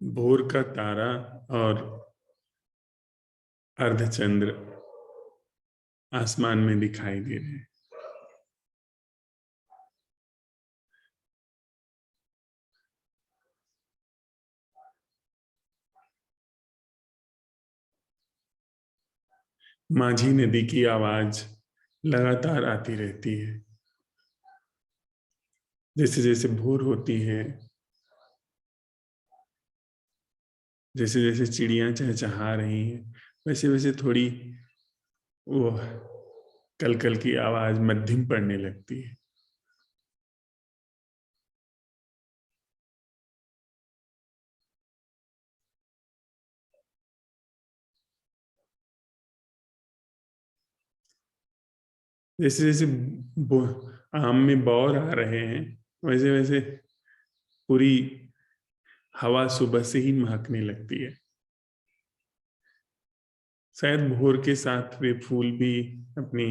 भोर का तारा और अर्धचंद्र आसमान में दिखाई दे रहे हैं। माझी नदी की आवाज लगातार आती रहती है। जैसे जैसे भोर होती है, जैसे जैसे चिड़ियां चहचहा रही हैं, वैसे वैसे थोड़ी वो कलकल की आवाज मध्यम पड़ने लगती है। जैसे जैसे आम में बौर आ रहे हैं, वैसे वैसे पूरी हवा सुबह से ही महकने लगती है। शायद भोर के साथ वे फूल भी अपनी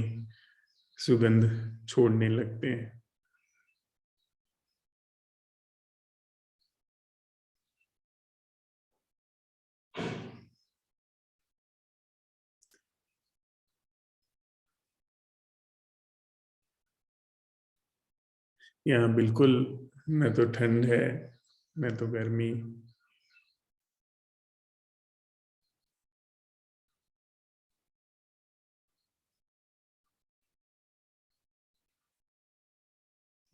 सुगंध छोड़ने लगते हैं। यहाँ बिल्कुल न तो ठंड है न तो गर्मी।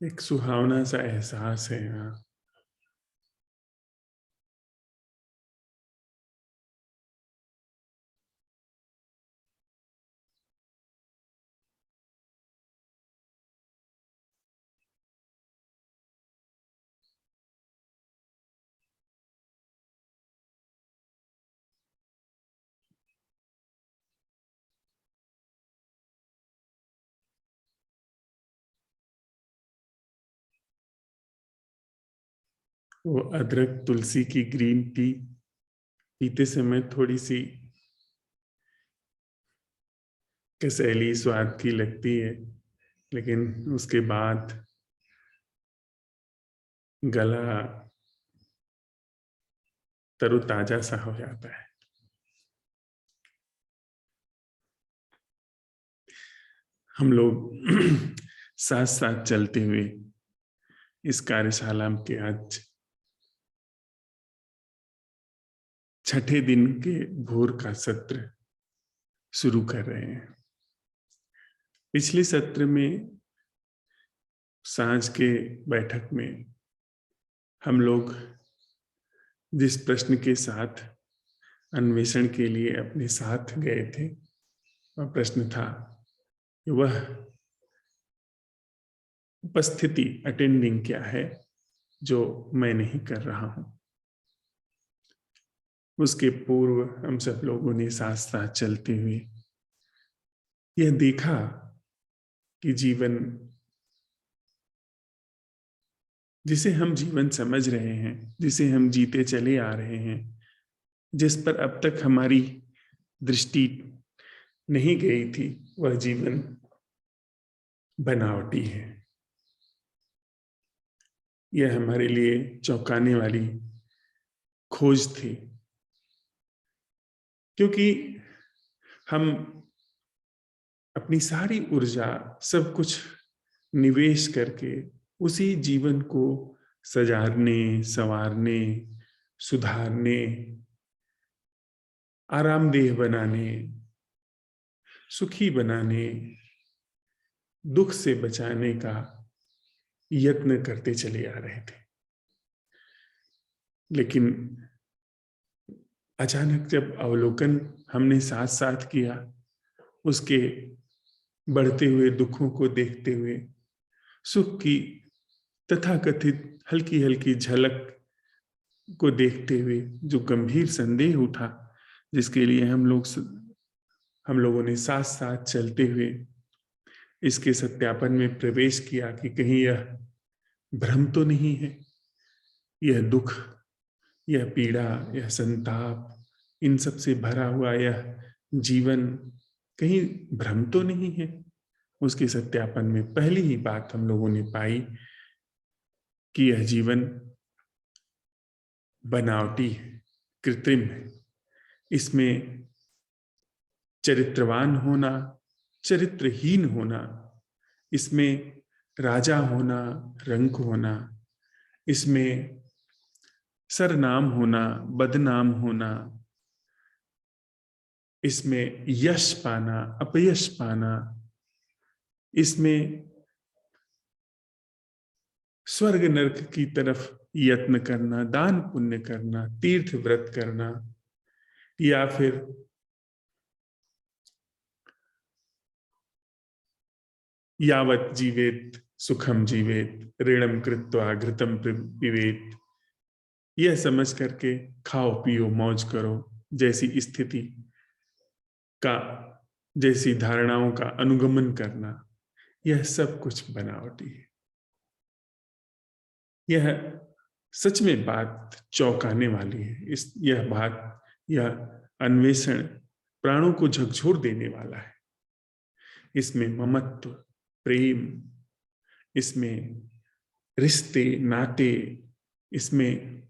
एक सुहावना सा एहसास है यहाँ। वो अदरक तुलसी की ग्रीन टी पीते समय थोड़ी सी कसैली स्वाद की लगती है, लेकिन उसके बाद गला तरोताजा सा हो जाता है। हम लोग साथ साथ चलते हुए इस कार्यशाला के आज छठे दिन के भोर का सत्र शुरू कर रहे हैं। पिछले सत्र में सांझ के बैठक में हम लोग जिस प्रश्न के साथ अन्वेषण के लिए अपने साथ गए थे, वह प्रश्न था कि वह उपस्थिति अटेंडिंग क्या है जो मैं नहीं कर रहा हूं। उसके पूर्व हम सब लोगों ने साथ साथ चलते हुए यह देखा कि जीवन जिसे हम जीवन समझ रहे हैं, जिसे हम जीते चले आ रहे हैं, जिस पर अब तक हमारी दृष्टि नहीं गई थी, वह जीवन बनावटी है। यह हमारे लिए चौंकाने वाली खोज थी, क्योंकि हम अपनी सारी ऊर्जा सब कुछ निवेश करके उसी जीवन को सजारने, संवारने, सुधारने, आरामदेह बनाने, सुखी बनाने, दुख से बचाने का यत्न करते चले आ रहे थे। लेकिन अचानक जब अवलोकन हमने साथ साथ किया, उसके बढ़ते हुए दुखों को देखते हुए सुख की तथाकथित हल्की हल्की झलक को देखते हुए जो गंभीर संदेह उठा, जिसके लिए हम लोगों ने साथ साथ चलते हुए इसके सत्यापन में प्रवेश किया कि कहीं यह भ्रम तो नहीं है, यह दुख, यह पीड़ा, यह संताप, इन सब से भरा हुआ यह जीवन कहीं भ्रम तो नहीं है। उसके सत्यापन में पहली ही बात हम लोगों ने पाई कि यह जीवन बनावटी है, कृत्रिम है। इसमें चरित्रवान होना, चरित्रहीन होना, इसमें राजा होना, रंक होना, इसमें सरनाम होना, बदनाम होना, इसमें यश पाना, अपयश पाना, इसमें स्वर्ग नरक की तरफ यत्न करना, दान पुण्य करना, तीर्थ व्रत करना, या फिर यावत जीवेत सुखम जीवेत ऋणम कृत्वा घृतम पिबेत, यह समझ करके खाओ पियो मौज करो जैसी स्थिति का, जैसी धारणाओं का अनुगमन करना, यह सब कुछ बनावटी है। यह सच में बात चौंकाने वाली है। यह बात, यह अन्वेषण प्राणों को झकझोर देने वाला है। इसमें ममत्व, प्रेम, इसमें रिश्ते नाते, इसमें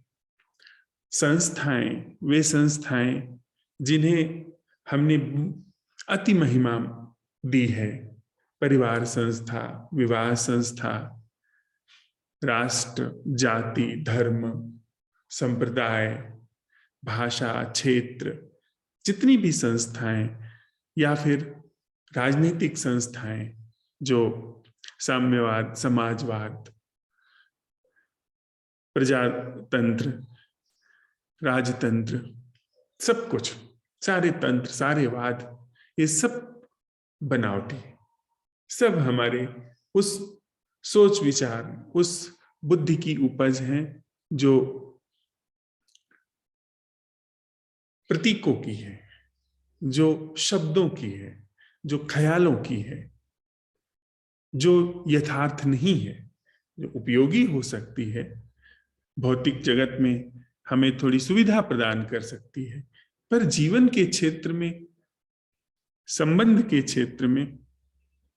संस्थाएं, वे संस्थाएं जिन्हें हमने अति महिमा दी है, परिवार संस्था, विवाह संस्था, राष्ट्र, जाति, धर्म, संप्रदाय, भाषा, क्षेत्र, जितनी भी संस्थाएं, या फिर राजनीतिक संस्थाएं जो साम्यवाद, समाजवाद, प्रजातंत्र, राजतंत्र, सब कुछ, सारे तंत्र, सारे वाद, ये सब बनावटी है। सब हमारे उस सोच विचार, उस बुद्धि की उपज है जो प्रतीकों की है, जो शब्दों की है, जो ख्यालों की है, जो यथार्थ नहीं है, जो उपयोगी हो सकती है, भौतिक जगत में हमें थोड़ी सुविधा प्रदान कर सकती है, पर जीवन के क्षेत्र में, संबंध के क्षेत्र में,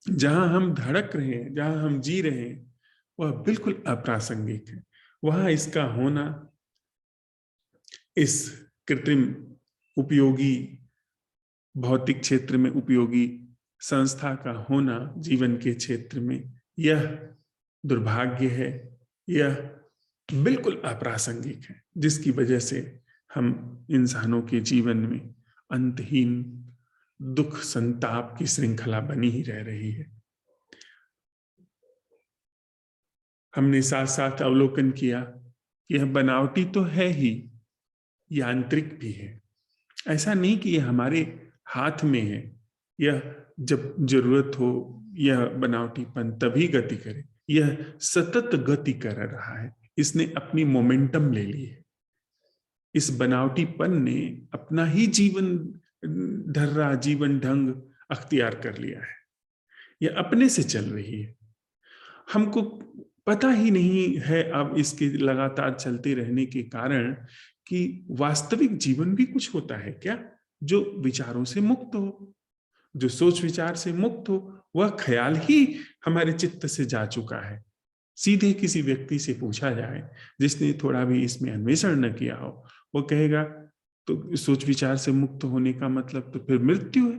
जहां हम धड़क रहे हैं, जहां हम जी रहे हैं, वह बिल्कुल अप्रासंगिक है। वहां इसका होना, इस कृत्रिम उपयोगी, भौतिक क्षेत्र में उपयोगी संस्था का होना जीवन के क्षेत्र में, यह दुर्भाग्य है, यह बिल्कुल अप्रासंगिक है, जिसकी वजह से हम इंसानों के जीवन में अंतहीन दुख संताप की श्रृंखला बनी ही रह रही है। हमने साथ साथ अवलोकन किया कि यह बनावटी तो है ही, यांत्रिक भी है। ऐसा नहीं कि यह हमारे हाथ में है, यह जब जरूरत हो यह बनावटीपन तभी गति करे। यह सतत गति कर रहा है, इसने अपनी मोमेंटम ले ली है। इस बनावटीपन ने अपना ही जीवन ढर्रा, जीवन ढंग अख्तियार कर लिया है। यह अपने से चल रही है, हमको पता ही नहीं है अब इसके लगातार चलते रहने के कारण कि वास्तविक जीवन भी कुछ होता है क्या, जो विचारों से मुक्त हो, जो सोच विचार से मुक्त हो। वह ख्याल ही हमारे चित्त से जा चुका है। सीधे किसी व्यक्ति से पूछा जाए जिसने थोड़ा भी इसमें अन्वेषण न किया हो, वो कहेगा तो सोच विचार से मुक्त होने का मतलब तो फिर मृत्यु है।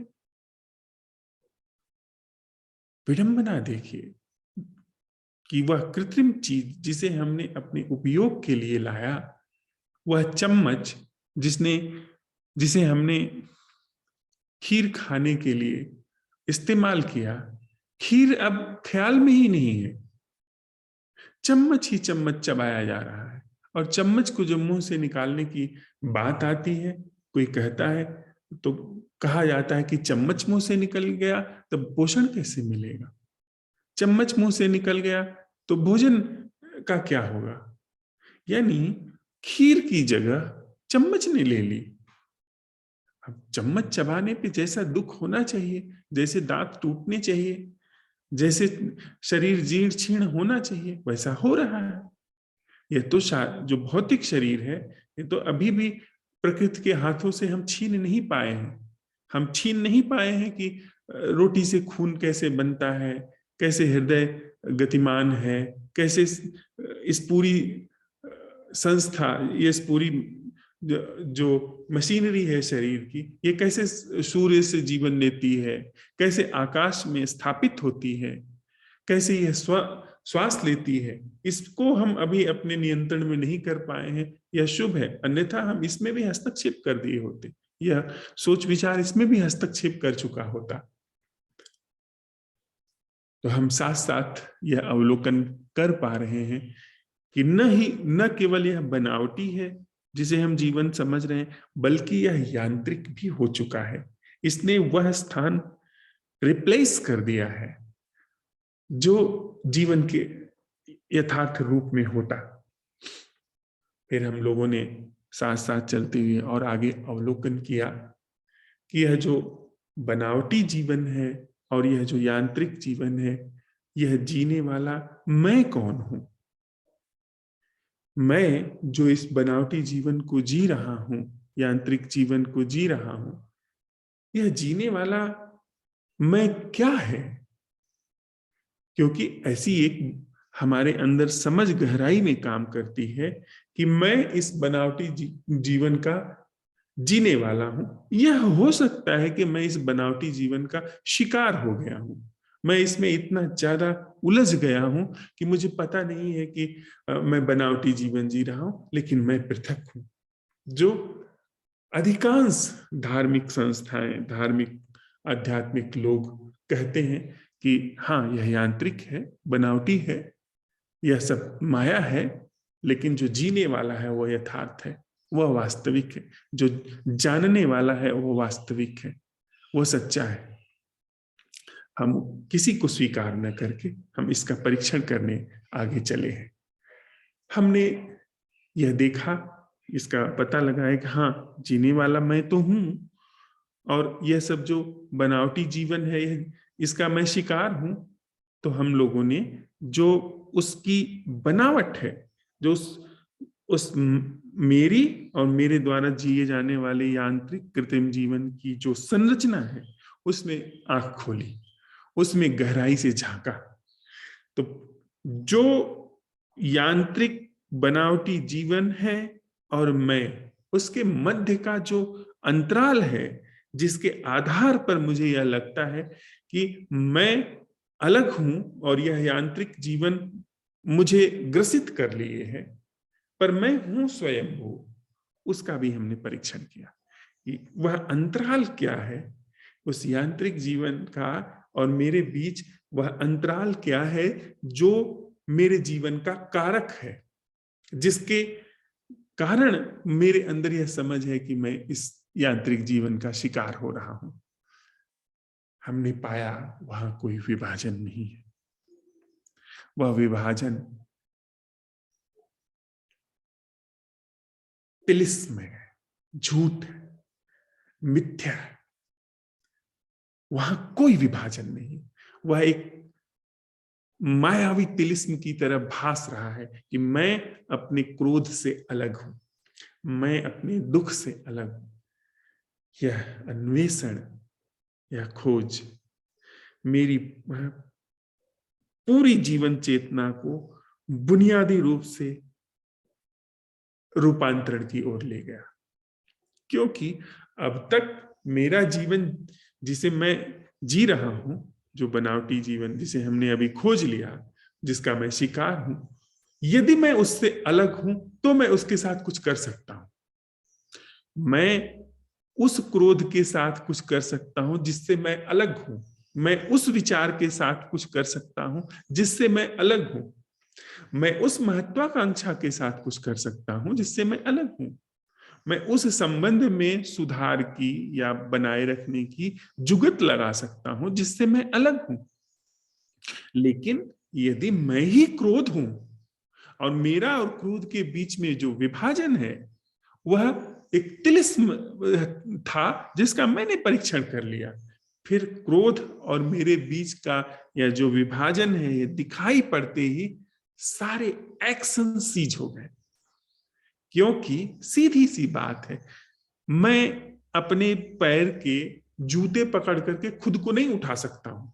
विडंबना देखिए कि वह कृत्रिम चीज जिसे हमने अपने उपयोग के लिए लाया, वह चम्मच जिसे हमने खीर खाने के लिए इस्तेमाल किया, खीर अब ख्याल में ही नहीं है, चम्मच ही चम्मच चबाया जा रहा है। और चम्मच को जो मुंह से निकालने की बात आती है, कोई कहता है तो कहा जाता है कि चम्मच मुंह से निकल गया तो पोषण कैसे मिलेगा, चम्मच मुंह से निकल गया तो भोजन का क्या होगा। यानी खीर की जगह चम्मच ने ले ली। अब चम्मच चबाने पे जैसा दुख होना चाहिए, जैसे दांत टूटने चाहिए, जैसे शरीर जीर्ण शीर्ण होना चाहिए, वैसा हो रहा है। यह तो जो भौतिक शरीर है, ये तो अभी भी प्रकृति के हाथों से हम छीन नहीं पाए हैं। हम छीन नहीं पाए हैं कि रोटी से खून कैसे बनता है, कैसे हृदय गतिमान है, कैसे इस पूरी संस्था, ये पूरी जो मशीनरी है शरीर की, ये कैसे सूर्य से जीवन लेती है, कैसे आकाश में स्थापित होती है, कैसे यह श्वास लेती है, इसको हम अभी अपने नियंत्रण में नहीं कर पाए हैं। यह शुभ है, अन्यथा हम इसमें भी हस्तक्षेप कर दिए होते, यह सोच विचार इसमें भी हस्तक्षेप कर चुका होता। तो हम साथ साथ यह अवलोकन कर पा रहे हैं कि न केवल यह बनावटी है जिसे हम जीवन समझ रहे हैं, बल्कि यह यांत्रिक भी हो चुका है। इसने वह स्थान रिप्लेस कर दिया है जो जीवन के यथार्थ रूप में होता। फिर हम लोगों ने साथ साथ चलते हुए और आगे अवलोकन किया कि यह जो बनावटी जीवन है और यह जो यांत्रिक जीवन है, यह जीने वाला मैं कौन हूं? मैं जो इस बनावटी जीवन को जी रहा हूं, यांत्रिक जीवन को जी रहा हूं, यह जीने वाला मैं क्या है? क्योंकि ऐसी एक हमारे अंदर समझ गहराई में काम करती है कि मैं इस बनावटी जीवन का जीने वाला हूं। यह हो सकता है कि मैं इस बनावटी जीवन का शिकार हो गया हूं, मैं इसमें इतना ज्यादा उलझ गया हूं कि मुझे पता नहीं है कि मैं बनावटी जीवन जी रहा हूं, लेकिन मैं पृथक हूं। जो अधिकांश धार्मिक संस्थाएं, धार्मिक आध्यात्मिक लोग कहते हैं कि हाँ, यह यांत्रिक है, बनावटी है, यह सब माया है, लेकिन जो जीने वाला है वह यथार्थ है, वह वास्तविक है, जो जानने वाला है वह वास्तविक है, वह सच्चा है। हम किसी को स्वीकार न करके हम इसका परीक्षण करने आगे चले हैं। हमने यह देखा, इसका पता लगाया कि हाँ, जीने वाला मैं तो हूं, और यह सब जो बनावटी जीवन है इसका मैं शिकार हूं। तो हम लोगों ने जो उसकी बनावट है, जो उस मेरी और मेरे द्वारा जिए जाने वाले यांत्रिक कृत्रिम जीवन की जो संरचना है, उसमें आंख खोली, उसमें गहराई से झांका। तो जो यांत्रिक बनावटी जीवन है और मैं, उसके मध्य का जो अंतराल है, जिसके आधार पर मुझे यह लगता है कि मैं अलग हूं और यह यांत्रिक जीवन मुझे ग्रसित कर लिए है, पर मैं हूं स्वयं वो, उसका भी हमने परीक्षण किया कि वह अंतराल क्या है उस यांत्रिक जीवन का और मेरे बीच। वह अंतराल क्या है जो मेरे जीवन का कारक है, जिसके कारण मेरे अंदर यह समझ है कि मैं इस यांत्रिक जीवन का शिकार हो रहा हूं। हमने पाया वहां कोई विभाजन नहीं है। वह विभाजन तिलिस्म है, झूठ है, मिथ्या है। वहां कोई विभाजन नहीं। वह एक मायावी तिलिस्म की तरह भास रहा है कि मैं अपने क्रोध से अलग हूं, मैं अपने दुख से अलग हूं। यह अन्वेषण, यह खोज मेरी पूरी जीवन चेतना को बुनियादी रूप से रूपांतरण की ओर ले गया। क्योंकि अब तक मेरा जीवन जिसे मैं जी रहा हूं, जो बनावटी जीवन जिसे हमने अभी खोज लिया, जिसका मैं शिकार हूं, यदि मैं उससे अलग हूं तो मैं उसके साथ कुछ कर सकता हूं। मैं उस क्रोध के साथ कुछ कर सकता हूं जिससे मैं अलग हूं। मैं उस विचार के साथ कुछ कर सकता हूं जिससे मैं अलग हूं। मैं उस महत्वाकांक्षा के साथ कुछ कर सकता हूं जिससे मैं अलग हूं। मैं उस संबंध में सुधार की या बनाए रखने की जुगत लगा सकता हूं जिससे मैं अलग हूं। लेकिन यदि मैं ही क्रोध हूं और मेरा और क्रोध के बीच में जो विभाजन है वह एक तिलिस्म था जिसका मैंने परीक्षण कर लिया, फिर क्रोध और मेरे बीच का यह जो विभाजन है ये दिखाई पड़ते ही सारे एक्शन सीज हो गए। क्योंकि सीधी सी बात है, मैं अपने पैर के जूते पकड़ करके खुद को नहीं उठा सकता हूं।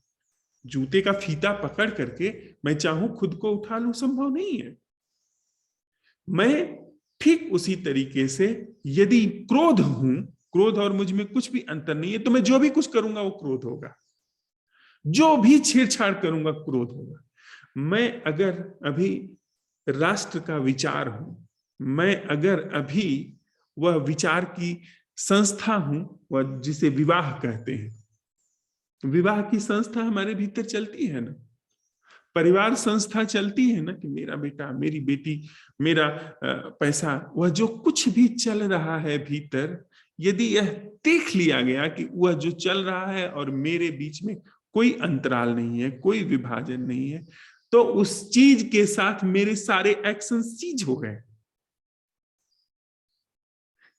जूते का फीता पकड़ करके मैं चाहूं खुद को उठा लूं, संभव नहीं है। मैं ठीक उसी तरीके से यदि क्रोध हूं, क्रोध और मुझ में कुछ भी अंतर नहीं है, तो मैं जो भी कुछ करूंगा वो क्रोध होगा, जो भी छेड़छाड़ करूंगा क्रोध होगा। मैं अगर अभी राष्ट्र का विचार हूं, मैं अगर अभी वह विचार की संस्था हूं, वह जिसे विवाह कहते हैं, विवाह की संस्था हमारे भीतर चलती है ना, परिवार संस्था चलती है ना, कि मेरा बेटा, मेरी बेटी, मेरा पैसा, वह जो कुछ भी चल रहा है भीतर, यदि यह देख लिया गया कि वह जो चल रहा है और मेरे बीच में कोई अंतराल नहीं है, कोई विभाजन नहीं है, तो उस चीज के साथ मेरे सारे एक्शन सीज हो गए।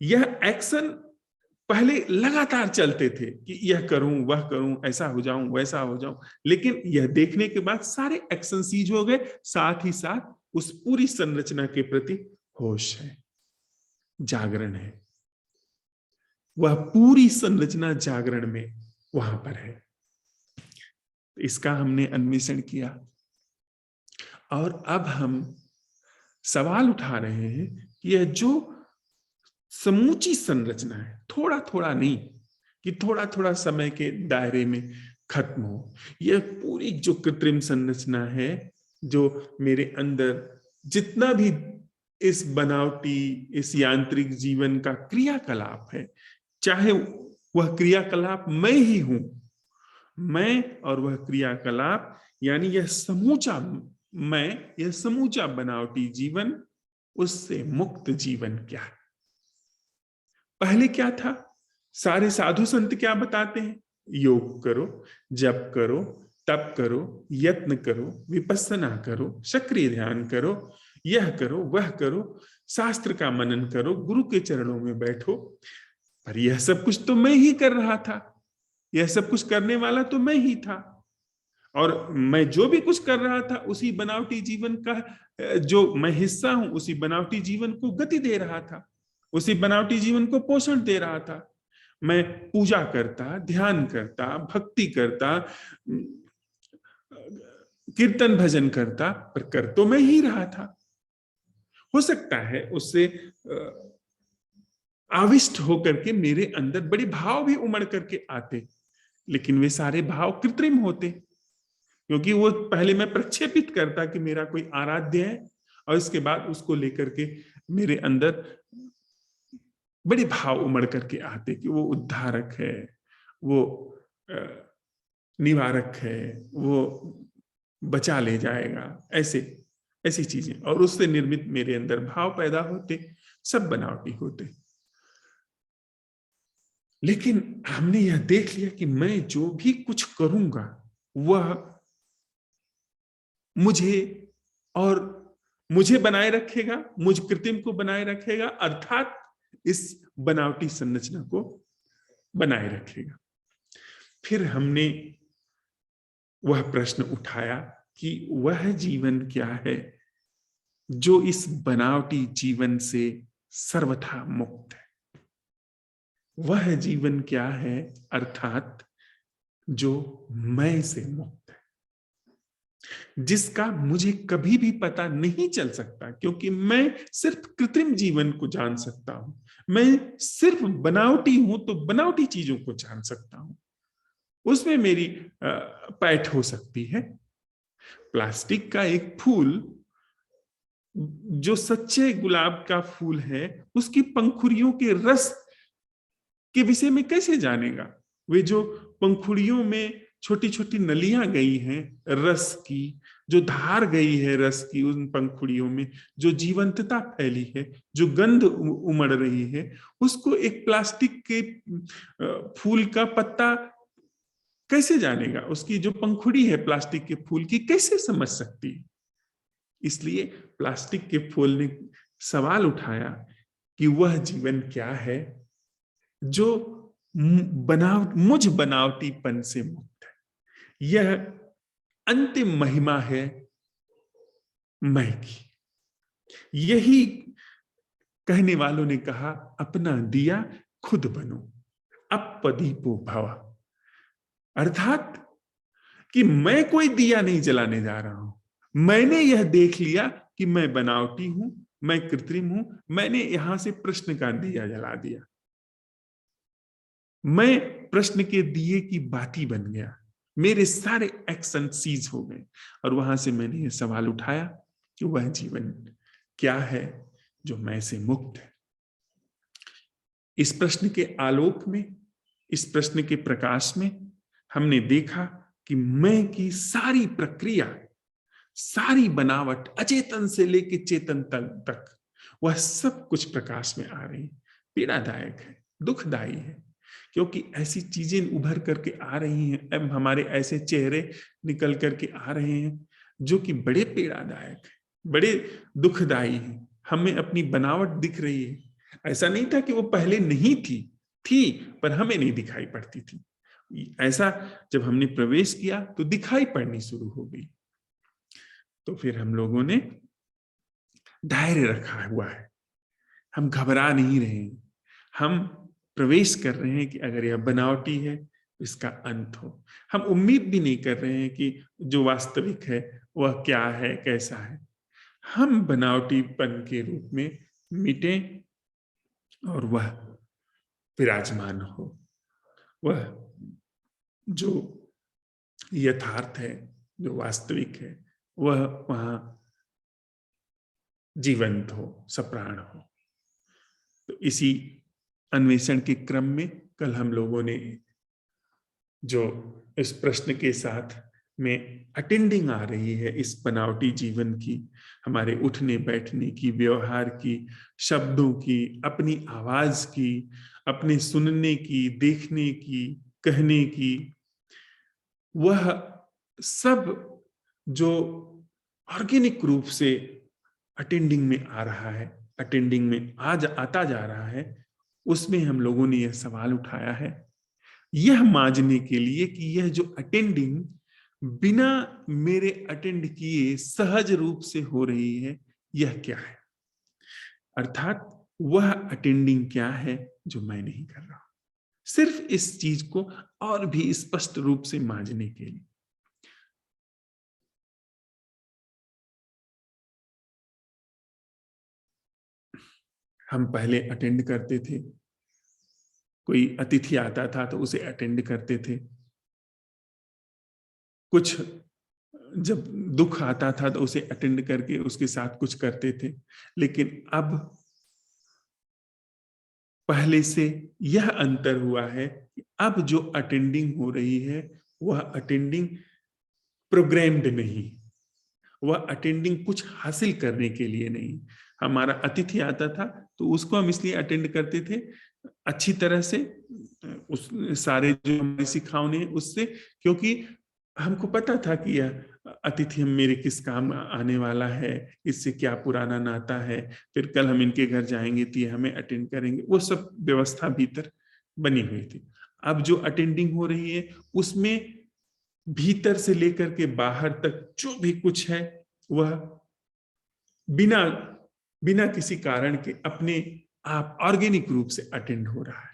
यह एक्शन पहले लगातार चलते थे कि यह करूं, वह करूं, ऐसा हो जाऊं, वैसा हो जाऊं, लेकिन यह देखने के बाद सारे एक्शन सीज हो गए, साथ ही साथ उस पूरी संरचना के प्रति होश है, जागरण है, वह पूरी संरचना जागरण में वहां पर है। इसका हमने अन्वेषण किया और अब हम सवाल उठा रहे हैं कि यह जो समूची संरचना है, थोड़ा थोड़ा नहीं कि थोड़ा थोड़ा समय के दायरे में खत्म हो, यह पूरी जो कृत्रिम संरचना है, जो मेरे अंदर जितना भी इस बनावटी, इस यांत्रिक जीवन का क्रियाकलाप है, चाहे वह क्रियाकलाप मैं ही हूं, मैं और वह क्रियाकलाप, यानी यह समूचा मैं, यह समूचा बनावटी जीवन, उससे मुक्त जीवन क्या है? पहले क्या था? सारे साधु संत क्या बताते हैं? योग करो, जप करो, तप करो, यत्न करो, विपස්සना करो, सक्रिय ध्यान करो, यह करो, वह करो, शास्त्र का मनन करो, गुरु के चरणों में बैठो। पर यह सब कुछ तो मैं ही कर रहा था, यह सब कुछ करने वाला तो मैं ही था, और मैं जो भी कुछ कर रहा था उसी बनावटी जीवन का जो मैं हिस्सा हूं, उसी बनावटी जीवन को गति दे रहा था, उसी बनावटी जीवन को पोषण दे रहा था। मैं पूजा करता, ध्यान करता, भक्ति करता, कीर्तन भजन करता, पर कर तो मैं ही रहा था। हो सकता है उससे आविष्ट होकर के मेरे अंदर बड़े भाव भी उमड़ करके आते, लेकिन वे सारे भाव कृत्रिम होते, क्योंकि वो पहले मैं प्रक्षेपित करता कि मेरा कोई आराध्य है, और इसके बाद उसको लेकर के मेरे अंदर बड़े भाव उमड़ करके आते कि वो उद्धारक है, वो निवारक है, वो बचा ले जाएगा, ऐसे ऐसी चीजें, और उससे निर्मित मेरे अंदर भाव पैदा होते, सब बनावटी होते। लेकिन हमने यह देख लिया कि मैं जो भी कुछ करूंगा वह मुझे और मुझे बनाए रखेगा, मुझ कृत्रिम को बनाए रखेगा, अर्थात इस बनावटी संरचना को बनाए रखेगा। फिर हमने वह प्रश्न उठाया कि वह जीवन क्या है जो इस बनावटी जीवन से सर्वथा मुक्त है? वह जीवन क्या है, अर्थात जो मैं से मुक्त है, जिसका मुझे कभी भी पता नहीं चल सकता, क्योंकि मैं सिर्फ कृत्रिम जीवन को जान सकता हूं, मैं सिर्फ बनावटी हूं तो बनावटी चीजों को जान सकता हूं, उसमें मेरी पैठ हो सकती है। प्लास्टिक का एक फूल जो सच्चे गुलाब का फूल है, उसकी पंखुड़ियों के रस के विषय में कैसे जानेगा? वे जो पंखुड़ियों में छोटी छोटी नलियां गई हैं रस की, जो धार गई है रस की उन पंखुड़ियों में, जो जीवंतता फैली है, जो गंध उमड़ रही है, उसको एक प्लास्टिक के फूल का पत्ता कैसे जानेगा? उसकी जो पंखुड़ी है प्लास्टिक के फूल की कैसे समझ सकती है? इसलिए प्लास्टिक के फूल ने सवाल उठाया कि वह जीवन क्या है जो मुझ बनावटीपन से मुक्त है। यह अंतिम महिमा है मैं की। यही कहने वालों ने कहा, अपना दिया खुद बनो, अपदीपो भव, अर्थात कि मैं कोई दिया नहीं जलाने जा रहा हूं, मैंने यह देख लिया कि मैं बनावटी हूं, मैं कृत्रिम हूं, मैंने यहां से प्रश्न का दिया जला दिया, मैं प्रश्न के दिए की बाती बन गया, मेरे सारे एक्शन सीज हो गए। और वहां से मैंने ये सवाल उठाया कि वह जीवन क्या है जो मैं से मुक्त है। इस प्रश्न के आलोक में, इस प्रश्न के प्रकाश में हमने देखा कि मैं की सारी प्रक्रिया, सारी बनावट, अचेतन से लेकर चेतन तक वह सब कुछ प्रकाश में आ रही है। पीड़ादायक है, दुखदाई है, क्योंकि ऐसी चीजें उभर करके आ रही हैं, अब हमारे ऐसे चेहरे निकल करके आ रहे हैं जो कि बड़े पीड़ादायक है, बड़े दुखदाई है। हमें अपनी बनावट दिख रही है। ऐसा नहीं था कि वो पहले नहीं थी पर हमें नहीं दिखाई पड़ती थी। ऐसा जब हमने प्रवेश किया तो दिखाई पड़नी शुरू हो गई। तो फिर हम लोगों ने धैर्य रखा हुआ है, हम घबरा नहीं रहे हैं, हम प्रवेश कर रहे हैं कि अगर यह बनावटी है तो इसका अंत हो। हम उम्मीद भी नहीं कर रहे हैं कि जो वास्तविक है वह क्या है, कैसा है। हम बनावटीपन के रूप में मिटे और वह विराजमान हो, वह जो यथार्थ है, जो वास्तविक है, वह वहां जीवंत हो, सप्राण हो। तो इसी अन्वेषण के क्रम में कल हम लोगों ने जो इस प्रश्न के साथ में अटेंडिंग आ रही है, इस बनावटी जीवन की, हमारे उठने बैठने की, व्यवहार की, शब्दों की, अपनी आवाज की, अपने सुनने की, देखने की, कहने की, वह सब जो ऑर्गेनिक रूप से अटेंडिंग में आ रहा है, अटेंडिंग में आता जा रहा है, उसमें हम लोगों ने यह सवाल उठाया है, यह मांझने के लिए कि यह जो अटेंडिंग बिना मेरे अटेंड किए सहज रूप से हो रही है, यह क्या है। अर्थात वह अटेंडिंग क्या है जो मैं नहीं कर रहा हूं। सिर्फ इस चीज को और भी स्पष्ट रूप से मांझने के लिए। हम पहले अटेंड करते थे, कोई अतिथि आता था तो उसे अटेंड करते थे, कुछ जब दुख आता था तो उसे अटेंड करके उसके साथ कुछ करते थे। लेकिन अब पहले से यह अंतर हुआ है कि अब जो अटेंडिंग हो रही है वह अटेंडिंग प्रोग्राम्ड नहीं, वह अटेंडिंग कुछ हासिल करने के लिए नहीं। हमारा अतिथि आता था तो उसको हम इसलिए अटेंड करते थे अच्छी तरह से, उस सारे जो हमारे सिखावने उससे, क्योंकि हमको पता था कि यह अतिथि हम मेरे किस काम आने वाला है, इससे क्या पुराना नाता है, फिर कल हम इनके घर जाएंगे तो ये हमें अटेंड करेंगे, वो सब व्यवस्था भीतर बनी हुई थी। अब जो अटेंडिंग हो रही है उसमें भीतर से लेकर के बाहर तक जो भी कुछ है वह बिना बिना किसी कारण के अपने आप ऑर्गेनिक रूप से अटेंड हो रहा है।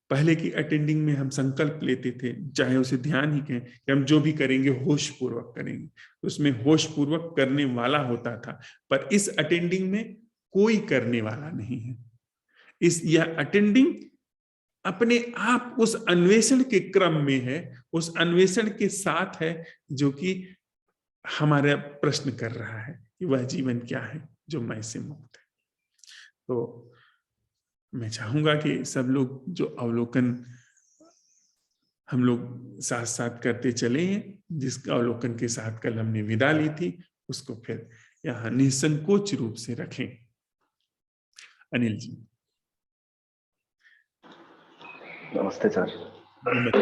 पहले की अटेंडिंग में हम संकल्प लेते थे, चाहे उसे ध्यान ही कहें, कि हम जो भी करेंगे होश पूर्वक करेंगे, उसमें होश पूर्वक करने वाला होता था। पर इस अटेंडिंग में कोई करने वाला नहीं है। इस यह अटेंडिंग अपने आप उस अन्वेषण के क्रम में है, उस अन्वेषण के साथ है जो कि हमारा प्रश्न कर रहा है कि वह जीवन क्या है जो मैं से मुक्त है। तो मैं चाहूंगा कि सब लोग जो अवलोकन हम लोग साथ साथ करते चले हैं, जिस अवलोकन के साथ कल हमने विदा ली थी, उसको फिर यहाँ निसंकोच रूप से रखें। अनिल जी। नमस्ते सर। नमस्ते।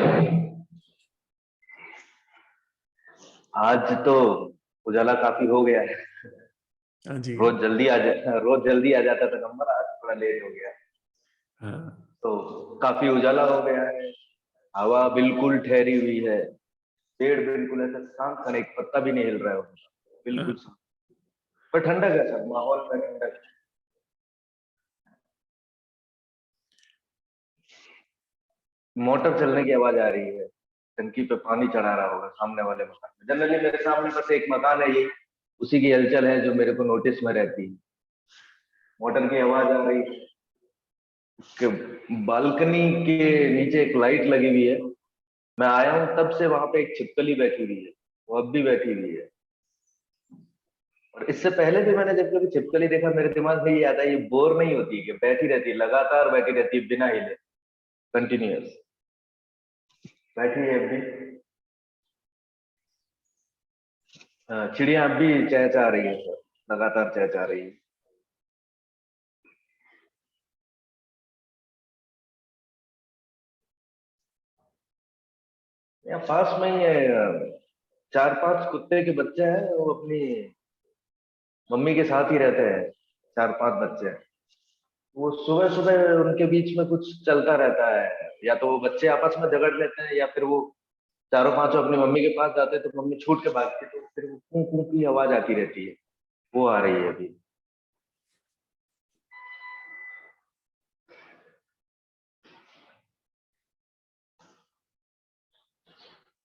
आज तो उजाला काफी हो गया है। हाँ जी। रोज जल्दी आ जाता था नंबर, आज थोड़ा लेट हो गया। हाँ। तो काफी उजाला हो गया है, हवा बिल्कुल ठहरी हुई है, पेड़ बिल्कुल ऐसा शांत है, एक पत्ता भी नहीं हिल रहा है, बिल्कुल शांत। पर ठंडक है सर, माहौल में ठंडक है। मोटर चलने की आवाज आ रही है, टंकी पे पानी चढ़ा रहा होगा सामने वाले मकान में। जनरली मेरे सामने बस एक मकान है, ये उसी की हलचल है जो मेरे को नोटिस में रहती है। मोटर की आवाज आ रही है, उसके बालकनी के नीचे एक लाइट लगी हुई है। मैं आया हूं तब से वहां पे एक छिपकली बैठी हुई है, वो अब भी बैठी हुई है। और इससे पहले भी मैंने जब कभी छिपकली देखा, मेरे दिमाग में ये आता है ये बोर नहीं होती है, कि बैठी रहती है, लगातार बैठी रहती है बिना हिले, कंटिन्यूअस बैठी है अब भी। चिड़िया अब भी चहचहा रही है सर, लगातार चहचहा रही है। यहाँ पास में ही है, 4-5 कुत्ते के बच्चे हैं, वो अपनी मम्मी के साथ ही रहते हैं। 4-5 बच्चे हैं। वो सुबह सुबह उनके बीच में कुछ चलता रहता है, या तो वो बच्चे आपस में झगड़ लेते हैं, या फिर वो चारों पांचों अपनी मम्मी के पास जाते हैं तो मम्मी छूट के भागती है, तो फिर वो कू कू की आवाज आती रहती है। वो आ रही है अभी।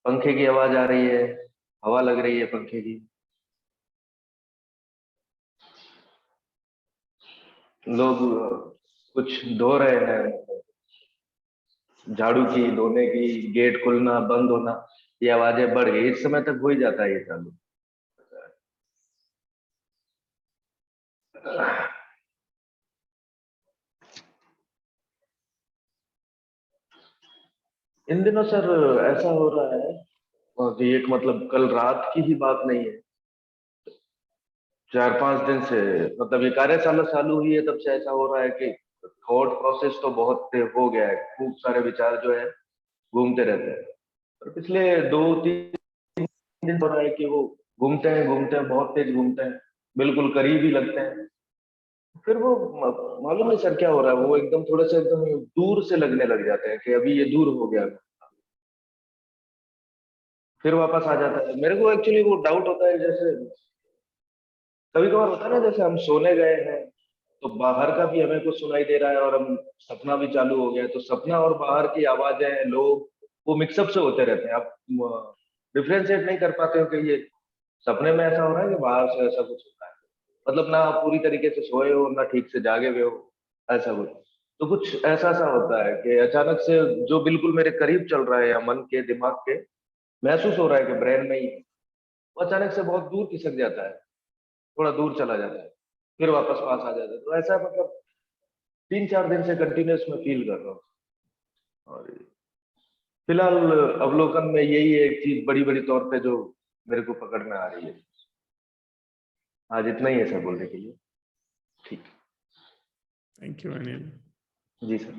पंखे की आवाज आ रही है, हवा लग रही है पंखे की। लोग कुछ धो रहे हैं, झाड़ू की, धोने की, गेट खुलना बंद होना, ये आवाजें बढ़ गई। इस समय तक हो ही जाता है ये चालू। इन दिनों सर ऐसा हो रहा है, और कि एक मतलब कल रात की ही बात नहीं है, 4-5 दिन से, मतलब ये कार्यशाला चालू हुई है तब से ऐसा हो रहा है कि थॉट प्रोसेस तो बहुत हो गया है, खूब सारे विचार जो है घूमते रहते हैं। और पिछले 2-3 दिन हो रहा है कि वो घूमते हैं, बहुत तेज घूमते हैं, बिल्कुल करीब ही लगते हैं। फिर वो मालूम नहीं सर क्या हो रहा है, वो एकदम थोड़े से एकदम दूर से लगने लग जाते हैं कि अभी ये दूर हो गया, फिर वापस आ जाता है। मेरे को एक्चुअली वो डाउट होता है, जैसे कभी कभार होता है ना, जैसे हम सोने गए हैं तो बाहर का भी हमें कुछ सुनाई दे रहा है, और हम सपना भी चालू हो गया है, तो सपना और बाहर की आवाजें, लोग, वो मिक्सअप से होते रहते हैं। आप डिफ्रेंशिएट नहीं कर पाते हो कि ये सपने में ऐसा हो रहा है कि बाहर से ऐसा कुछ हो रहा है। मतलब ना आप पूरी तरीके से सोए हो, ना ठीक से जागे हुए हो, ऐसा कुछ। तो कुछ ऐसा सा होता है कि अचानक से जो बिल्कुल मेरे करीब चल रहा है, या मन के, दिमाग के, महसूस हो रहा है कि ब्रेन में ही है, वो अचानक से बहुत दूर खिसक जाता है, थोड़ा दूर चला जाता है, फिर वापस पास आ जाता है। तो ऐसा मतलब 3-4 दिन से कंटिन्यूस में फील कर रहा हूँ। और फिलहाल अवलोकन में यही है एक चीज बड़ी बड़ी तौर पे जो मेरे को पकड़ में आ रही है। आज इतना ही है सर बोलने के लिए। ठीक। Thank you Anil. जी सर।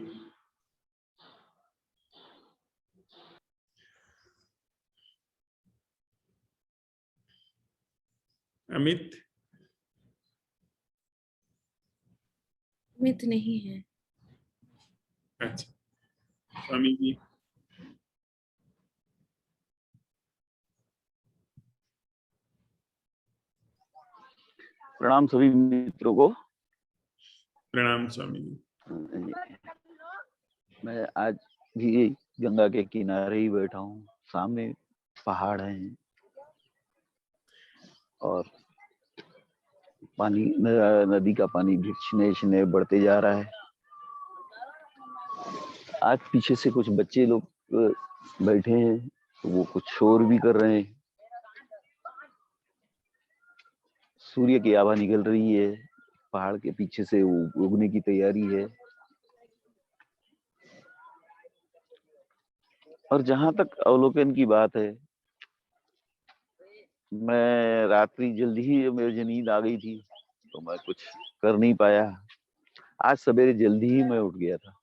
अमित? अमित नहीं है। अच्छा, स्वामी जी? प्रणाम सभी मित्रों को। प्रणाम स्वामी जी। मैं आज भी गंगा के किनारे ही बैठा हूँ। सामने पहाड़ हैं और पानी, नदी का पानी भी क्षीण बढ़ते जा रहा है। आज पीछे से कुछ बच्चे लोग बैठे हैं, तो वो कुछ शोर भी कर रहे हैं। सूर्य की आभा निकल रही है, पहाड़ के पीछे से उगने की तैयारी है। और जहां तक अवलोकन की बात है, मैं रात्रि जल्दी ही मुझे नींद आ गई थी, तो मैं कुछ कर नहीं पाया। आज सवेरे जल्दी ही मैं उठ गया था।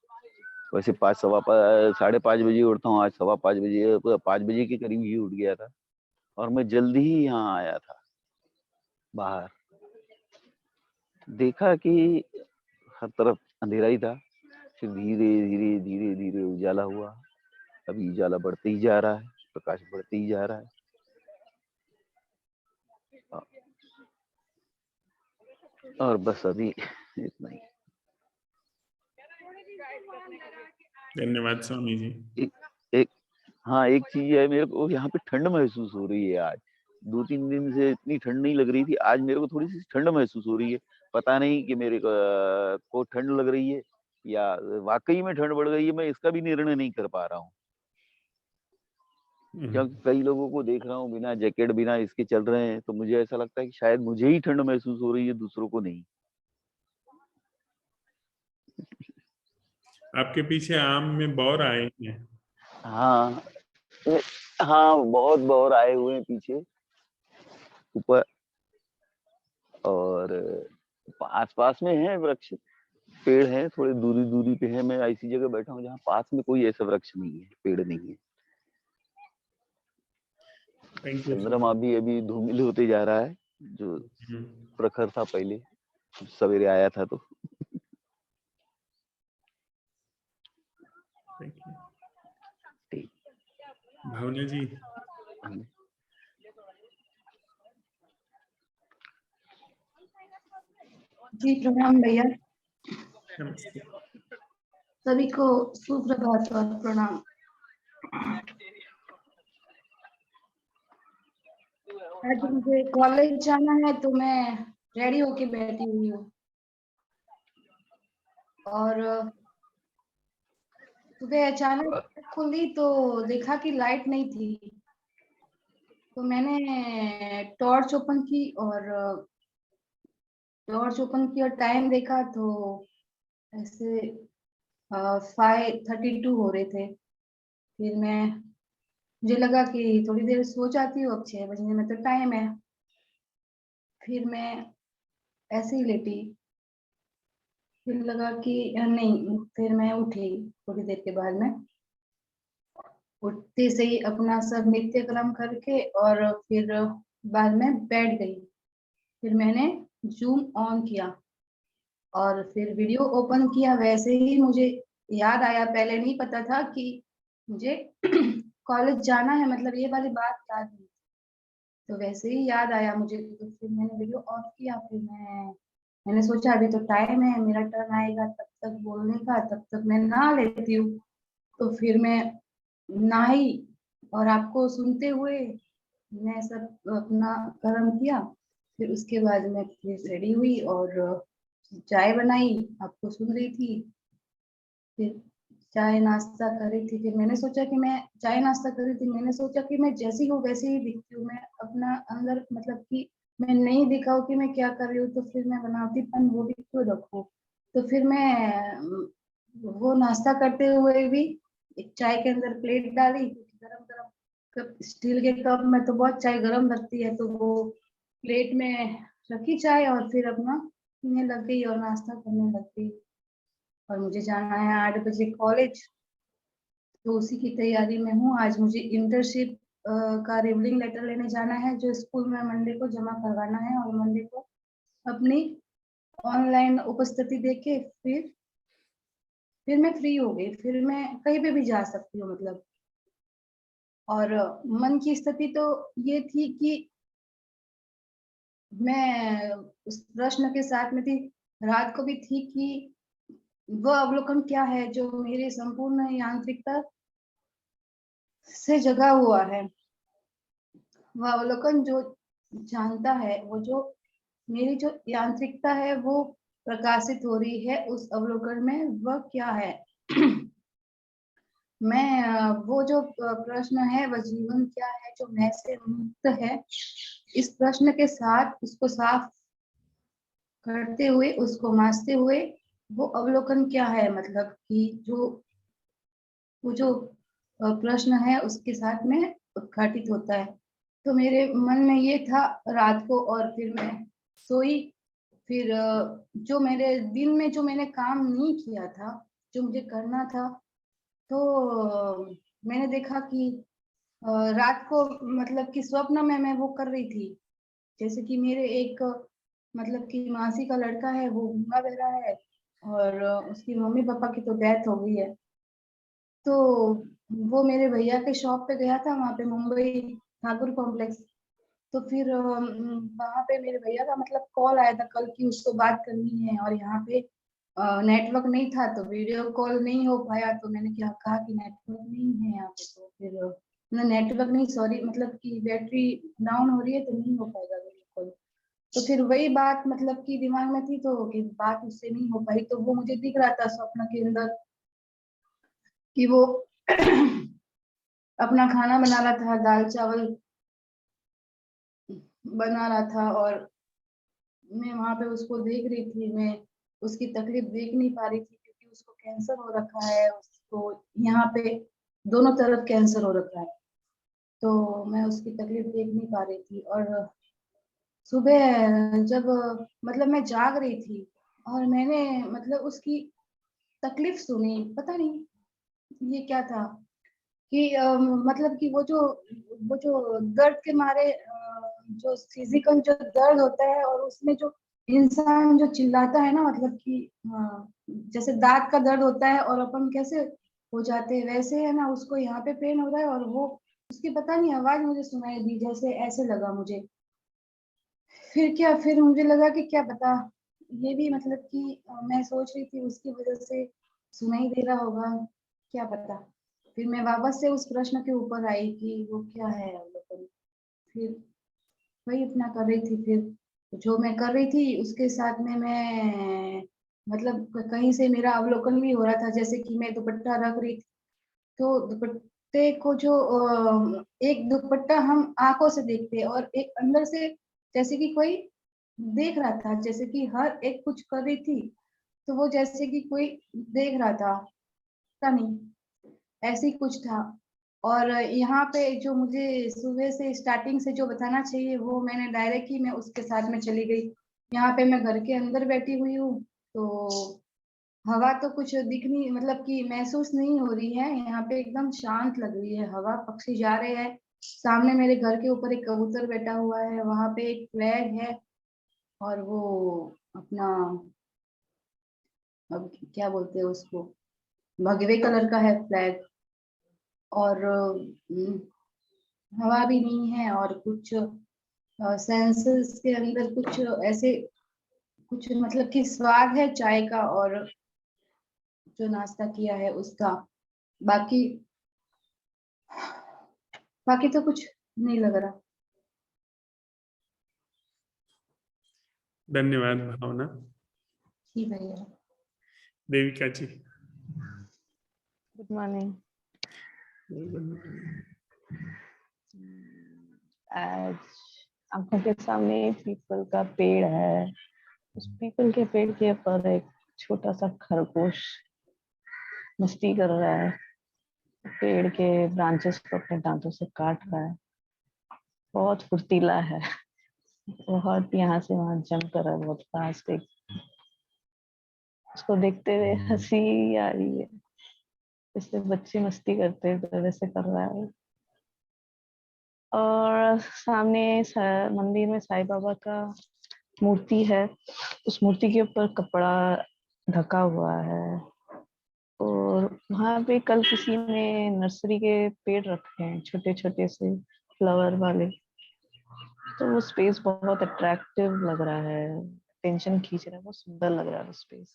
वैसे 5:15 बजे उठता हूँ, आज 5:15 के करीब ही उठ गया था, और मैं जल्दी ही यहाँ आया था। बाहर देखा कि हर तरफ अंधेरा ही था, फिर धीरे धीरे धीरे धीरे उजाला हुआ। अभी उजाला बढ़ते ही जा रहा है, प्रकाश बढ़ते ही जा रहा है। और बस अभी इतना ही। धन्यवाद स्वामी जी। एक हाँ, एक चीज है, मेरे को यहाँ पे ठंड महसूस हो रही है आज, 2-3 दिन से इतनी ठंड नहीं लग रही थी, आज मेरे को थोड़ी सी ठंड महसूस हो रही है। पता नहीं कि मेरे को ठंड लग रही है या वाकई में ठंड बढ़ गई है, मैं इसका भी निर्णय नहीं कर पा रहा हूँ। क्योंकि कई लोगों को देख रहा हूँ बिना जैकेट बिना इसके चल रहे हैं, तो मुझे ऐसा लगता है कि शायद मुझे ही ठंड महसूस हो रही है, दूसरों को नहीं। आपके पीछे आम में बौर आए हैं। हाँ हाँ, बहुत बौर आए हुए हैं पीछे ऊपर, और आसपास में है वृक्ष, पेड़ है, थोड़ी दूरी दूरी पे है। मैं ऐसी जगह बैठा हूँ जहाँ पास में कोई ऐसा वृक्ष नहीं है, पेड़ नहीं है। Thank you. चंद्रमा भी अभी धूमिल होते जा रहा है, जो प्रखर था पहले, सवेरे आया था तो। ठीक। भावना जी। जी प्रणाम भैया, नमस्ते। सभी को सुप्रभात और प्रणाम। आज मुझे कॉलेज जाना है तो मैं रेडी होके बैठी हुई हूँ, और सुबह अचानक खुली तो देखा कि लाइट नहीं थी, तो मैंने टॉर्च ओपन की और टाइम देखा तो ऐसे 5:32 हो रहे थे। फिर मुझे लगा कि थोड़ी देर सो जाती हूँ, अब 6 बजने में तो टाइम है। फिर मैं ऐसे ही लेटी, फिर लगा कि नहीं, फिर मैं उठी। थोड़ी देर के बाद में उठते से ही अपना सब नित्य कर्म करके और फिर बाद में बैठ गई। फिर मैंने जूम ऑन किया और फिर वीडियो ओपन किया। वैसे ही मुझे याद आया, पहले नहीं पता था कि मुझे कॉलेज जाना है, मतलब ये वाली बात याद नहीं। तो वैसे ही याद आया मुझे, तो फिर मैंने वीडियो ऑफ किया। फिर मैंने सोचा अभी तो टाइम है, मेरा टर्न आएगा तब तक बोलने का, तब तक मैं नहा लेती हूँ। तो फिर मैं नहाई और आपको सुनते हुए मैं सब अपना कर्म किया। फिर उसके बाद मैं फिर रेडी हुई और चाय बनाई, आपको सुन रही थी। फिर चाय नाश्ता कर रही थी। फिर मैंने सोचा कि मैं चाय नाश्ता कर रही थी, मैंने सोचा कि मैं जैसी हूँ वैसे ही दिखती हूँ, मैं अपना अंदर मतलब कि मैं नहीं दिखाऊं कि मैं क्या कर रही हूँ, तो फिर मैं बनावटीपन वो भी क्यों रखूं। तो फिर मैं वो नाश्ता करते हुए भी एक चाय के अंदर प्लेट डाली, क्योंकि गरम गरम कप, स्टील के कप में तो बहुत चाय गरम लगती है, तो वो प्लेट में रखी चाय और फिर अपना पीने लग गई और नाश्ता करने लग गई। और मुझे जाना है 8 बजे कॉलेज, तो उसी की तैयारी में हूँ। आज मुझे इंटर्नशिप का रिवलिंग लेटर लेने जाना है, जो स्कूल में मंडे को जमा करवाना है, और मंडे को अपनी ऑनलाइन उपस्थिति देके फिर मैं फ्री हो गई। फिर मैं कहीं पे भी जा सकती हूँ मतलब। और मन की स्थिति तो ये थी कि मैं उस प्रश्न के साथ में थी, रात को भी थी, कि वह अवलोकन क्या है जो मेरे संपूर्ण यांत्रिकता से जगा हुआ है। वह अवलोकन जो जानता है, वो जो मेरी जो यांत्रिकता है वो प्रकाशित हो रही है उस अवलोकन में, वह क्या है। मैं वो जो प्रश्न है, वह जीवन क्या है जो मैं से मुक्त है, इस प्रश्न के साथ उसको साफ करते हुए, उसको मासते हुए, वो अवलोकन क्या है, मतलब कि वो जो प्रश्न है उसके साथ में उद्घाटित होता है। तो मेरे मन में ये था रात को, और फिर मैं सोई। फिर जो मेरे दिन में जो मैंने काम नहीं किया था, जो मुझे करना था, तो मैंने देखा कि रात को मतलब कि स्वप्न में मैं वो कर रही थी। जैसे कि मेरे एक मतलब कि मासी का लड़का है, वो गूंगा बहरा है, और उसकी मम्मी पापा की तो डेथ हो गई है। तो वो मेरे भैया के शॉप पे गया था, वहाँ पे मुंबई ठाकुर कॉम्प्लेक्स। तो फिर वहाँ पे मेरे भैया का मतलब कॉल आया था कल की उसको बात करनी है, और यहाँ पे नेटवर्क नहीं था, तो वीडियो कॉल नहीं हो पाया। तो मैंने क्या कहा कि नेटवर्क नहीं है यहाँ पे, तो फिर नेटवर्क नहीं, सॉरी, मतलब कि बैटरी डाउन हो रही है तो नहीं हो पाएगा बिल्कुल। तो फिर वही बात मतलब कि दिमाग में थी, तो कि बात उससे नहीं हो पाई। तो वो मुझे दिख रहा था स्वप्न के अंदर कि वो अपना खाना बना रहा था, दाल चावल बना रहा था, और मैं वहां पे उसको देख रही थी। मैं उसकी तकलीफ देख नहीं पा रही थी क्योंकि उसको कैंसर हो रखा है, उसको यहाँ पे दोनों तरफ कैंसर हो रखा है। तो मैं उसकी तकलीफ देख नहीं पा रही थी। और सुबह जब मतलब मैं जाग रही थी और मैंने मतलब उसकी तकलीफ सुनी, पता नहीं ये क्या था कि मतलब कि वो जो दर्द के मारे जो फिजिकल जो दर्द होता है, और उसमें जो इंसान जो चिल्लाता है ना, मतलब कि जैसे दांत का दर्द होता है और अपन कैसे हो जाते हैं, वैसे है ना, उसको यहाँ पे पेन हो रहा है। और वो उसकी पता नहीं आवाज मुझे सुनाई दी, जैसे ऐसे लगा मुझे। फिर क्या, फिर मुझे लगा कि क्या पता ये भी मतलब कि मैं सोच रही थी उसकी वजह से सुनाई दे रहा होगा, क्या पता। फिर मैं वापस से उस प्रश्न के ऊपर आई कि वो क्या है अवलोकन। फिर वही अपना कर रही थी। फिर जो मैं कर रही थी उसके साथ में मैं मतलब कहीं से मेरा अवलोकन भी हो रहा था, जैसे कि मैं दुपट्टा रख रही थी, तो दुपट्टे को जो एक दुपट्टा हम आंखों से देखते हैं और एक अंदर से जैसे कि कोई देख रहा था, जैसे कि हर एक कुछ कर रही थी, तो वो जैसे कि कोई देख रहा था, पता नहीं ऐसे ही कुछ था। और यहाँ पे जो मुझे सुबह से स्टार्टिंग से जो बताना चाहिए वो मैंने डायरेक्ट ही मैं उसके साथ में चली गई। यहाँ पे मैं घर के अंदर बैठी हुई हूँ, तो हवा तो कुछ दिख नहीं, मतलब कि महसूस नहीं हो रही है। यहाँ पे एकदम शांत लग रही है हवा, पक्षी जा रहे हैं। सामने मेरे घर के ऊपर एक कबूतर बैठा हुआ है, वहां पे एक फ्लैग है, और वो अपना, अब क्या बोलते हैं उसको, भगवे कलर का है फ्लैग। और हवा भी नहीं है, और कुछ सेंसेस के अंदर कुछ ऐसे कुछ मतलब कि स्वाद है चाय का, और जो नाश्ता किया है उसका। बाकी बाकी तो कुछ नहीं लग रहा। धन्यवाद भावना। जी भैया। देविका जी। Good morning. आज आंखों के सामने पीपल का पेड़ है। उस पीपल के पेड़ के ऊपर एक छोटा सा खरगोश मस्ती कर रहा है। पेड़ के ब्रांचेस को अपने दांतों से काट रहा है। बहुत फुर्तीला है, बहुत यहाँ से वहां जंप कर रहा है, बहुत फास्ट। एक उसको देखते हुए हंसी आ रही है, जैसे बच्चे मस्ती करते हैं वैसे कर रहा है। और सामने मंदिर में साईं बाबा का मूर्ति है। उस मूर्ति के ऊपर कपड़ा ढका हुआ है। और वहां पे कल किसी ने नर्सरी के पेड़ रखे हैं, छोटे छोटे से फ्लावर वाले। तो वो स्पेस बहुत अट्रैक्टिव लग रहा है, टेंशन खींच रहा है, बहुत सुंदर लग रहा है वो स्पेस।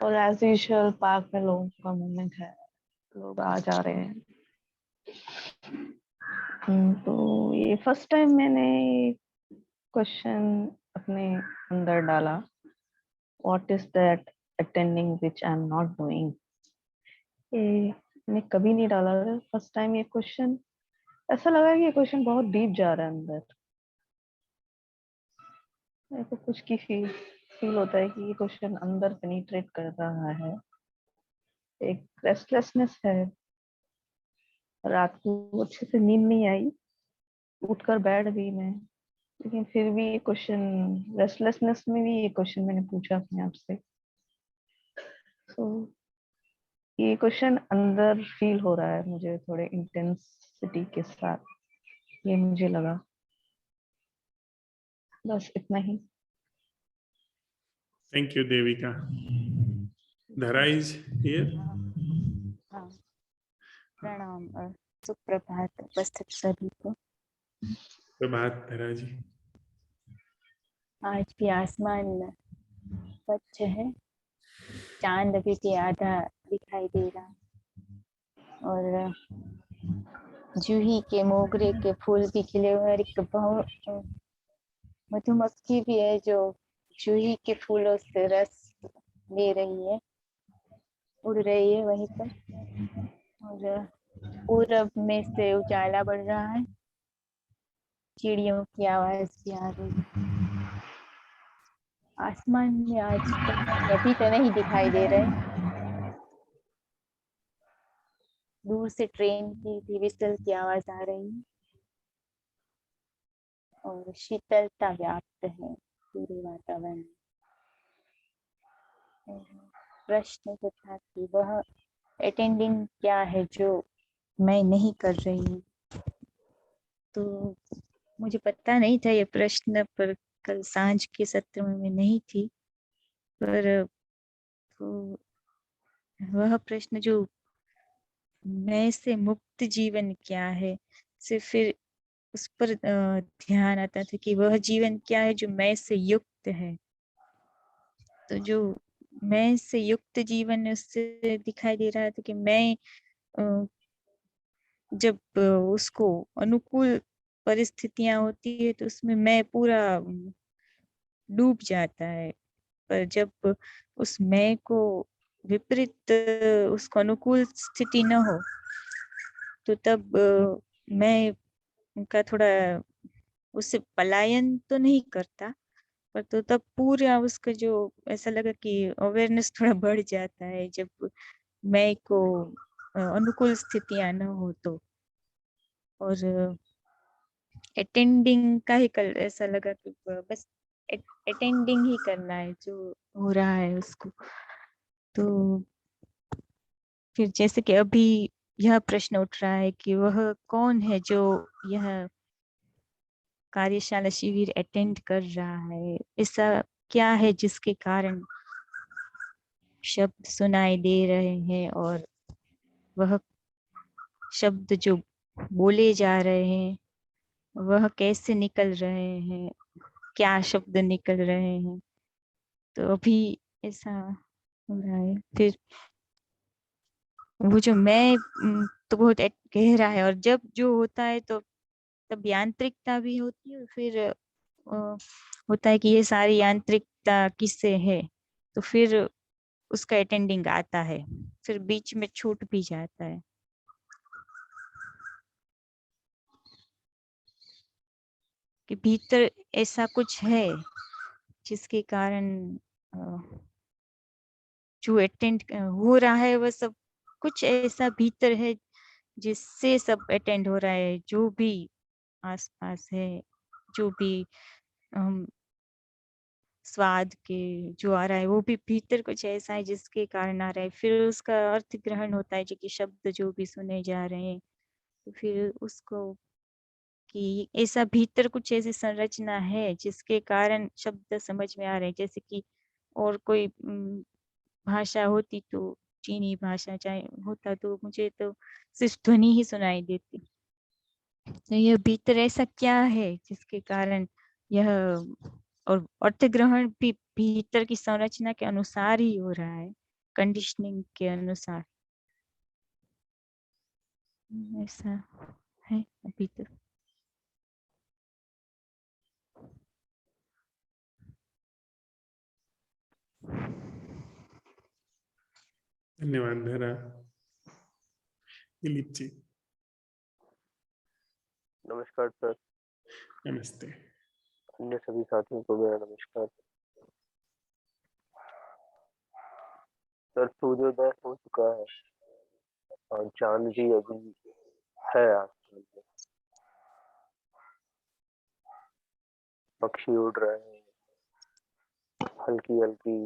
और एज यूजुअल पार्क में लोगों का मूवमेंट है, लोग आ जा रहे हैं। तो ये फर्स्ट टाइम मैंने क्वेश्चन अपने अंदर डाला, what is that attending which I am not doing. ये मैंने कभी नहीं डाला, फर्स्ट टाइम ये क्वेश्चन। ऐसा लगा कि ये क्वेश्चन बहुत डीप जा रहा है अंदर। मेरे को कुछ की फील होता है कि ये क्वेश्चन अंदर पेनिट्रेट कर रहा है। एक रेस्टलेसनेस है, रात को अच्छे से नींद नहीं आई, उठकर बैठ गई मैं, लेकिन फिर भी ये क्वेश्चन, रेस्टलेसनेस में भी ये क्वेश्चन मैंने पूछा अपने आप से। तो ये क्वेश्चन अंदर फील हो रहा है मुझे थोड़े इंटेंसिटी के साथ, ये मुझे लगा। बस इतना ही। Thank you, Devika. Dhara is here. हाँ, प्रणाम और सुप्रभात उपस्थित सभी को। प्रभात धरा जी। आज भी आसमान स्वच्छ है, चांद अभी भी आधा दिखाई दे रहा, और जूही के मोगरे के फूल भी खिले हुए हैं, और एक मधुमक्खी भी है जो जूही के फूलों से रस ले रही है, उड़ रही है वहीं पर। और पूरब में से उजाला बढ़ रहा है, चिड़ियों की आवाज भी आ रही है। आसमान में आज पक्षी अभी तो नहीं दिखाई दे रहे, दूर से ट्रेन की विसल की आवाज आ रही है, और शीतलता व्याप्त है पूरे वातावरण में। और प्रश्न जो था कि वह अटेंडिंग क्या है जो मैं नहीं कर रही हूँ, तो मुझे पता नहीं था ये प्रश्न, पर कल सांझ के सत्र में मैं नहीं थी, पर तो वह प्रश्न जो मैं से मुक्त जीवन क्या है, सिर्फ फिर उस पर ध्यान आता था कि वह जीवन क्या है जो मैं से युक्त है। तो जो मैं से युक्त जीवन है, उससे दिखाई दे रहा था कि मैं जब उसको अनुकूल परिस्थितियां होती है तो उसमें मैं पूरा डूब जाता है, पर जब उस मैं को विपरीत उसको अनुकूल स्थिति न हो तो तब मैं उनका थोड़ा उससे पलायन तो नहीं करता, पर तो तब पूरा उसका जो ऐसा लगा कि अवेयरनेस थोड़ा बढ़ जाता है जब मैं को अनुकूल स्थितियां न हो तो। और अटेंडिंग का ही कल ऐसा लगा कि बस अटेंडिंग ही करना है जो हो रहा है उसको। तो फिर जैसे कि अभी यह प्रश्न उठ रहा है कि वह कौन है जो यह कार्यशाला शिविर अटेंड कर रहा है, ऐसा क्या है जिसके कारण शब्द सुनाई दे रहे हैं, और वह शब्द जो बोले जा रहे हैं वह कैसे निकल रहे हैं, क्या शब्द निकल रहे हैं। तो अभी ऐसा हो रहा है। फिर वो जो मैं तो बहुत गहरा है, और जब जो होता है तो तब यांत्रिकता भी होती है, और फिर होता है कि ये सारी यांत्रिकता किससे है, तो फिर उसका अटेंडिंग आता है, फिर बीच में छूट भी जाता है। कि भीतर ऐसा कुछ है जिसके कारण जो अटेंड हो रहा है वह सब कुछ ऐसा भीतर है जिससे सब अटेंड हो रहा है, जो भी आसपास है, जो भी हम स्वाद के जो आ रहा है वो भी भीतर कुछ ऐसा है जिसके कारण आ रहा है, फिर उसका अर्थ ग्रहण होता है जो कि शब्द जो भी सुने जा रहे हैं, तो फिर उसको कि ऐसा भीतर कुछ ऐसी संरचना है जिसके कारण शब्द समझ में आ रहे हैं। जैसे कि और कोई भाषा होती तो चीनी भाषा चाहे होता तो मुझे तो सिर्फ ध्वनि ही सुनाई देती। तो यह भीतर ऐसा क्या है जिसके कारण यह, और अर्थ ग्रहण भी भीतर की संरचना के अनुसार ही हो रहा है, कंडीशनिंग के अनुसार। ऐसा है अभी तो। धन्यवाद धरा। दिलीप जी। नमस्कार सर। नमस्ते। अन्य सभी साथियों को मेरा नमस्कार। सर सूर्योदय हो चुका है और चांद भी अभी है आसमान में, पक्षी उड़ रहे हैं, हल्की हल्की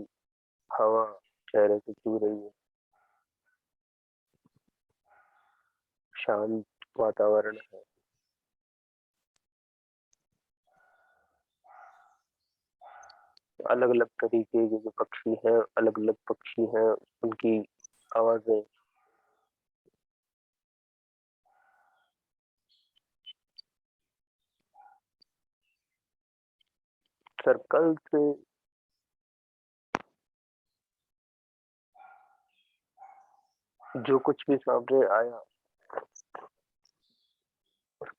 हवा चेहरे से छू रही है, शांत वातावरण है। अलग अलग तरीके के जो पक्षी हैं, अलग अलग पक्षी हैं, उनकी आवाजें सर कल से जो कुछ भी सामने आया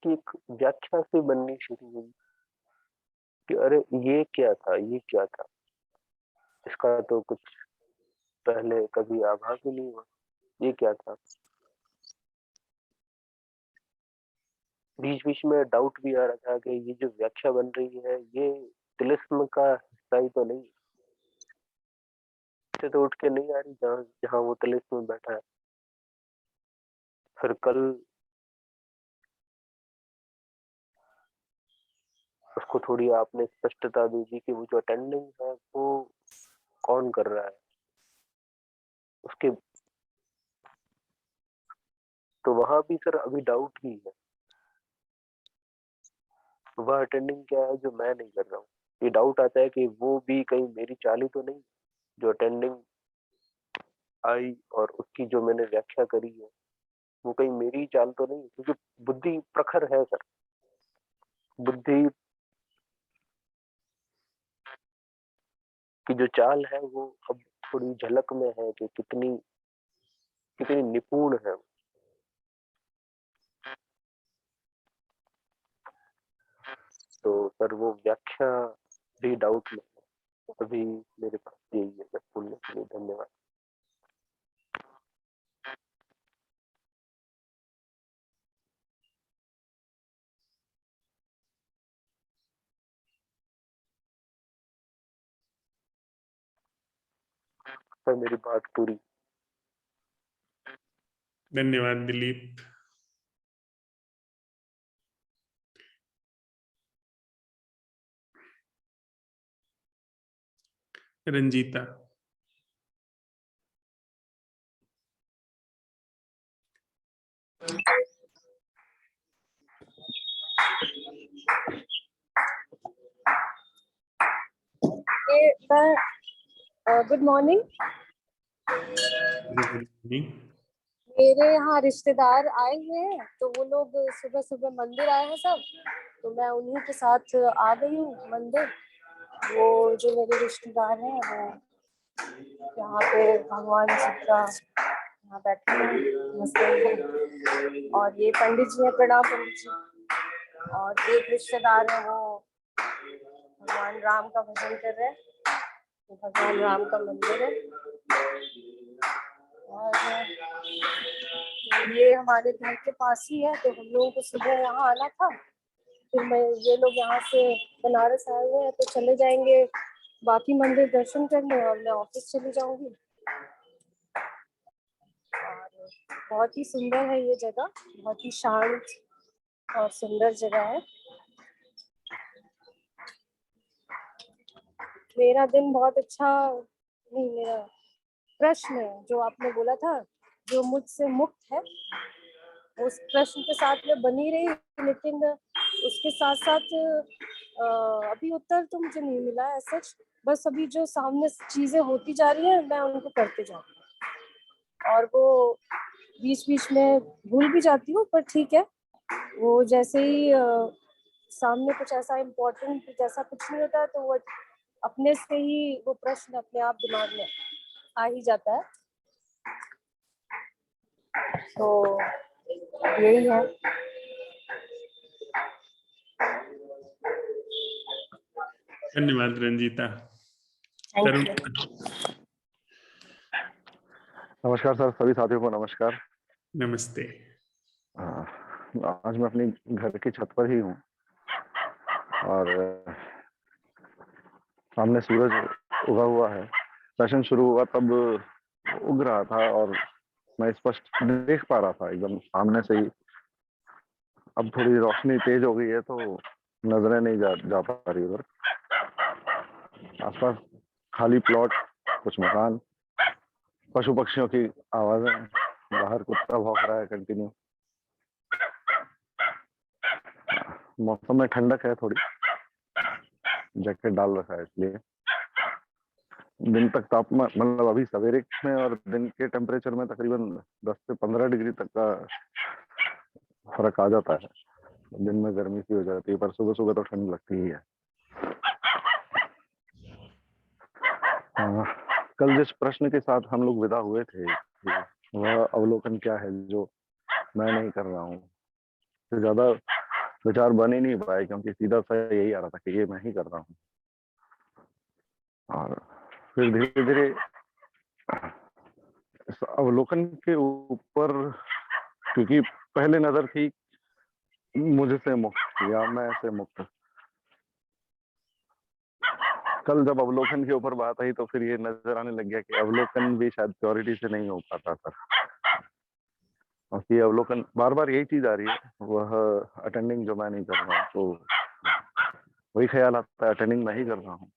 उसकी एक व्याख्या से बननी शुरू हुई कि अरे ये क्या था, ये क्या था, इसका तो कुछ पहले कभी आभास ही नहीं हुआ, ये क्या था। बीच बीच में डाउट भी आ रहा था कि ये जो व्याख्या बन रही है ये तिलिस्म का हिस्सा ही तो नहीं, से तो उठ के नहीं आ रही जहाँ जहाँ वो तिलिस्म में बैठा है। फिर कल उसको थोड़ी आपने स्पष्टता दी थी कि वो जो अटेंडिंग है वो कौन कर रहा है उसके, तो वहां भी सर अभी डाउट ही है, वह अटेंडिंग क्या है जो मैं नहीं कर रहा हूँ। ये डाउट आता है कि वो भी कहीं मेरी चाल ही तो नहीं, जो अटेंडिंग आई और उसकी जो मैंने व्याख्या करी है वो कहीं मेरी ही चाल तो नहीं, क्योंकि बुद्धि प्रखर है सर, बुद्धि की जो चाल है वो अब थोड़ी झलक में है कि कितनी कितनी निपुण है। तो सर वो व्याख्या भी डाउट में है, अभी मेरे पास यही है सर। सुनने के लिए धन्यवाद। सर मेरी बात पूरी। धन्यवाद Dilip. Ranjita. Good morning. Good मेरे यहाँ रिश्तेदार आए हुए हैं, तो वो लोग सुबह सुबह मंदिर आए हैं सब, तो मैं उन्हीं के साथ आ गई हूँ मंदिर। वो जो मेरे रिश्तेदार हैं वो यहाँ पे भगवान जी का यहाँ बैठे हैं मस्जिद में, और ये पंडित जी हैं, प्रणाम पंडित जी। और एक रिश्तेदार है वो भगवान राम का भजन कर रहे हैं, तो भगवान राम का मंदिर है। और ये हमारे घर के पास ही है, तो हम लोगों को सुबह यहाँ आना था, फिर मैं ये लोग यहाँ से बनारस आए हुए हैं तो चले जाएंगे बाकी मंदिर दर्शन करने, और मैं ऑफिस चली जाऊंगी। और बहुत ही सुंदर है ये जगह, बहुत ही शांत और सुंदर जगह है। मेरा दिन बहुत अच्छा नहीं, मेरा प्रश्न है जो आपने बोला था जो मुझसे मुक्त है, उस प्रश्न के साथ मैं बनी रही, लेकिन उसके साथ साथ अभी उत्तर तो मुझे नहीं मिला है सच। बस अभी जो सामने चीजें होती जा रही है मैं उनको करते जा रही हूँ, और वो बीच बीच में भूल भी जाती हूँ, पर ठीक है। वो जैसे ही सामने कुछ ऐसा इम्पोर्टेंट जैसा कुछ नहीं होता है तो वो अपने से ही वो प्रश्न अपने आप दिमाग में आ ही जाता है। तो यही है। धन्यवाद रंजीता। Thank you. नमस्कार सर, सभी साथियों को नमस्कार। नमस्ते। आज मैं अपनी घर की छत पर ही हूँ और सामने सूरज उगा हुआ है। सेशन शुरू हुआ तब उग रहा था और मैं स्पष्ट देख पा रहा था एकदम सामने से ही। अब थोड़ी रोशनी तेज हो गई है तो नजरें नहीं जा पा रही उधर। आसपास खाली प्लॉट, कुछ मकान, पशु पक्षियों की आवाजें, बाहर कुत्ता भौंक रहा है कंटिन्यू। मौसम में ठंडक है, थोड़ी जैकेट डाल रखा है इसलिए। दिन तक तापमान मतलब अभी सवेरे में और दिन के टेम्परेचर में तकरीबन 10 से 15 डिग्री तक का फर्क आ जाता है। दिन में गर्मी सी हो जाती है, पर सुबह सुबह तो ठंड लगती ही है। कल जिस प्रश्न के साथ हम लोग विदा हुए थे, वह अवलोकन क्या है जो मैं नहीं कर रहा हूँ। ज्यादा विचार बन ही नहीं पाए, क्योंकि सीधा सा यही आ रहा था कि ये मैं ही कर रहा हूँ। और फिर धीरे धीरे इस अवलोकन के ऊपर, क्योंकि पहले नजर थी मुझसे मुक्त या मैं से मुक्त, कल जब अवलोकन के ऊपर बात आई तो फिर ये नजर आने लग गया कि अवलोकन भी शायद प्योरिटी से नहीं हो पाता था। और ये अवलोकन बार बार यही चीज आ रही है, वह अटेंडिंग जो मैं नहीं कर रहा हूँ, तो वही ख्याल आता है अटेंडिंग मैं ही कर रहा हूँ।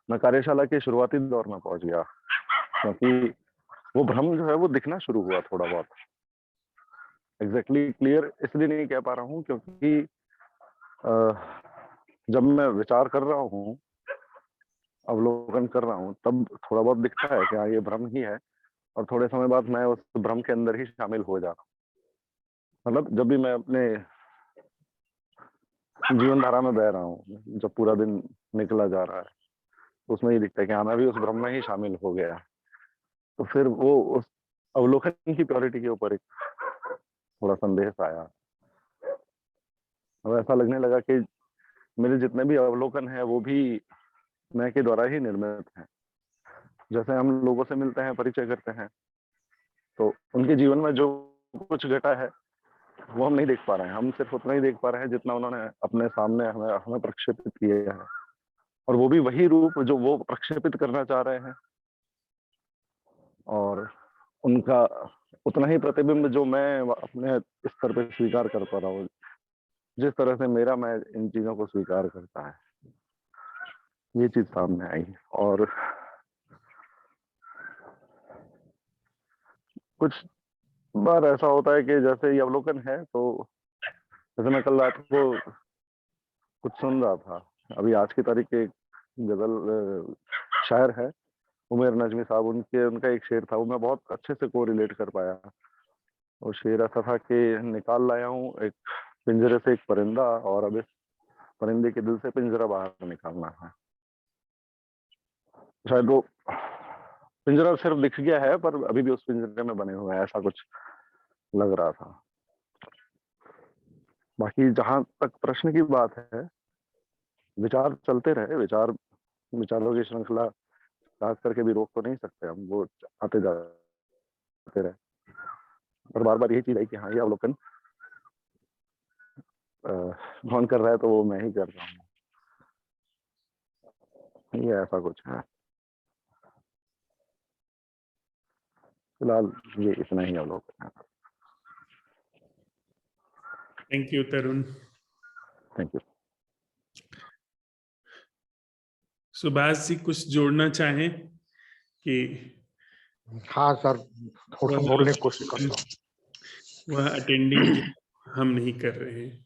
मैं कार्यशाला के शुरुआती दौर में पहुंच गया, क्योंकि वो भ्रम जो है वो दिखना शुरू हुआ थोड़ा बहुत। एग्जैक्टली क्लियर इसलिए नहीं कह पा रहा हूँ क्योंकि जब मैं विचार कर रहा हूँ, अवलोकन कर रहा हूँ, तब थोड़ा बहुत दिखता है कि हाँ ये भ्रम ही है, और थोड़े समय बाद मैं उस भ्रम के अंदर ही शामिल हो जा रहा हूँ। मतलब जब भी मैं अपने जीवन धारा में बह रहा हूँ, जब पूरा दिन निकला जा रहा है, उसमें ही दिखता है कि हाँ मैं भी उस भ्रम में ही शामिल हो गया। तो फिर वो उस अवलोकन की प्योरिटी के ऊपर एक थोड़ा संदेश आया। अब ऐसा लगने लगा कि मेरे जितने भी अवलोकन है वो भी मैं के द्वारा ही निर्मित हैं। जैसे हम लोगों से मिलते हैं, परिचय करते हैं, तो उनके जीवन में जो कुछ घटा है वो हम नहीं देख पा रहे हैं। हम सिर्फ उतना ही देख पा रहे हैं जितना उन्होंने अपने सामने हमें प्रक्षेपित किया है, और वो भी वही रूप जो वो प्रक्षेपित करना चाह रहे हैं, और उनका उतना ही प्रतिबिंब जो मैं अपने स्तर पे स्वीकार कर पा रहा हूँ, जिस तरह से मेरा मैं इन चीजों को स्वीकार करता है, ये चीज सामने आई। और कुछ बार ऐसा होता है कि जैसे ये अवलोकन है, तो जैसे मैं कल रात को कुछ सुन रहा था, अभी आज की तारीख के गजल शायर है उमर नजमी साहब, उनका एक शेर था, वो मैं बहुत अच्छे से को रिलेट कर पाया। वो शेर ऐसा था कि निकाल लाया हूँ एक पिंजरे से एक परिंदा, और अब इस परिंदे के दिल से पिंजरा बाहर निकालना है। शायद वो पिंजरा सिर्फ दिख गया है, पर अभी भी उस पिंजरे में बने हुए हैं, ऐसा कुछ लग रहा था। बाकी जहां तक प्रश्न की बात है, विचार चलते रहे, विचारों की श्रृंखला काट करके भी रोक तो नहीं सकते हम, वो आते जाते रहे। और बार बार यही चीज है कि हाँ ये अवलोकन कौन कर रहा है, तो वो मैं ही कर रहा हूँ। ये ऐसा कुछ है। फिलहाल ये इतना ही अवलोकन है। Thank you Tarun. Thank you. Subhash ji कुछ जोड़ना चाहें कि? हाँ सर, थोड़ा बोलने की कोशिश करता हूँ। वह अटेंडिंग जो हम नहीं कर रहे हैं।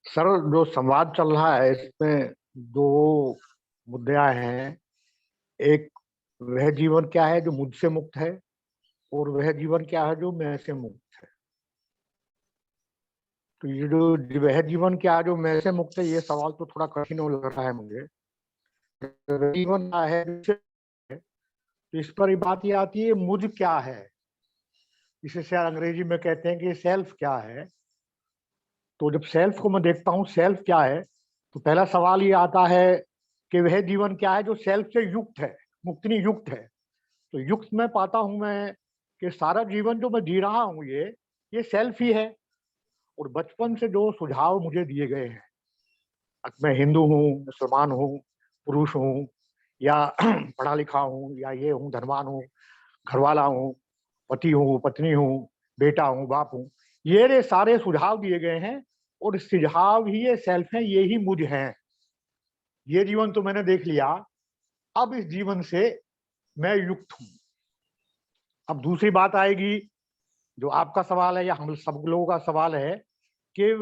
सर जो संवाद चल रहा है इसमें दो मुद्दे आए हैं। एक, वह जीवन क्या है जो मुझसे मुक्त है, और वह जीवन क्या है जो मैं से मुक्त है। तो ये जो वह जीवन क्या है जो मैं से मुक्त है, ये सवाल तो थोड़ा कठिन लग रहा है मुझे। जीवन क्या है, तो इस पर बात ये आती है मुझ क्या है, इसे शायद अंग्रेजी में कहते हैं कि सेल्फ क्या है। तो जब सेल्फ को मैं देखता हूँ सेल्फ क्या है, तो पहला सवाल ये आता है कि वह जीवन क्या है जो सेल्फ से युक्त है, मुक्त नहीं युक्त है। तो युक्त में पाता हूं मैं कि सारा जीवन जो मैं जी रहा हूँ ये सेल्फ ही है। और बचपन से जो सुझाव मुझे दिए गए हैं, मैं हिंदू हूँ, मुसलमान हूँ, पुरुष हूँ, या पढ़ा लिखा हूँ, या ये हूँ, धनवान हूँ, घरवाला हूँ, पति हूँ, पत्नी हूँ, बेटा हूँ, बाप हूँ, ये सारे सुझाव दिए गए हैं, और सुझाव ही ये सेल्फ है, ये ही मुझ हैं। ये जीवन तो मैंने देख लिया, अब इस जीवन से मैं युक्त हूं। अब दूसरी बात आएगी, जो आपका सवाल है या हम सब लोगों का सवाल है कि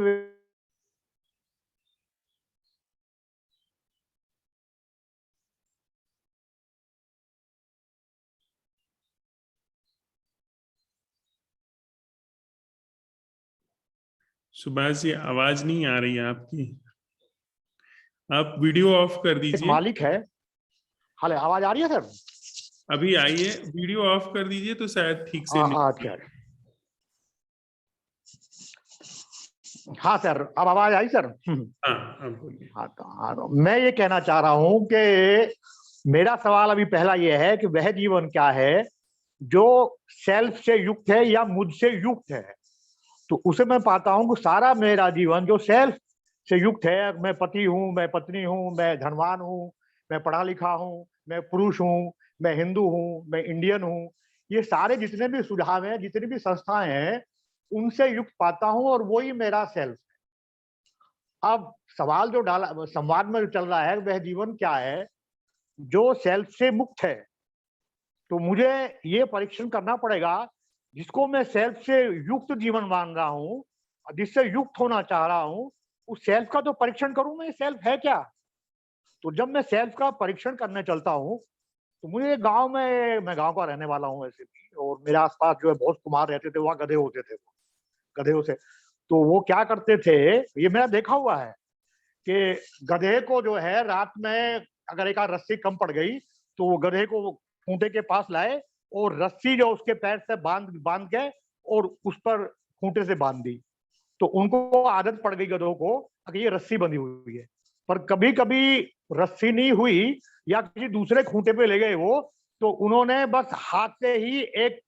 सुभाष जी आवाज नहीं आ रही है आपकी, आप वीडियो ऑफ कर दीजिए। मालिक है। हाल आवाज आ रही है सर? अभी आई है, वीडियो ऑफ कर दीजिए तो शायद ठीक से अच्छा। हाँ सर, अब आवाज आई सर? हाँ, अब बोलिए। हाँ तो मैं ये कहना चाह रहा हूँ कि मेरा सवाल अभी पहला ये है कि वह जीवन क्या है जो सेल्फ से युक्त है या मुझसे युक्त है। तो उसे मैं पाता हूँ कि सारा मेरा जीवन जो सेल्फ से युक्त है, मैं पति हूँ, मैं पत्नी हूँ, मैं धनवान हूँ, मैं पढ़ा लिखा हूँ, मैं पुरुष हूँ, मैं हिंदू हूँ, मैं इंडियन हूँ, ये सारे जितने भी सुझाव हैं, जितनी भी संस्थाएं हैं, उनसे युक्त पाता हूँ और वही मेरा सेल्फ है। अब सवाल जो डाला संवाद में जो चल रहा है, वह जीवन क्या है जो सेल्फ से मुक्त है। तो मुझे ये परीक्षण करना पड़ेगा, जिसको मैं सेल्फ से युक्त जीवन मान रहा हूँ, जिससे युक्त होना चाह रहा हूँ, उस सेल्फ का तो परीक्षण करूं मैं, सेल्फ है क्या। तो जब मैं सेल्फ का परीक्षण करने चलता हूँ, तो मुझे गांव में, मैं गांव का रहने वाला हूँ वैसे भी, और मेरे आसपास जो है बहुत कुमार रहते थे, वहाँ गधे होते थे, गधेों से। तो वो क्या करते थे, ये मेरा देखा हुआ है कि गधे को जो है रात में अगर एक आध रस्सी कम पड़ गई तो वो गधे को खूंटे के पास लाए और रस्सी जो उसके पैर से बांध के और उस पर खूंटे से बांध दी। तो उनको आदत पड़ गई गधों को कि ये रस्सी बंधी हुई है। पर कभी कभी रस्सी नहीं हुई या किसी दूसरे खूंटे पे ले गए वो, तो उन्होंने बस हाथ से ही एक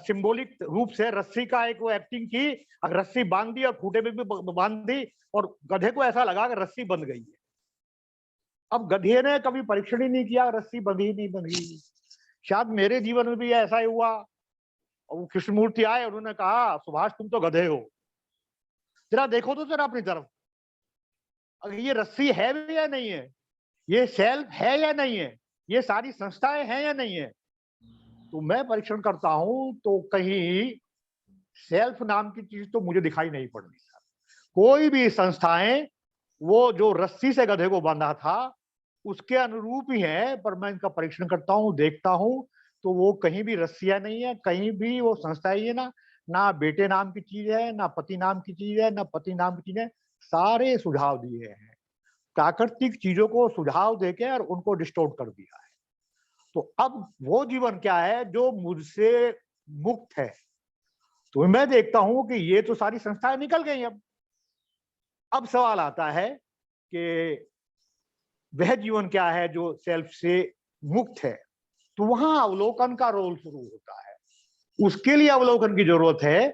सिंबॉलिक रूप से रस्सी का एक वो एक्टिंग की, रस्सी बांध दी और खूंटे पे भी बांध दी, और गधे को ऐसा लगा कि रस्सी बंध गई है। अब गधे ने कभी परीक्षण ही नहीं किया रस्सी बंधी नहीं बंधी। शायद मेरे जीवन में भी ऐसा ही हुआ। वो कृष्णमूर्ति आए, उन्होंने कहा सुभाष तुम तो गधे हो, जरा देखो तो जरा अपनी तरफ, अगर ये रस्सी है भी या नहीं है, ये सेल्फ है या नहीं है, ये सारी संस्थाएं हैं या नहीं है। तो मैं परीक्षण करता हूं तो कहीं सेल्फ नाम की चीज तो मुझे दिखाई नहीं पड़ रही। कोई भी संस्थाएं वो जो रस्सी से गधे को बांधा था उसके अनुरूप ही है, पर मैं इनका परीक्षण करता हूं, देखता हूं, तो वो कहीं भी रस्सियां नहीं है, कहीं भी वो संस्था ही है ना बेटे नाम की चीज है, ना पति नाम की चीज है, ना पति नाम की चीज है। सारे सुझाव दिए हैं, प्राकृतिक चीजों को सुझाव देके और उनको डिस्टोर्ट कर दिया है। तो अब वो जीवन क्या है जो मुझसे मुक्त है। तो मैं देखता हूं कि ये तो सारी संस्थाएं निकल गई। अब सवाल आता है कि वह जीवन क्या है जो सेल्फ से मुक्त है। तो वहां अवलोकन का रोल शुरू होता है। उसके लिए अवलोकन की जरूरत है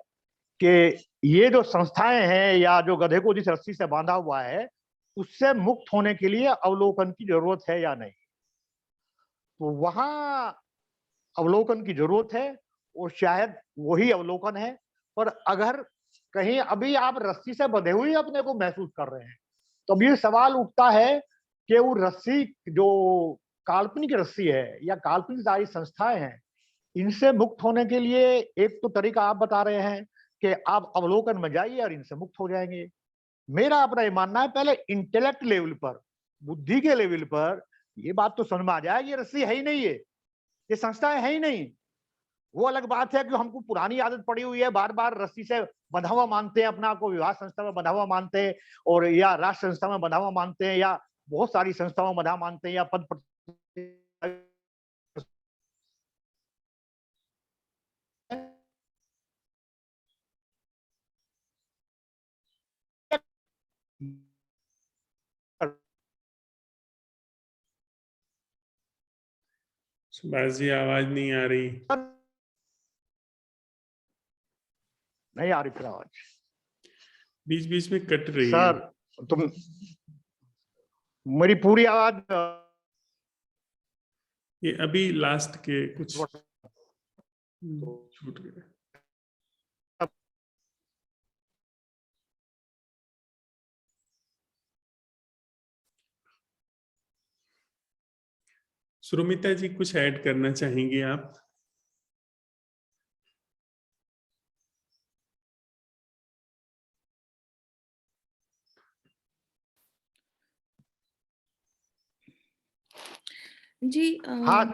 कि ये जो संस्थाएं हैं या जो गधे को जिस रस्सी से बांधा हुआ है उससे मुक्त होने के लिए अवलोकन की जरूरत है या नहीं। तो वहां अवलोकन की जरूरत है और शायद वही अवलोकन है। पर अगर कहीं अभी आप रस्सी से बंधे हुए अपने को महसूस कर रहे हैं, तो अब ये सवाल उठता है कि वो रस्सी जो काल्पनिक रस्सी है या काल्पनिक सारी संस्थाएं हैं, इनसे मुक्त होने के लिए एक तो तरीका आप बता रहे हैं कि आप अवलोकन में जाइए और इनसे मुक्त हो जाएंगे। मेरा अपना ये मानना है, पहले इंटेलेक्ट लेवल पर, बुद्धि के लेवल पर ये बात तो समझ में आ जाए, ये रस्सी है ही नहीं है, ये संस्थाएं है ही नहीं। वो अलग बात है कि हमको पुरानी आदत पड़ी हुई है, बार बार रस्सी से बंधा हुआ मानते हैं, अपना आपको विवाह संस्था में बंधा हुआ मानते हैं, और या राष्ट्र संस्था में बंधा हुआ मानते हैं, या बहुत सारी संस्थाओं में बंधा मानते हैं, या पद सुभाष जी आवाज नहीं आ रही। नहीं आ रही फिर आवाज, बीच बीच में कट रही है। सर तुम मेरी पूरी आवाज ये अभी लास्ट के कुछ छूट गए। सुरमिता जी कुछ ऐड करना चाहेंगे आप? जी हाँ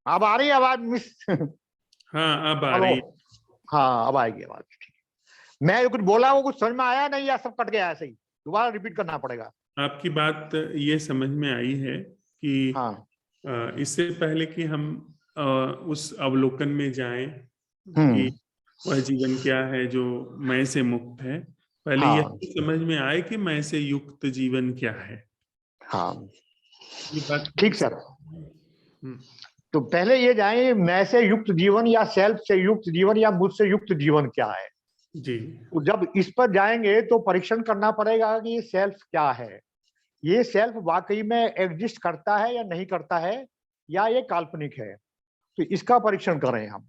अब आ रही है आवाज मिस? हाँ अब आ रही है। हाँ अब आएगी आवाज, ठीक है। मैं कुछ बोला वो कुछ समझ में आया नहीं, या सब कट गया ऐसे ही, दोबारा रिपीट करना पड़ेगा? आपकी बात ये समझ में आई है कि हाँ इससे पहले कि हम उस अवलोकन में जाएं कि वह जीवन क्या है जो मैं से मुक्त है, पहले हाँ यह समझ में आए कि मैं से युक्त जीवन क्या है। हाँ ये बात ठीक सर। हम्म, तो पहले ये जाए मैं से युक्त जीवन या सेल्फ से युक्त जीवन या मुझसे युक्त जीवन क्या है। जी तो जब इस पर जाएंगे तो परीक्षण करना पड़ेगा कि ये सेल्फ क्या है, ये सेल्फ वाकई में एग्जिस्ट करता है या नहीं करता है, या ये काल्पनिक है। तो इसका परीक्षण करें हम।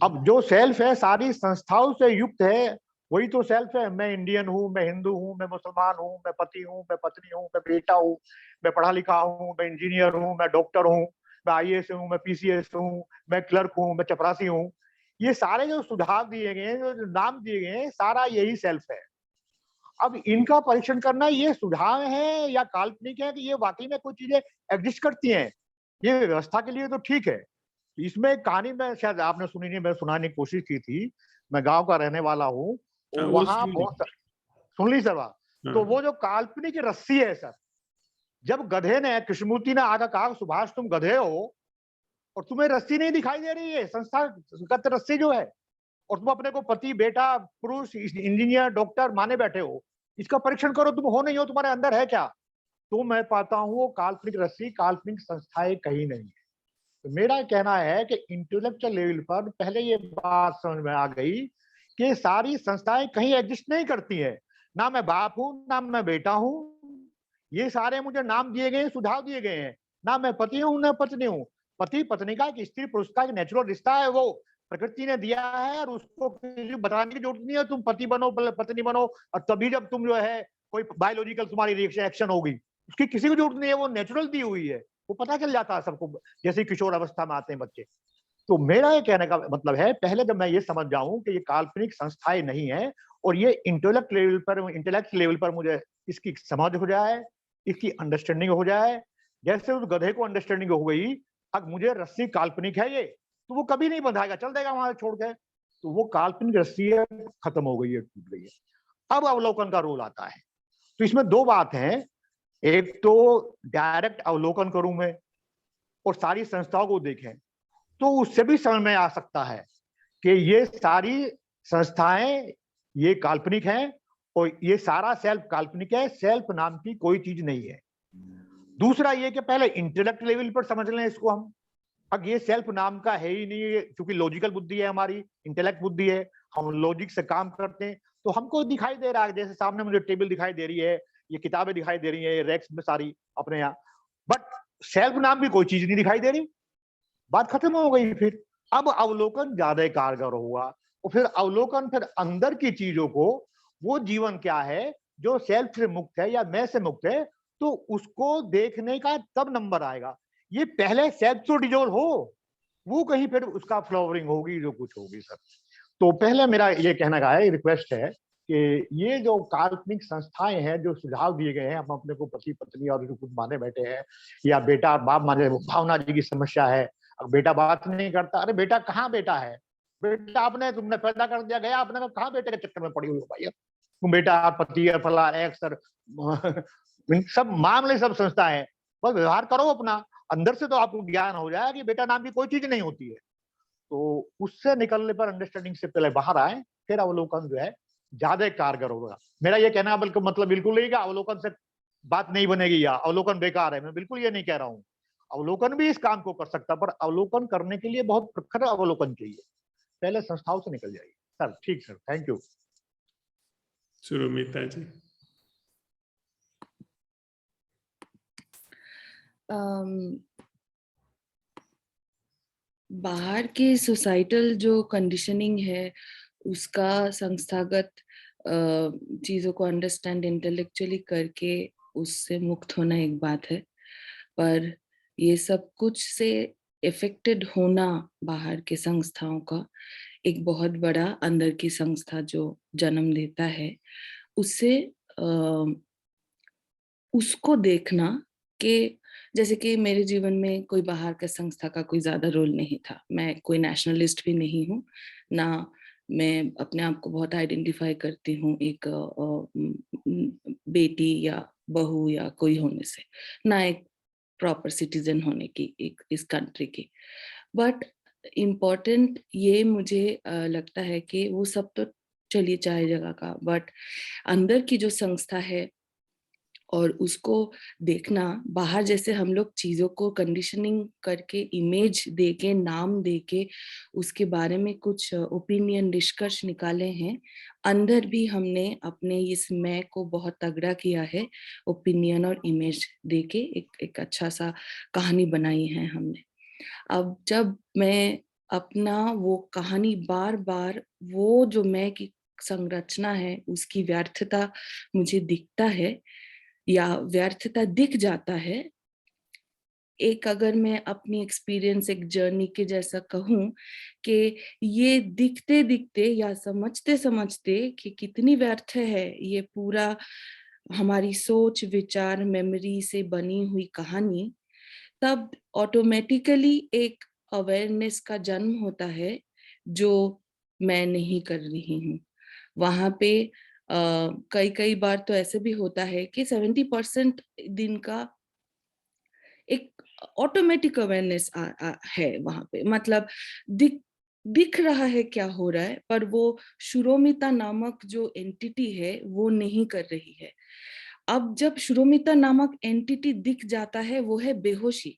अब जो सेल्फ है सारी संस्थाओं से युक्त है, वही तो सेल्फ है। मैं इंडियन हूँ, मैं हिंदू हूँ, मैं मुसलमान हूँ, मैं पति हूँ, मैं पत्नी हूँ, मैं बेटा हूँ, मैं पढ़ा लिखा हूँ, मैं इंजीनियर हूँ, मैं डॉक्टर हूँ, मैं आईएएस हूँ, मैं पीसीएस हूँ, मैं क्लर्क हूँ, मैं चपरासी हूँ। ये सारे जो सुझाव दिए गए हैं, जो नाम दिए गए हैं, सारा यही सेल्फ है। अब इनका परीक्षण करना, ये सुझाव है या काल्पनिक है, कि ये वाकई में कुछ चीजें एग्जिस्ट करती हैं। ये व्यवस्था के लिए तो ठीक है। इसमें एक कहानी में शायद आपने सुनी नहीं, मैं सुनाने की कोशिश की थी। मैं गांव का रहने वाला हूँ, हाँ, वो वहां बहुत सुन ली सर बात। तो वो जो काल्पनिक रस्सी है सर, जब गधे ने, कृष्णमूर्ति ने आकर कहा सुभाष तुम गधे हो और तुम्हें रस्सी नहीं दिखाई दे रही है, संस्थागत रस्सी जो है, और तुम अपने को पति, बेटा, पुरुष, इंजीनियर, डॉक्टर माने बैठे हो, इसका परीक्षण करो, तुम हो नहीं हो, तुम्हारे अंदर है क्या। तो मैं पाता हूँ वो काल्पनिक रस्सी, काल्पनिक संस्थाएं कहीं नहीं है। तो मेरा कहना है कि इंटेलेक्चुअल लेवल पर पहले ये बात समझ में आ गई कि सारी संस्थाएं कहीं एग्जिस्ट नहीं करती है। ना मैं बाप हूं, ना मैं बेटा हूं, ये सारे मुझे नाम दिए गए, सुझाव दिए गए हैं। ना मैं पति हूं, ना पत्नी हूं। पति पत्नी का, एक स्त्री पुरुष का एक नेचुरल रिश्ता है, वो प्रकृति ने दिया है, और उसको किसी बताने की जरूरत नहीं है तुम पति बनो, पत्नी बनो, और तभी जब तुम जो है कोई बायोलॉजिकल तुम्हारी रिएक्शन एक्शन होगी, उसकी किसी को जरूरत नहीं है, वो नेचुरल दी हुई है, वो पता चल जाता है सबको, जैसे किशोर अवस्था में आते हैं बच्चे। तो मेरा ये कहने का मतलब है, पहले जब मैं ये समझ जाऊं कि ये काल्पनिक संस्थाएं नहीं है, और ये इंटेलेक्ट लेवल पर मुझे इसकी समझ हो जाए, इसकी अंडरस्टैंडिंग हो जाए, जैसे उस गधे को अंडरस्टैंडिंग हो गई, अब मुझे रस्सी काल्पनिक है ये, तो वो कभी नहीं बंधाएगा, चल देगा वहां छोड़ के। तो वो काल्पनिक रस्सी है, खत्म हो गई है, टूट गई है। अब अवलोकन का रोल आता है। तो इसमें दो बात है, एक तो डायरेक्ट अवलोकन करूं मैं और सारी संस्थाओं को देखें, तो उससे भी समझ में आ सकता है कि ये सारी संस्थाएं ये काल्पनिक हैं, और ये सारा सेल्फ काल्पनिक है, सेल्फ नाम की कोई चीज नहीं है। दूसरा ये कि पहले इंटेलेक्ट लेवल पर समझ लें इसको हम। अब ये सेल्फ नाम का है ही नहीं, क्योंकि लॉजिकल बुद्धि है हमारी, इंटेलेक्ट बुद्धि है, हम लॉजिक से काम करते हैं, तो हमको दिखाई दे रहा है, जैसे सामने मुझे टेबल दिखाई दे रही है, ये किताबें दिखाई दे रही है, ये रैक्स में सारी अपने यहाँ, बट सेल्फ नाम की कोई चीज नहीं दिखाई दे रही। बात खत्म हो गई। फिर अब अवलोकन ज्यादा कारगर हुआ, और फिर अवलोकन फिर अंदर की चीजों को, वो जीवन क्या है जो सेल्फ से मुक्त है या मैं से मुक्त है, तो उसको देखने का तब नंबर आएगा। ये पहले सेल्फ तो डिजोल्व हो, वो कहीं फिर उसका फ्लावरिंग होगी, जो कुछ होगी सर। तो पहले मेरा ये कहना का है, रिक्वेस्ट है कि ये जो काल्पनिक संस्थाएं हैं, जो सुझाव दिए गए हैं, हम अपने को पति पत्नी और जो कुछ माने बैठे हैं, या बेटा बाप माने, भावना जी की समस्या है, अब बेटा बात नहीं करता, अरे बेटा कहाँ बेटा है, बेटा आपने तुमने पैदा कर दिया गया, आपने कहाँ बेटे के चक्कर में पड़ी हुई हो भाई, तुम बेटा पति है फला एक्स सर, सब मामले सब संस्था है, बस व्यवहार करो अपना, अंदर से तो आपको ज्ञान हो जाए कि बेटा नाम की कोई चीज नहीं होती है। तो उससे निकलने पर, अंडरस्टैंडिंग से पहले बाहर आए, फिर अवलोकन जो है ज्यादा कारगर होगा। मेरा ये कहना बल्कि मतलब बिल्कुल नहीं कि अवलोकन से बात नहीं बनेगी या अवलोकन बेकार है, मैं बिल्कुल ये नहीं कह रहा हूँ। अवलोकन भी इस काम को कर सकता, पर अवलोकन करने के लिए बहुत प्रखर अवलोकन चाहिए, पहले संस्थाओं से निकल जाइए सर। ठीक सर, थैंक यू। सुरुमिता जी। बाहर की सोसाइटल जो कंडीशनिंग है, उसका संस्थागत चीजों को अंडरस्टैंड इंटेलेक्चुअली करके उससे मुक्त होना एक बात है, पर ये सब कुछ से इफेक्टेड होना बाहर के संस्थाओं का एक बहुत बड़ा अंदर की संस्था जो जन्म देता है, उससे उसको देखना कि जैसे कि मेरे जीवन में कोई बाहर का संस्था का कोई ज्यादा रोल नहीं था, मैं कोई नेशनलिस्ट भी नहीं हूँ, ना मैं अपने आप को बहुत आइडेंटिफाई करती हूँ एक बेटी या बहू या कोई होने से, ना एक प्रॉपर सिटीजन होने की एक इस कंट्री की। बट इम्पोर्टेंट ये मुझे लगता है कि वो सब तो चलिए चाहे जगह का, बट अंदर की जो संस्था है और उसको देखना, बाहर जैसे हम लोग चीजों को कंडीशनिंग करके इमेज देके नाम देके उसके बारे में कुछ ओपिनियन निष्कर्ष निकाले हैं, अंदर भी हमने अपने इस मैं को बहुत तगड़ा किया है, ओपिनियन और इमेज देके एक अच्छा सा कहानी बनाई है हमने। अब जब मैं अपना वो कहानी बार बार, वो जो मैं की संरचना है उसकी व्यर्थता मुझे दिखता है या व्यर्थता दिख जाता है, एक अगर मैं अपनी एक्सपीरियंस एक जर्नी के जैसा कहूँ कि ये दिखते दिखते या समझते समझते कि कितनी व्यर्थ है ये पूरा हमारी सोच विचार मेमोरी से बनी हुई कहानी, तब ऑटोमेटिकली एक अवेयरनेस का जन्म होता है जो मैं नहीं कर रही हूँ। वहां पे कई कई बार तो ऐसे भी होता है कि 70% दिन का एक ऑटोमेटिक अवेयरनेस है वहां पे, मतलब दिख रहा है क्या हो रहा है, पर वो शुरोमिता नामक जो एंटिटी है वो नहीं कर रही है। अब जब शुरोमिता नामक एंटिटी दिख जाता है वो है बेहोशी।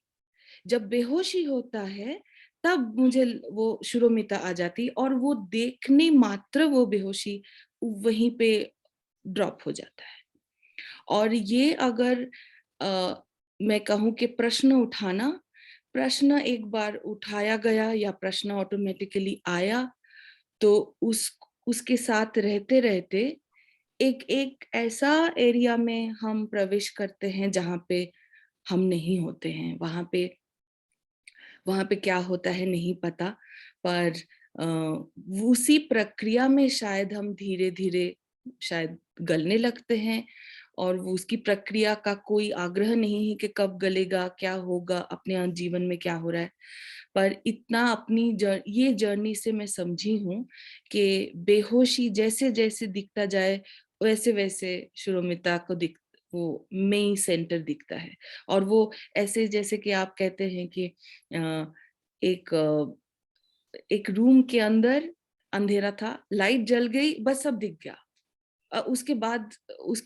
जब बेहोशी होता है तब मुझे वो शुरोमिता आ जाती और वो देखने मात्र वो बेहोशी वहीं पे ड्रॉप हो जाता है। और ये अगर मैं कहूँ कि प्रश्न उठाना, प्रश्न एक बार उठाया गया या प्रश्न ऑटोमेटिकली आया तो उसके साथ रहते रहते एक एक ऐसा एरिया में हम प्रवेश करते हैं जहाँ पे हम नहीं होते हैं। वहां पे क्या होता है नहीं पता, पर उसी प्रक्रिया में शायद हम धीरे धीरे शायद गलने लगते हैं और वो उसकी प्रक्रिया का कोई आग्रह नहीं है कि कब गलेगा, क्या होगा, अपने जीवन में क्या हो रहा है। पर इतना अपनी ये जर्नी से मैं समझी हूँ कि बेहोशी जैसे जैसे दिखता जाए वैसे वैसे शुरोमिता को वो मेन सेंटर दिखता है। और वो ऐसे जैसे कि आप कहते हैं कि एक रूम के अंदर अंधेरा था, लाइट जल गई, बस सब दिख गया। उसके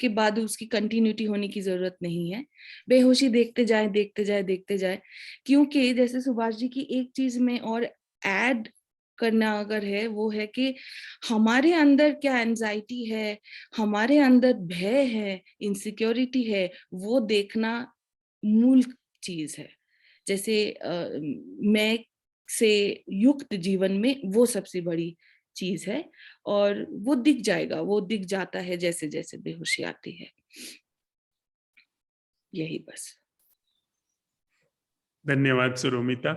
बाद उसकी कंटिन्यूटी होने की जरूरत नहीं है। बेहोशी देखते जाए, क्योंकि जैसे सुभाष जी की एक चीज में और ऐड करना अगर है वो है कि हमारे अंदर क्या एंजाइटी है, हमारे अंदर भय है, इनसिक्योरिटी है, वो देखना मूल चीज है। जैसे मैं से युक्त जीवन में वो सबसे बड़ी चीज है और वो दिख जाएगा, वो दिख जाता है जैसे जैसे बेहोशी आती है। यही बस। धन्यवाद सुरोमिता।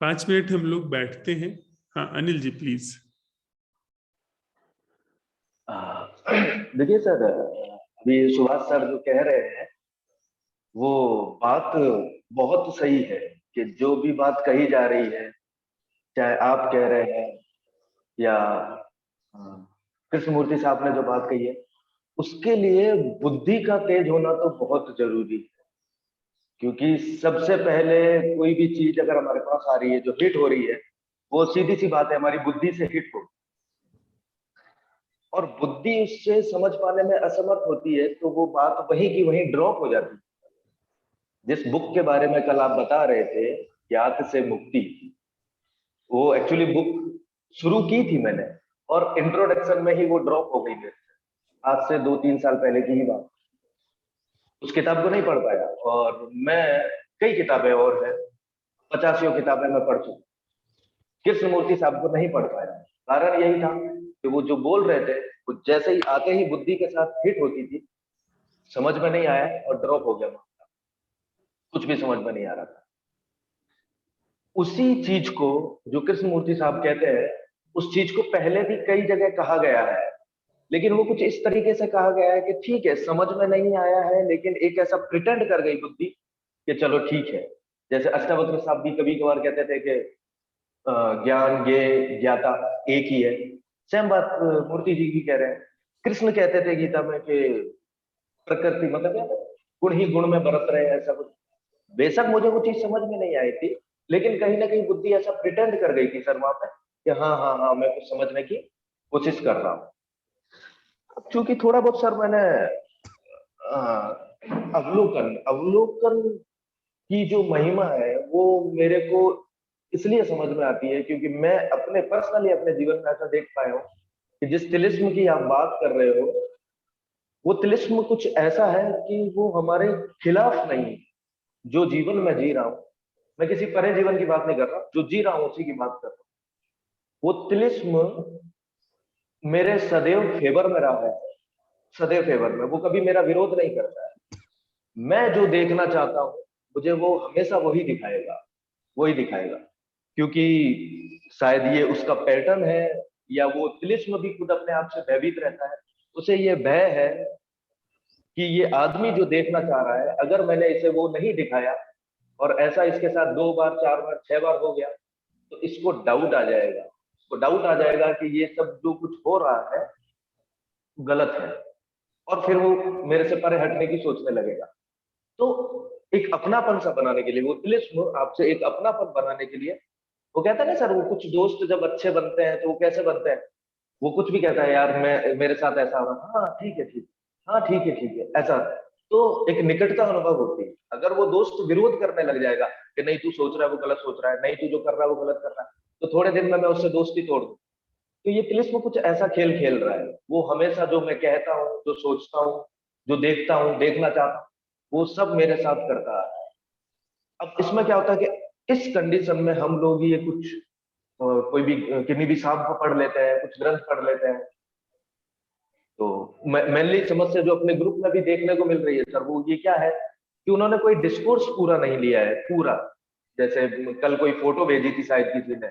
5 मिनट हम लोग बैठते हैं। हाँ अनिल जी प्लीज। देखिए सर, अभी सुभाष सर जो कह रहे हैं वो बात बहुत सही है कि जो भी बात कही जा रही है, चाहे आप कह रहे हैं या कृष्णमूर्ति साहब ने जो बात कही है, उसके लिए बुद्धि का तेज होना तो बहुत जरूरी है। क्योंकि सबसे पहले कोई भी चीज अगर हमारे पास आ रही है जो हिट हो रही है, वो सीधी सी बात है हमारी बुद्धि से हिट हो, और बुद्धि उससे समझ पाने में असमर्थ होती है तो वो बात वहीं की वहीं ड्रॉप हो जाती है। जिस बुक के बारे में कल आप बता रहे थे, ज्ञात से मुक्ति, वो एक्चुअली बुक शुरू की थी मैंने और इंट्रोडक्शन में ही वो ड्रॉप हो गई मेरे से। आज से 2-3 साल पहले की ही बात। उस किताब को नहीं पढ़ पाया और मैं कई किताबें और है 50 किताबें मैं पढ़ चुका, कृष्णमूर्ति साहब को नहीं पढ़ पाया। कारण यही था कि वो जो बोल रहे थे वो जैसे ही आते ही बुद्धि के साथ हिट होती थी, समझ में नहीं आया और ड्रॉप हो गया, कुछ भी समझ में नहीं आ रहा था। उसी चीज को जो कृष्णमूर्ति साहब कहते हैं, उस चीज को पहले भी कई जगह कहा गया है, लेकिन वो कुछ इस तरीके से कहा गया है कि ठीक है समझ में नहीं आया है, लेकिन एक ऐसा प्रिटेंड कर गई बुद्धि कि चलो ठीक है। जैसे अष्टावक्र साहब भी कभी कभार कहते थे कि ज्ञान ज्ञेय ज्ञाता एक ही है। सेम बात मूर्ति जी भी कह रहे हैं। कृष्ण कहते थे गीता में कि प्रकृति मतलब गुण ही गुण में बरत रहे हैं, ऐसा कुछ। बेशक मुझे वो चीज समझ में नहीं आई थी, लेकिन कहीं ना कहीं बुद्धि ऐसा प्रिटेंड कर गई थी सर वहां पे कि हाँ हाँ हाँ मैं कुछ समझने की कोशिश कर रहा हूँ। क्योंकि थोड़ा बहुत सर मैंने अवलोकन अवलोकन की जो महिमा है वो मेरे को इसलिए समझ में आती है क्योंकि मैं अपने पर्सनली अपने जीवन में ऐसा देख पाया हूँ कि जिस तिलिस्म की आप बात कर रहे हो वो तिलिस्म कुछ ऐसा है कि वो हमारे खिलाफ नहीं। जो जीवन में जी रहा हूं, मैं किसी परे जीवन की बात नहीं कर रहा, जो जी रहा हूं उसी की बात कर रहा हूं। वो तिलिस्म मेरे सदैव फेवर में रहा है, सदैव फेवर में। वो कभी मेरा विरोध नहीं करता है। मैं जो देखना चाहता हूं मुझे वो हमेशा वही दिखाएगा, वही दिखाएगा। क्योंकि शायद ये उसका पैटर्न है, या वो तिलिस्म भी खुद अपने आप से भयभीत रहता है। उसे ये भय है कि ये आदमी जो देखना चाह रहा है, अगर मैंने इसे वो नहीं दिखाया और ऐसा इसके साथ 2 बार 4 बार 6 बार हो गया तो इसको डाउट आ जाएगा। इसको डाउट आ जाएगा कि ये सब जो कुछ हो रहा है गलत है, और फिर वो मेरे से परे हटने की सोचने लगेगा। तो एक अपनापन सा बनाने के लिए, वो तिलिस्म आपसे एक अपनापन बनाने के लिए, वो कहता है ना सर, वो कुछ दोस्त जब अच्छे बनते हैं तो वो कैसे बनते हैं, वो कुछ भी कहता है, यार मैं मेरे साथ ऐसा हो रहा, हाँ ठीक है ठीक, हाँ ठीक है, ऐसा। तो एक निकटता अनुभव होती है। अगर वो दोस्त विरोध करने लग जाएगा कि नहीं तू सोच रहा है वो गलत सोच रहा है, नहीं तू जो कर रहा है वो गलत कर रहा है, तो थोड़े दिन में मैं उससे दोस्ती तोड़ दूं। तो ये तिलिस्म कुछ ऐसा खेल खेल रहा है। वो हमेशा जो मैं कहता हूँ, जो सोचता हूँ, जो देखता हूँ, देखना चाहता हूँ, वो सब मेरे साथ करता है। अब इसमें क्या होता है कि इस कंडीशन में हम लोग ये कुछ कोई भी किन्हीं भी सांप को पढ़ लेते हैं, कुछ ग्रंथ पढ़ लेते हैं। तो मेनली समस्या जो अपने ग्रुप में भी देखने को मिल रही है सर, वो ये क्या है कि उन्होंने कोई डिस्कोर्स पूरा नहीं लिया है, पूरा। जैसे कल कोई फोटो भेजी थी शायद किसी ने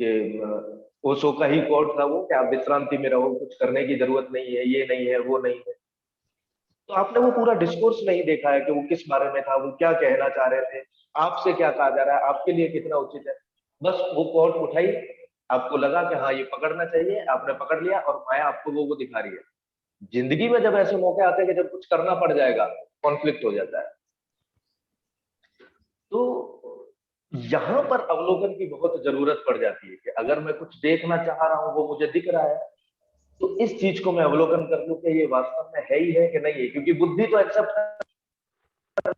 कि ओशो का ही कोट था वो कि आप विश्रांति में रहो, कुछ करने की जरूरत नहीं है, ये नहीं है, वो नहीं है। तो आपने वो पूरा डिस्कोर्स नहीं देखा है कि वो किस बारे में था, वो क्या कहना चाह रहे थे, आपसे क्या कहा जा रहा है, आपके लिए कितना उचित है। बस वो कोट उठाई, आपको लगा कि हाँ ये पकड़ना चाहिए, आपने पकड़ लिया, और माया आपको वो दिखा रही है। जिंदगी में जब ऐसे मौके आते हैं कि जब कुछ करना पड़ जाएगा, कॉन्फ्लिक्ट हो जाता है। तो यहां पर अवलोकन की बहुत जरूरत पड़ जाती है कि अगर मैं कुछ देखना चाह रहा हूं, वो मुझे दिख रहा है, तो इस चीज को मैं अवलोकन कर लूं कि ये वास्तव में है ही है कि नहीं है। क्योंकि बुद्धि तो एक्सेप्ट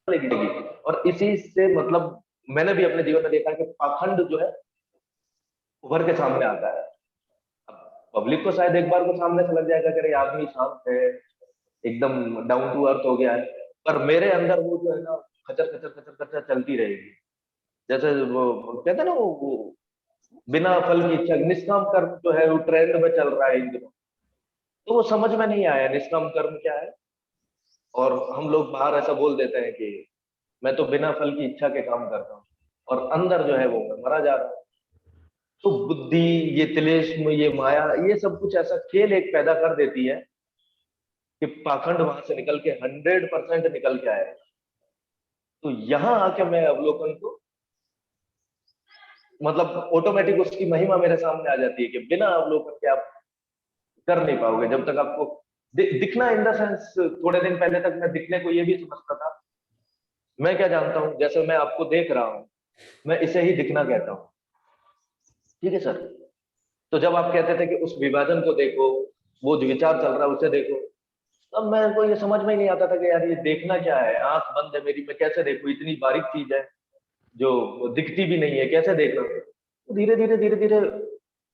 लगेगी, और इसी से मतलब मैंने भी अपने जीवन में देखा है कि पाखंड जो है उभर के सामने आता है। अब पब्लिक को शायद एक बार को सामने से लग जाएगा कि अरे आदमी शांत है, एकदम डाउन टू अर्थ हो गया है, पर मेरे अंदर वो जो है ना खचर खचर खचर खचर चलती रहेगी। जैसे वो कहते हैं ना, वो बिना फल की इच्छा, निष्काम कर्म जो है वो ट्रेंड में चल रहा है इन दिनों। तो वो समझ में नहीं आया निष्काम कर्म क्या है, और हम लोग बाहर ऐसा बोल देते हैं कि मैं तो बिना फल की इच्छा के काम करता हूँ, और अंदर जो है वो मैं मरा जा रहा हूँ। तो बुद्धि, ये तिलिस्म, ये माया, ये सब कुछ ऐसा खेल एक पैदा कर देती है कि पाखंड वहां से निकल के 100% निकल के आएगा। तो यहां आके मैं अवलोकन को मतलब ऑटोमेटिक उसकी महिमा मेरे सामने आ जाती है कि बिना अवलोकन के आप कर नहीं पाओगे। जब तक आपको दिखना, इन द सेंस, थोड़े दिन पहले तक मैं दिखने को ये भी समझता था। मैं क्या जानता हूं, जैसे मैं आपको देख रहा हूं, मैं इसे ही दिखना कहता हूं, ठीक है सर। तो जब आप कहते थे कि उस विभाजन को देखो, वो जो विचार चल रहा है उसे देखो, तब मेरे को ये समझ में ही नहीं आता था कि यार ये देखना क्या है, आंख बंद है मेरी, मैं कैसे देखूं, इतनी बारीक चीज है जो दिखती भी नहीं है, कैसे देखना। तो धीरे धीरे धीरे धीरे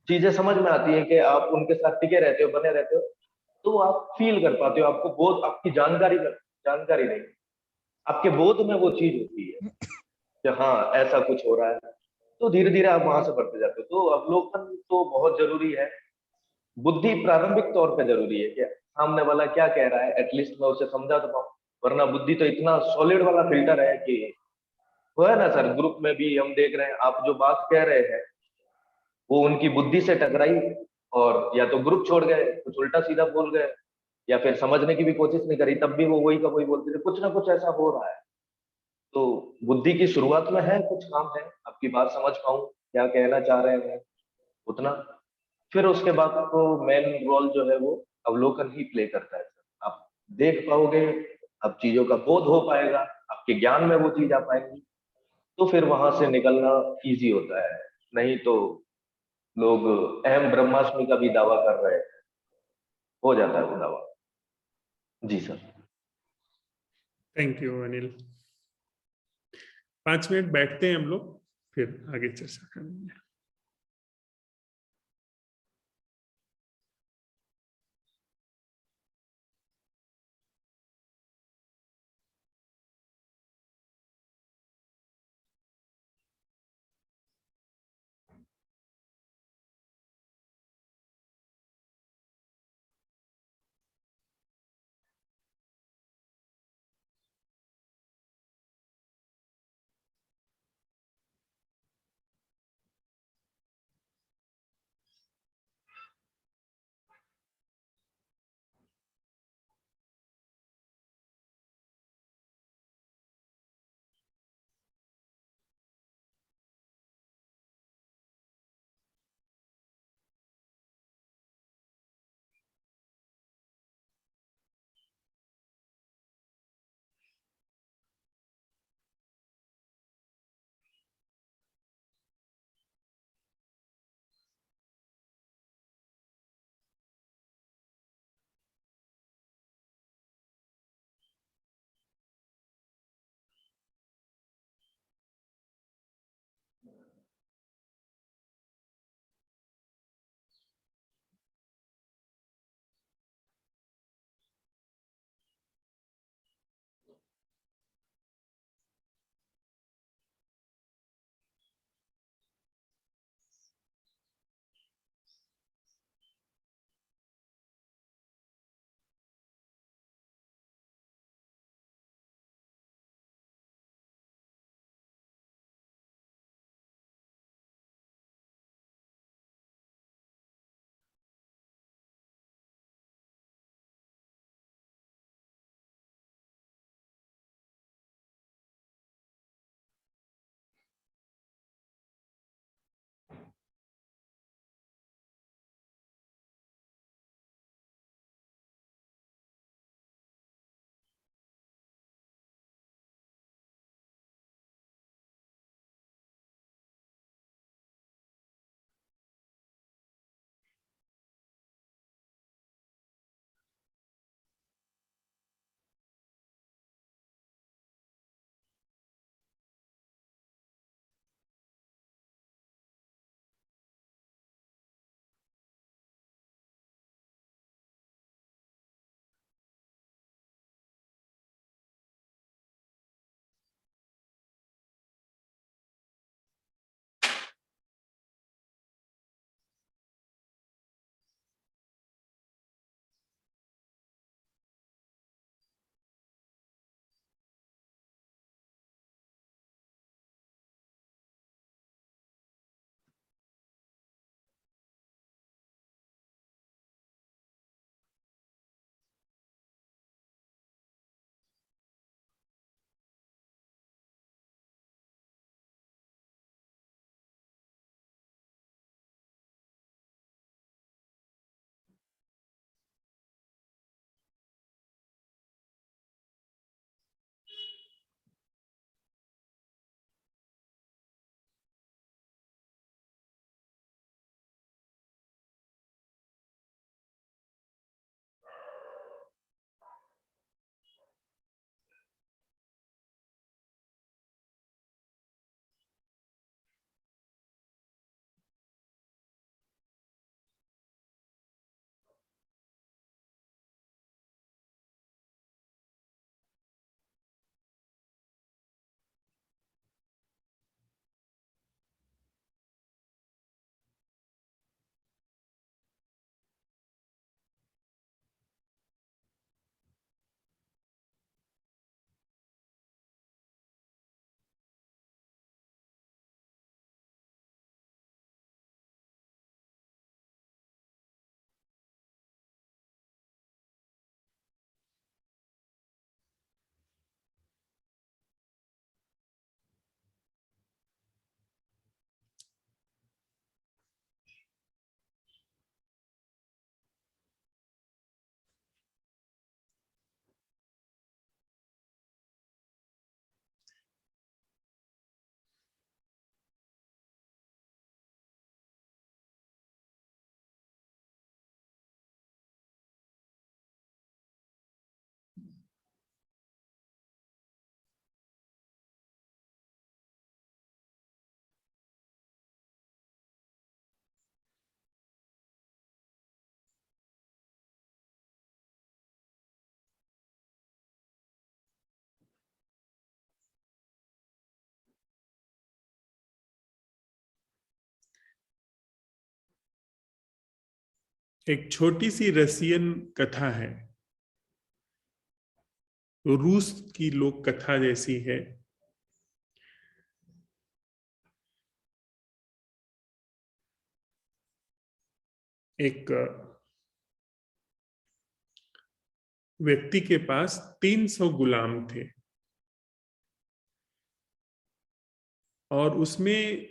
चीजें समझ में आती है कि आप उनके साथ टिके रहते हो, बने रहते हो, तो आप फील कर पाते हो। आपको बोध, आपकी जानकारी नहीं, आपके बोध में वो चीज होती है कि हाँ ऐसा कुछ हो रहा है। तो धीरे धीरे आप वहां से बढ़ते जाते हो। तो अवलोकन तो बहुत जरूरी है। बुद्धि प्रारंभिक तौर पे जरूरी है कि सामने वाला क्या कह रहा है, एटलीस्ट मैं उसे समझा तो पाऊं। वरना बुद्धि तो इतना सॉलिड वाला फिल्टर है कि वो है ना सर, ग्रुप में भी हम देख रहे हैं, आप जो बात कह रहे हैं वो उनकी बुद्धि से टकराई, और या तो ग्रुप छोड़ गए, कुछ उल्टा सीधा बोल गए, या फिर समझने की भी कोशिश नहीं करी, तब भी वो वही का वही बोलते थे। कुछ ना कुछ ऐसा हो रहा है। तो बुद्धि की शुरुआत में है कुछ काम है, आपकी बात समझ पाऊं क्या कहना चाह रहे हैं उतना। फिर उसके बाद तो मेन रोल जो है वो अवलोकन ही प्ले करता है सर। आप देख पाओगे, अब चीजों का बोध हो पाएगा, आपके ज्ञान में वो चीज आ पाएंगी, तो फिर वहां से निकलना इजी होता है। नहीं तो लोग अहम ब्रह्मास्मि का भी दावा कर रहे हैं, हो जाता है वो दवा। जी sir. Thank you Anil. 5 minute बैठते हैं हम लोग, फिर आगे चर्चा करेंगे। एक छोटी सी रसियन कथा है, रूस की लोक कथा जैसी है। एक व्यक्ति के पास 300 गुलाम थे और उसमें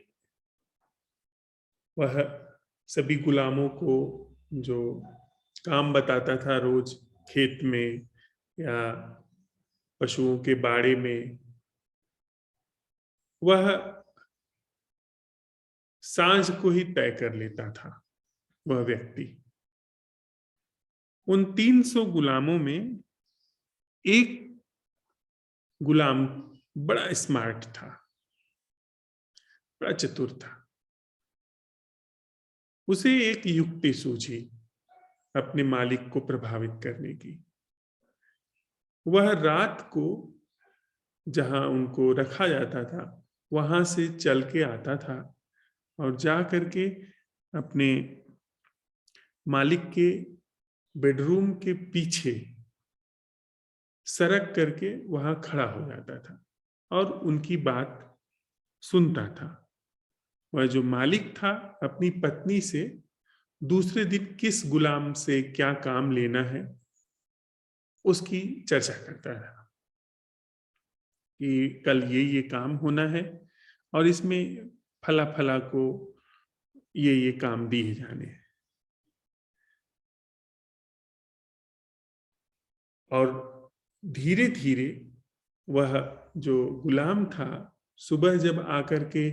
वह सभी गुलामों को जो काम बताता था रोज खेत में या पशुओं के बाड़े में, वह सांझ को ही तय कर लेता था वह व्यक्ति। उन 300 गुलामों में एक गुलाम बड़ा स्मार्ट था, बड़ा चतुर था। उसे एक युक्ति सूझी अपने मालिक को प्रभावित करने की। वह रात को जहां उनको रखा जाता था वहां से चल के आता था और जा करके अपने मालिक के बेडरूम के पीछे सरक करके वहां खड़ा हो जाता था और उनकी बात सुनता था। वह जो मालिक था अपनी पत्नी से दूसरे दिन किस गुलाम से क्या काम लेना है उसकी चर्चा करता था कि कल ये काम होना है और इसमें फला फला को ये काम दिए जाने हैं। और धीरे धीरे वह जो गुलाम था सुबह जब आकर के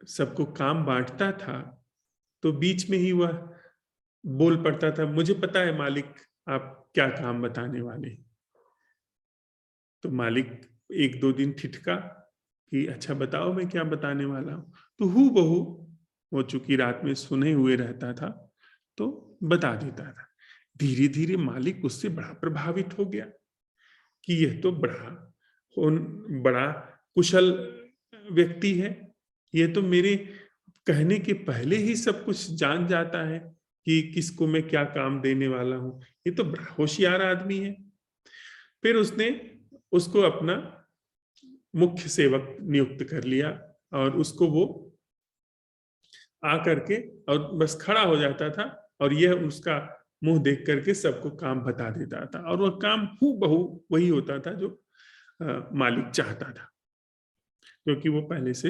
सबको काम बांटता था तो बीच में ही वह बोल पड़ता था, मुझे पता है मालिक आप क्या काम बताने वाले। तो मालिक एक दो दिन ठिठका कि अच्छा बताओ मैं क्या बताने वाला हूं। तो हूबहू वो चूंकि रात में सुने हुए रहता था तो बता देता था। धीरे धीरे मालिक उससे बड़ा प्रभावित हो गया कि यह तो बड़ा कुशल व्यक्ति है, यह तो मेरे कहने के पहले ही सब कुछ जान जाता है कि किसको मैं क्या काम देने वाला हूं, ये तो बड़ा होशियार आदमी है। फिर उसने उसको अपना मुख्य सेवक नियुक्त कर लिया और उसको वो आकर के और बस खड़ा हो जाता था और यह उसका मुंह देख करके सबको काम बता देता था और वह काम हूबहू वही होता था जो मालिक चाहता था, क्योंकि वो पहले से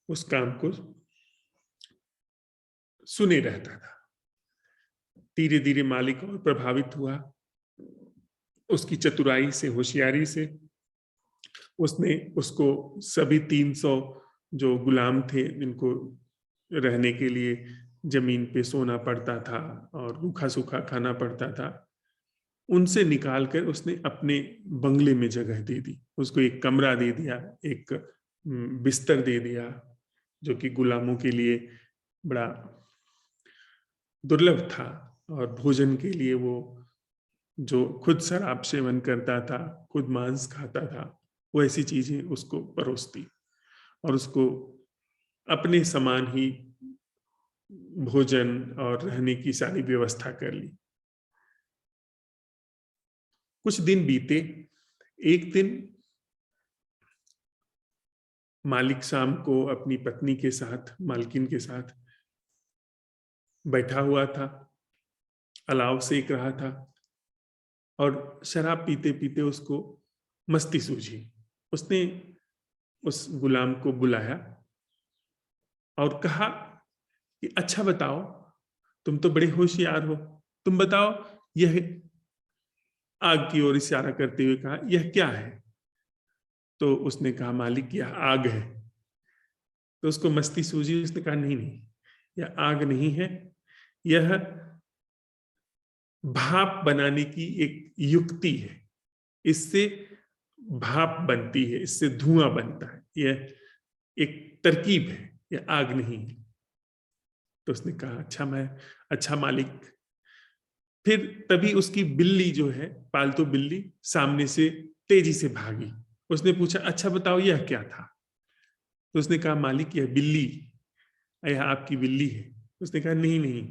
उस काम को सुने रहता था। धीरे धीरे मालिक और प्रभावित हुआ उसकी चतुराई से, होशियारी से। उसने उसको सभी 300 जो गुलाम थे जिनको रहने के लिए जमीन पे सोना पड़ता था और रूखा सूखा खाना पड़ता था, उनसे निकाल कर उसने अपने बंगले में जगह दे दी। उसको एक कमरा दे दिया, एक बिस्तर दे दिया जो कि गुलामों के लिए बड़ा दुर्लभ था। और भोजन के लिए वो जो खुद शराब सेवन करता था, खुद मांस खाता था, वो ऐसी चीजें उसको परोसती और उसको अपने समान ही भोजन और रहने की सारी व्यवस्था कर ली। कुछ दिन बीते। एक दिन मालिक शाम को अपनी पत्नी के साथ, मालकिन के साथ बैठा हुआ था, अलाव सेक रहा था और शराब पीते पीते उसको मस्ती सूझी। उसने उस गुलाम को बुलाया और कहा कि अच्छा बताओ, तुम तो बड़े होशियार हो, तुम बताओ यह, आग की ओर इशारा करते हुए कहा, यह क्या है? तो उसने कहा मालिक यह आग है। तो उसको मस्ती सूझी। उसने कहा नहीं नहीं, यह आग नहीं है, यह भाप बनाने की एक युक्ति है। इससे भाप बनती है, इससे धुआं बनता है, यह एक तरकीब है, यह आग नहीं है। तो उसने कहा अच्छा मालिक। फिर तभी उसकी बिल्ली जो है, पालतू बिल्ली, सामने से तेजी से भागी। उसने पूछा अच्छा बताओ यह क्या था? तो उसने कहा मालिक यह बिल्ली, यह आपकी बिल्ली है। उसने कहा नहीं नहीं,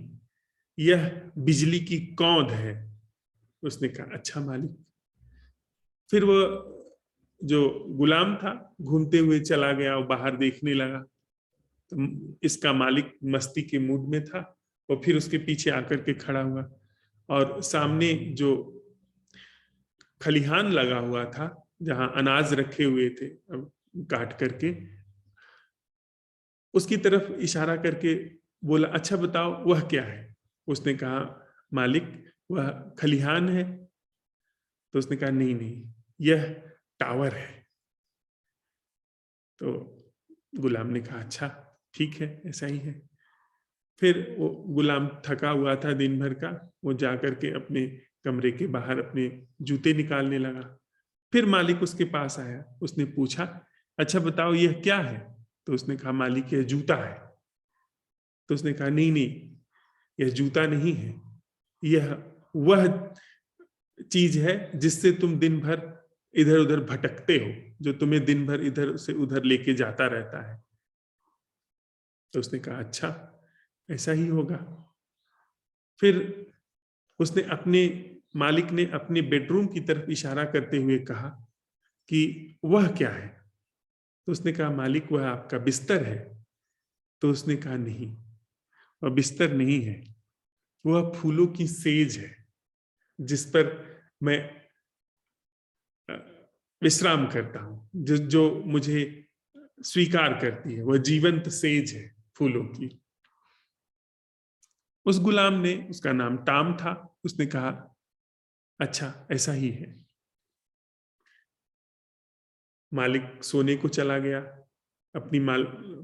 यह बिजली की कौंध है। उसने कहा अच्छा मालिक। फिर वो जो गुलाम था घूमते हुए चला गया और बाहर देखने लगा। तो इसका मालिक मस्ती के मूड में था और फिर उसके पीछे आकर के खड़ा हुआ और सामने जो खलिहान लगा हुआ था जहां अनाज रखे हुए थे काट करके, उसकी तरफ इशारा करके बोला अच्छा बताओ वह क्या है। उसने कहा मालिक वह खलिहान है। तो उसने कहा नहीं नहीं, यह टावर है। तो गुलाम ने कहा अच्छा ठीक है, ऐसा ही है। फिर वो गुलाम थका हुआ था दिन भर का, वो जाकर के अपने कमरे के बाहर अपने जूते निकालने लगा। फिर मालिक उसके पास आया, उसने पूछा अच्छा बताओ यह क्या है। तो उसने कहा मालिक यह जूता है। तो उसने कहा नहीं नहीं, यह जूता नहीं है, यह वह चीज है जिससे तुम दिन भर इधर उधर भटकते हो, जो तुम्हें दिन भर इधर से उधर लेके जाता रहता है। तो उसने कहा अच्छा ऐसा ही होगा। फिर उसने मालिक ने अपने बेडरूम की तरफ इशारा करते हुए कहा कि वह क्या है। तो उसने कहा मालिक वह आपका बिस्तर है। तो उसने कहा नहीं, वह बिस्तर नहीं है, वह फूलों की सेज है जिस पर मैं विश्राम करता हूं, जो मुझे स्वीकार करती है। वह जीवंत सेज है फूलों की। उस गुलाम ने, उसका नाम टाम था, उसने कहा अच्छा ऐसा ही है। मालिक सोने को चला गया अपनी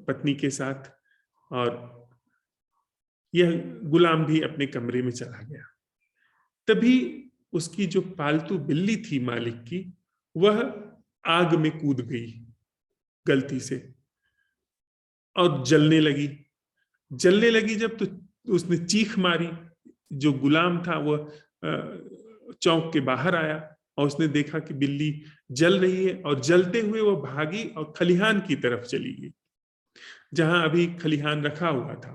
पत्नी के साथ और यह गुलाम भी अपने कमरे में चला गया। तभी उसकी जो पालतू बिल्ली थी मालिक की, वह आग में कूद गई गलती से और जलने लगी। जब तो उसने चीख मारी। जो गुलाम था वह चौक के बाहर आया और उसने देखा कि बिल्ली जल रही है और जलते हुए वो भागी और खलिहान की तरफ चली गई, जहां अभी खलिहान रखा हुआ था।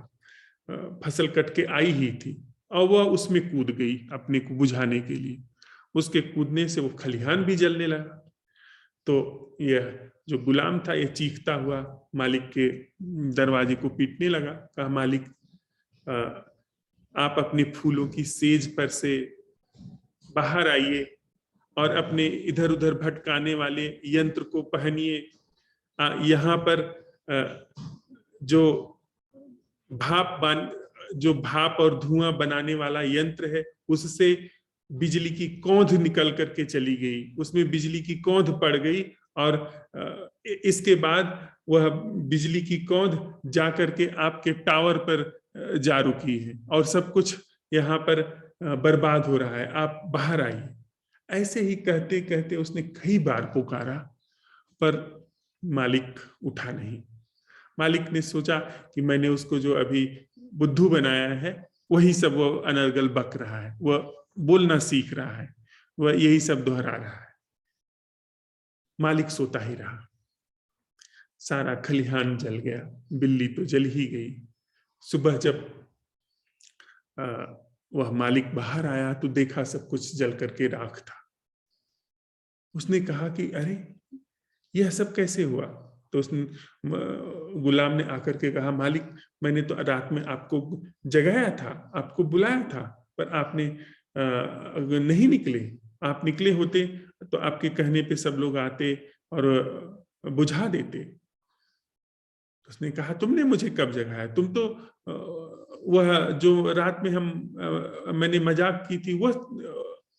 फसल कट के आई ही थी और वह उसमें कूद गई अपने को बुझाने के लिए। उसके कूदने से वो खलिहान भी जलने लगा। तो यह जो गुलाम था यह चीखता हुआ मालिक के दरवाजे को पीटने लगा। कहा मालिक आप अपने फूलों की सेज पर से बाहर आइए और अपने इधर उधर भटकाने वाले यंत्र को पहनिए। यहाँ पर जो भाप और धुआं बनाने वाला यंत्र है, उससे बिजली की कौंध निकल करके चली गई, उसमें बिजली की कौंध पड़ गई और इसके बाद वह बिजली की कौंध जा करके आपके टावर पर जा रुकी है और सब कुछ यहाँ पर बर्बाद हो रहा है, आप बाहर आइए। ऐसे ही कहते कहते उसने कई बार पुकारा, पर मालिक उठा नहीं। मालिक ने सोचा कि मैंने उसको जो अभी बुद्धू बनाया है वही सब वो अनर्गल बक रहा है, वह बोलना सीख रहा है, वह यही सब दोहरा रहा है। मालिक सोता ही रहा। सारा खलिहान जल गया, बिल्ली तो जल ही गई। सुबह जब वह मालिक बाहर आया तो देखा सब कुछ जल करके राख था। उसने कहा कि अरे यह सब कैसे हुआ। तो उसने गुलाम ने आकर के कहा मालिक मैंने तो रात में आपको जगाया था, आपको बुलाया था, पर आपने नहीं निकले। आप निकले होते तो आपके कहने पे सब लोग आते और बुझा देते। उसने कहा तुमने मुझे कब जगाया, तुम तो वह जो रात में मैंने मजाक की थी वह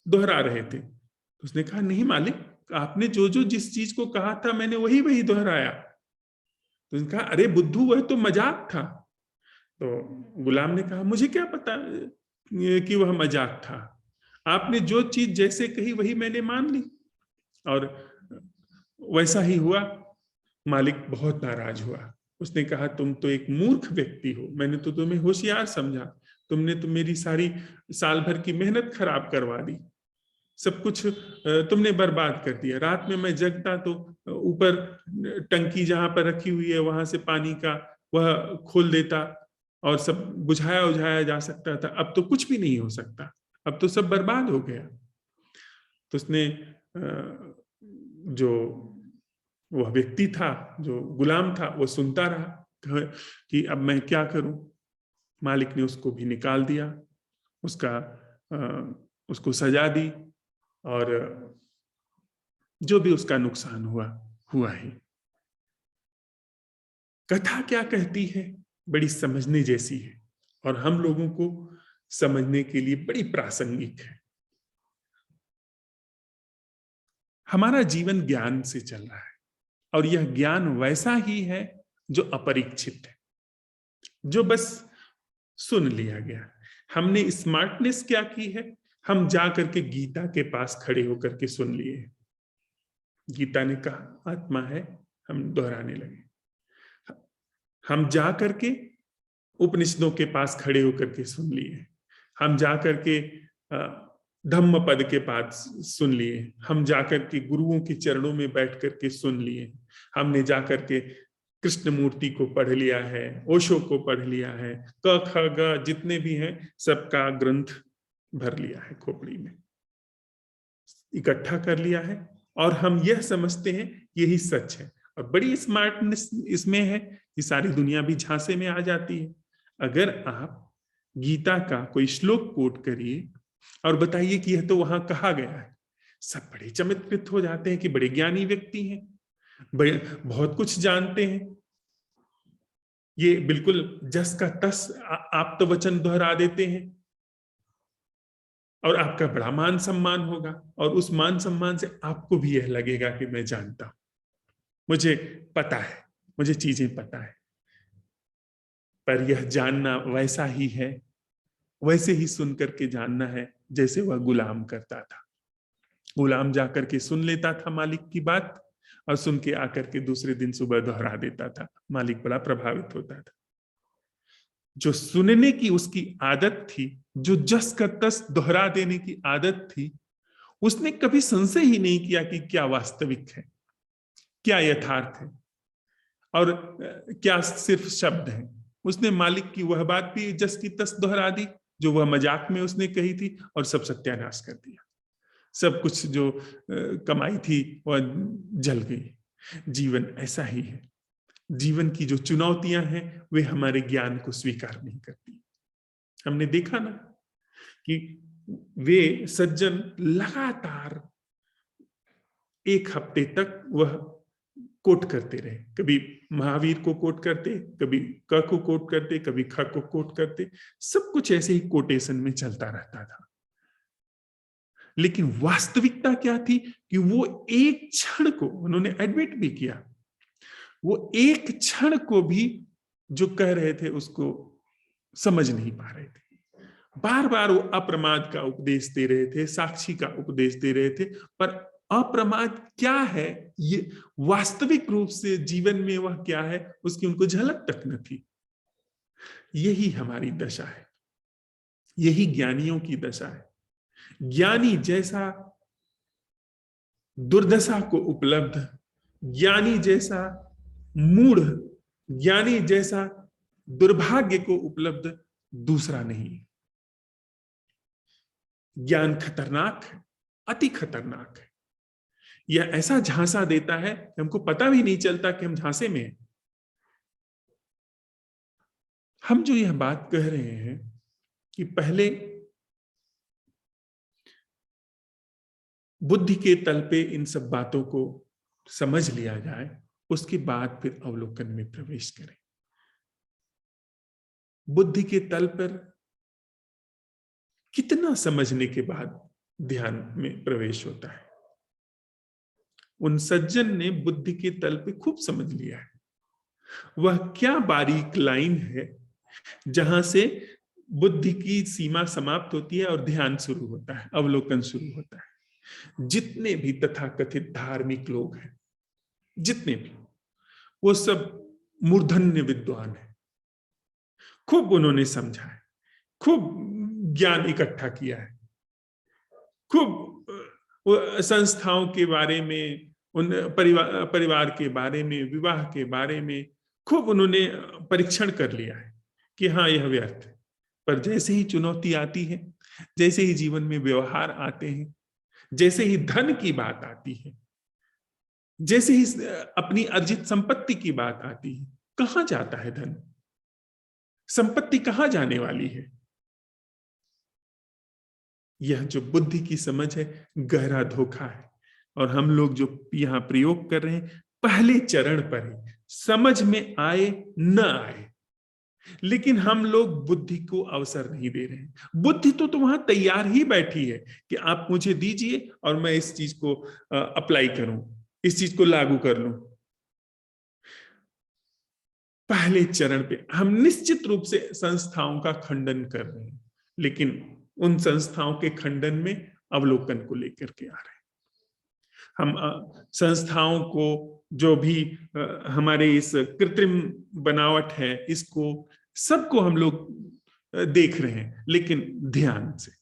दोहरा रहे थे। उसने कहा नहीं मालिक, आपने जो जिस चीज को कहा था मैंने वही दोहराया। तो उसने कहा अरे बुद्धू वह तो मजाक था। तो गुलाम ने कहा मुझे क्या पता कि वह मजाक था, आपने जो चीज जैसे कही वही मैंने मान ली और वैसा ही हुआ। मालिक बहुत नाराज हुआ। उसने कहा तुम तो एक मूर्ख व्यक्ति हो, मैंने तो तुम्हें होशियार समझा, तुमने तो मेरी सारी साल भर की मेहनत खराब करवा दी, सब कुछ तुमने बर्बाद कर दिया। रात में मैं जगता तो ऊपर टंकी जहां पर रखी हुई है वहां से पानी का वह खोल देता और सब बुझाया उझाया जा सकता था, अब तो कुछ भी नहीं हो सकता, अब तो सब बर्बाद हो गया। तो उसने जो वह व्यक्ति था, जो गुलाम था, वो सुनता रहा कि अब मैं क्या करूं। मालिक ने उसको भी निकाल दिया, उसको सजा दी, और जो भी उसका नुकसान हुआ ही। कथा क्या कहती है, बड़ी समझने जैसी है और हम लोगों को समझने के लिए बड़ी प्रासंगिक है। हमारा जीवन ज्ञान से चल रहा है और यह ज्ञान वैसा ही है जो अपरिचित है, जो बस सुन लिया गया। हमने स्मार्टनेस क्या की है, हम जा करके गीता के पास खड़े होकर के सुन लिए। गीता ने कहा आत्मा है, हम दोहराने लगे। हम जा करके उपनिषदों के पास खड़े होकर के सुन लिए, हम जा करके धम्म पद के पास सुन लिए, हम जाकर के गुरुओं के चरणों में बैठ करके सुन लिए, हमने जाकर के कृष्ण मूर्ति को पढ़ लिया है, ओशो को पढ़ लिया है, क ख ग जितने भी हैं सबका ग्रंथ भर लिया है, खोपड़ी में इकट्ठा कर लिया है, और हम यह समझते हैं यही सच है। और बड़ी स्मार्टनेस इसमें है कि सारी दुनिया भी झांसे में आ जाती है। अगर आप गीता का कोई श्लोक कोट करिए और बताइए कि यह तो वहां कहा गया है, सब बड़े चमत्कृत हो जाते हैं कि बड़े ज्ञानी व्यक्ति हैं, बड़े बहुत कुछ जानते हैं, ये बिल्कुल जस का तस आप तो वचन दोहरा देते हैं और आपका बड़ा मान सम्मान होगा, और उस मान सम्मान से आपको भी यह लगेगा कि मैं जानता हूं, मुझे पता है, मुझे चीजें पता है। पर यह जानना वैसा ही है, वैसे ही सुन करके जानना है जैसे वह गुलाम करता था। गुलाम जाकर के सुन लेता था मालिक की बात और सुन के आकर के दूसरे दिन सुबह दोहरा देता था। मालिक बड़ा प्रभावित होता था। जो सुनने की उसकी आदत थी, जो जस का तस दोहरा देने की आदत थी, उसने कभी संशय ही नहीं किया कि क्या वास्तविक है, क्या यथार्थ है और क्या सिर्फ शब्द है। उसने मालिक की वह बात भी जस की तस दोहरा दी जो वह मजाक में उसने कही थी, और सब सत्यानाश कर दिया। सब कुछ जो कमाई थी वह जल गई। जीवन ऐसा ही है। जीवन की जो चुनौतियां हैं वे हमारे ज्ञान को स्वीकार नहीं करती। हमने देखा ना कि वे सज्जन लगातार एक हफ्ते तक वह कोट करते रहे, कभी महावीर को कोट करते, कभी क को कोट करते, कभी ख को कोट करते, सब कुछ ऐसे ही कोटेशन में चलता रहता था। लेकिन वास्तविकता क्या थी कि वो एक क्षण को, उन्होंने एडमिट भी किया, वो एक क्षण को भी जो कह रहे थे उसको समझ नहीं पा रहे थे। बार बार वो अप्रमाद का उपदेश दे रहे थे, साक्षी का उपदेश दे रहे थे, पर अप्रमाद क्या है, ये वास्तविक रूप से जीवन में वह क्या है, उसकी उनको झलक तक न थी। यही हमारी दशा है, यही ज्ञानियों की दशा है। ज्ञानी जैसा दुर्दशा को उपलब्ध, ज्ञानी जैसा मूढ़, ज्ञानी जैसा दुर्भाग्य को उपलब्ध दूसरा नहीं। ज्ञान खतरनाक है, अति खतरनाक है। यह ऐसा झांसा देता है कि हमको पता भी नहीं चलता कि हम झांसे में हैं। हम जो यह बात कह रहे हैं कि पहले बुद्धि के तल पे इन सब बातों को समझ लिया जाए, उसके बाद फिर अवलोकन में प्रवेश करें। बुद्धि के तल पर कितना समझने के बाद ध्यान में प्रवेश होता है। उन सज्जन ने बुद्धि के तल पे खूब समझ लिया है। वह क्या बारीक लाइन है जहां से बुद्धि की सीमा समाप्त होती है और ध्यान शुरू होता है, अवलोकन शुरू होता है। जितने भी तथाकथित धार्मिक लोग हैं, जितने भी, वो सब मूर्धन्य विद्वान हैं। खूब उन्होंने समझा है, खूब ज्ञान इकट्ठा किया है, खूब संस्थाओं के बारे में, उन परिवार के बारे में, विवाह के बारे में खूब उन्होंने परीक्षण कर लिया है कि हाँ यह व्यर्थ है। पर जैसे ही चुनौती आती है, जैसे ही जीवन में व्यवहार आते हैं, जैसे ही धन की बात आती है, जैसे ही अपनी अर्जित संपत्ति की बात आती है, कहाँ जाता है धन? संपत्ति कहाँ जाने वाली है? यह जो बुद्धि की समझ है, गहरा धोखा है। और हम लोग जो यहाँ प्रयोग कर रहे हैं पहले चरण पर है, समझ में आए न आए, लेकिन हम लोग बुद्धि को अवसर नहीं दे रहे हैं। बुद्धि तो वहां तैयार ही बैठी है कि आप मुझे दीजिए और मैं इस चीज को अप्लाई करूं, इस चीज को लागू कर लूं। पहले चरण पे हम निश्चित रूप से संस्थाओं का खंडन कर रहे हैं, लेकिन उन संस्थाओं के खंडन में अवलोकन को लेकर के आ रहे हैं। हम संस्थाओं को जो भी हमारे इस कृत्रिम बनावट है, इसको सबको हम लोग देख रहे हैं, लेकिन ध्यान से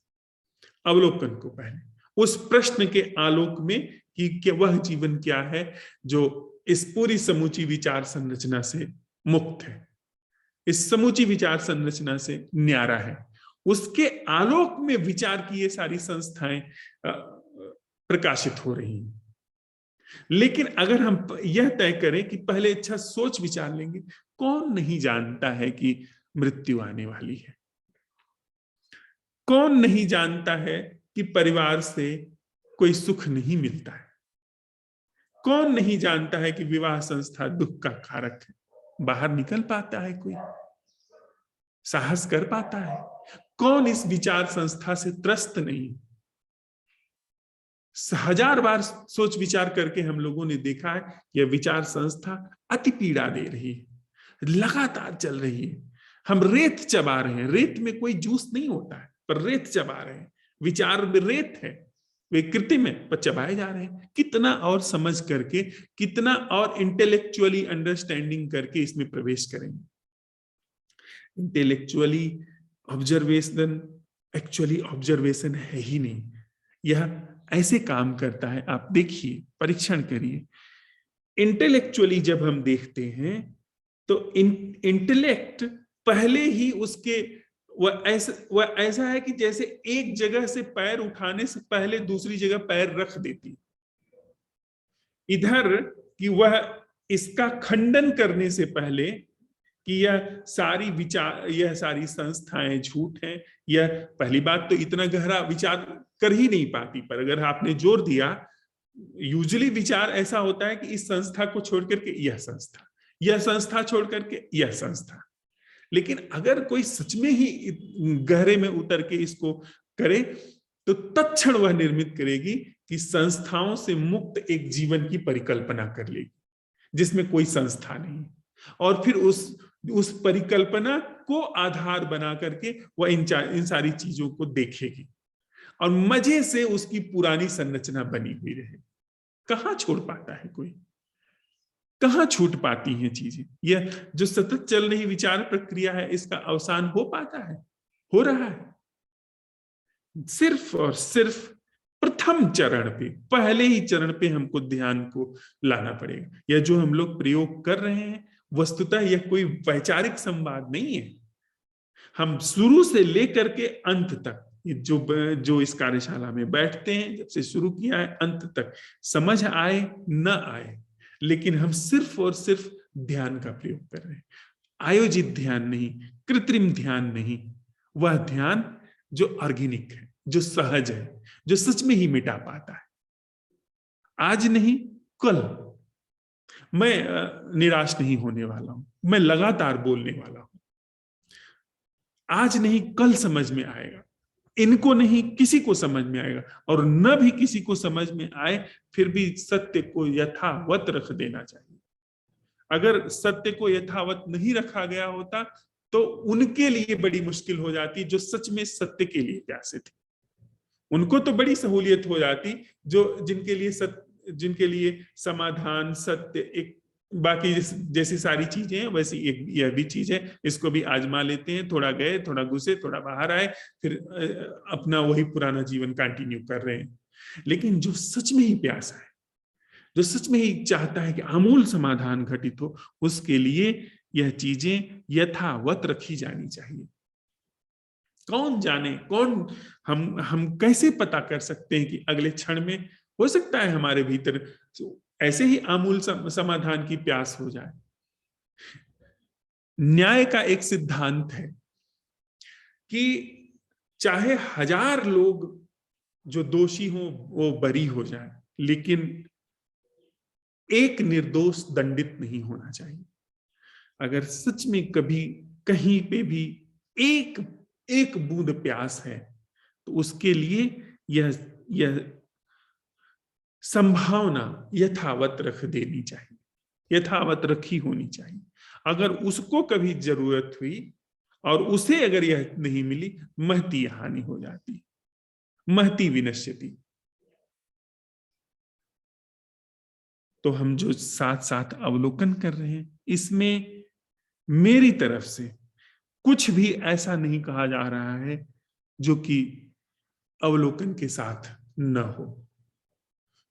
अवलोकन को पहले उस प्रश्न के आलोक में कि वह जीवन क्या है जो इस पूरी समूची विचार संरचना से मुक्त है, इस समूची विचार संरचना से न्यारा है। उसके आलोक में विचार की ये सारी संस्थाएं प्रकाशित हो रही हैं। लेकिन अगर हम यह तय करें कि पहले अच्छा सोच विचार लेंगे, कौन नहीं जानता है कि मृत्यु आने वाली है? कौन नहीं जानता है कि परिवार से कोई सुख नहीं मिलता है? कौन नहीं जानता है कि विवाह संस्था दुख का कारक है? बाहर निकल पाता है कोई? साहस कर पाता है? कौन इस विचार संस्था से त्रस्त नहीं? हजार बार सोच विचार करके हम लोगों ने देखा है यह विचार संस्था अति पीड़ा दे रही है, लगातार चल रही है। हम रेत चबा रहे हैं, रेत में कोई जूस नहीं होता है, पर रेत चबा रहे हैं। विचार में रेत है, वे कृत्रिम है, पर चबाए जा रहे हैं। कितना और समझ करके, कितना और इंटेलेक्चुअली अंडरस्टैंडिंग करके इसमें प्रवेश करेंगे। इंटेलेक्चुअली ऑब्जर्वेशन एक्चुअली ऑब्जर्वेशन है ही नहीं। यह ऐसे काम करता है, आप देखिए, परीक्षण करिए। इंटेलेक्चुअली जब हम देखते हैं तो इंटेलेक्ट पहले ही उसके वह ऐसा है कि जैसे एक जगह से पैर उठाने से पहले दूसरी जगह पैर रख देती, इधर कि वह इसका खंडन करने से पहले कि यह सारी विचार, यह सारी संस्थाएं झूठ हैं। यह पहली बात तो इतना गहरा विचार कर ही नहीं पाती, पर अगर आपने जोर दिया, यूजुअली विचार ऐसा होता है कि इस संस्था को छोड़ करके यह संस्था, यह संस्था छोड़ करके यह संस्था। लेकिन अगर कोई सच में ही गहरे में उतर के इसको करे तो तत्क्षण वह निर्मित करेगी कि संस्थाओं से मुक्त एक जीवन की परिकल्पना कर लेगी जिसमें कोई संस्था नहीं, और फिर उस परिकल्पना को आधार बना करके वह इन सारी चीजों को देखेगी और मजे से उसकी पुरानी संरचना बनी हुई रहे। कहाँ छोड़ पाता है कोई? कहाँ छूट पाती हैं चीजें? यह जो सतत चल रही विचार प्रक्रिया है, इसका अवसान हो पाता है? हो रहा है। सिर्फ और सिर्फ प्रथम चरण पे, पहले ही चरण पे हमको ध्यान को लाना पड़ेगा। यह जो हम लोग प्रयोग कर रहे हैं, वस्तुतः यह कोई वैचारिक संवाद नहीं है। हम शुरू से लेकर के अंत तक जो इस कार्यशाला में बैठते हैं, जब से शुरू किया है अंत तक, समझ आए न आए, लेकिन हम सिर्फ और सिर्फ ध्यान का प्रयोग कर रहे हैं। आयोजित ध्यान नहीं, कृत्रिम ध्यान नहीं, वह ध्यान जो ऑर्गेनिक है, जो सहज है, जो सच में ही मिटा पाता है। आज नहीं कल मैं निराश नहीं होने वाला हूं, मैं लगातार बोलने वाला हूं। आज नहीं कल समझ में आएगा, इनको नहीं किसी को समझ में आएगा, और न भी किसी को समझ में आए फिर भी सत्य को यथावत रख देना चाहिए। अगर सत्य को यथावत नहीं रखा गया होता तो उनके लिए बड़ी मुश्किल हो जाती जो सच में सत्य के लिए प्यासे थे। उनको तो बड़ी सहूलियत हो जाती जो जिनके लिए समाधान, सत्य, एक बाकी जैसी सारी चीजें हैं वैसी एक यह भी चीज है, इसको भी आजमा लेते हैं, थोड़ा गए, थोड़ा घुसे, थोड़ा बाहर आए, फिर अपना वही पुराना जीवन कंटिन्यू कर रहे हैं। लेकिन जो सच में ही प्यासा है, जो सच में ही चाहता है कि आमूल समाधान घटित हो, उसके लिए यह चीजें यथावत रखी जानी चाहिए। कौन जाने, कौन हम कैसे पता कर सकते हैं कि अगले क्षण में हो सकता है हमारे भीतर ऐसे ही आमूल समाधान की प्यास हो जाए। न्याय का एक सिद्धांत है कि चाहे 1000 लोग जो दोषी हों वो बरी हो जाए, लेकिन एक निर्दोष दंडित नहीं होना चाहिए। अगर सच में कभी कहीं पे भी एक बूंद प्यास है तो उसके लिए यह संभावना यथावत रख देनी चाहिए, यथावत रखी होनी चाहिए। अगर उसको कभी जरूरत हुई और उसे अगर यह नहीं मिली, महती हानि हो जाती, महती विनश्यति। तो हम जो साथ साथ अवलोकन कर रहे हैं, इसमें मेरी तरफ से कुछ भी ऐसा नहीं कहा जा रहा है जो कि अवलोकन के साथ न हो,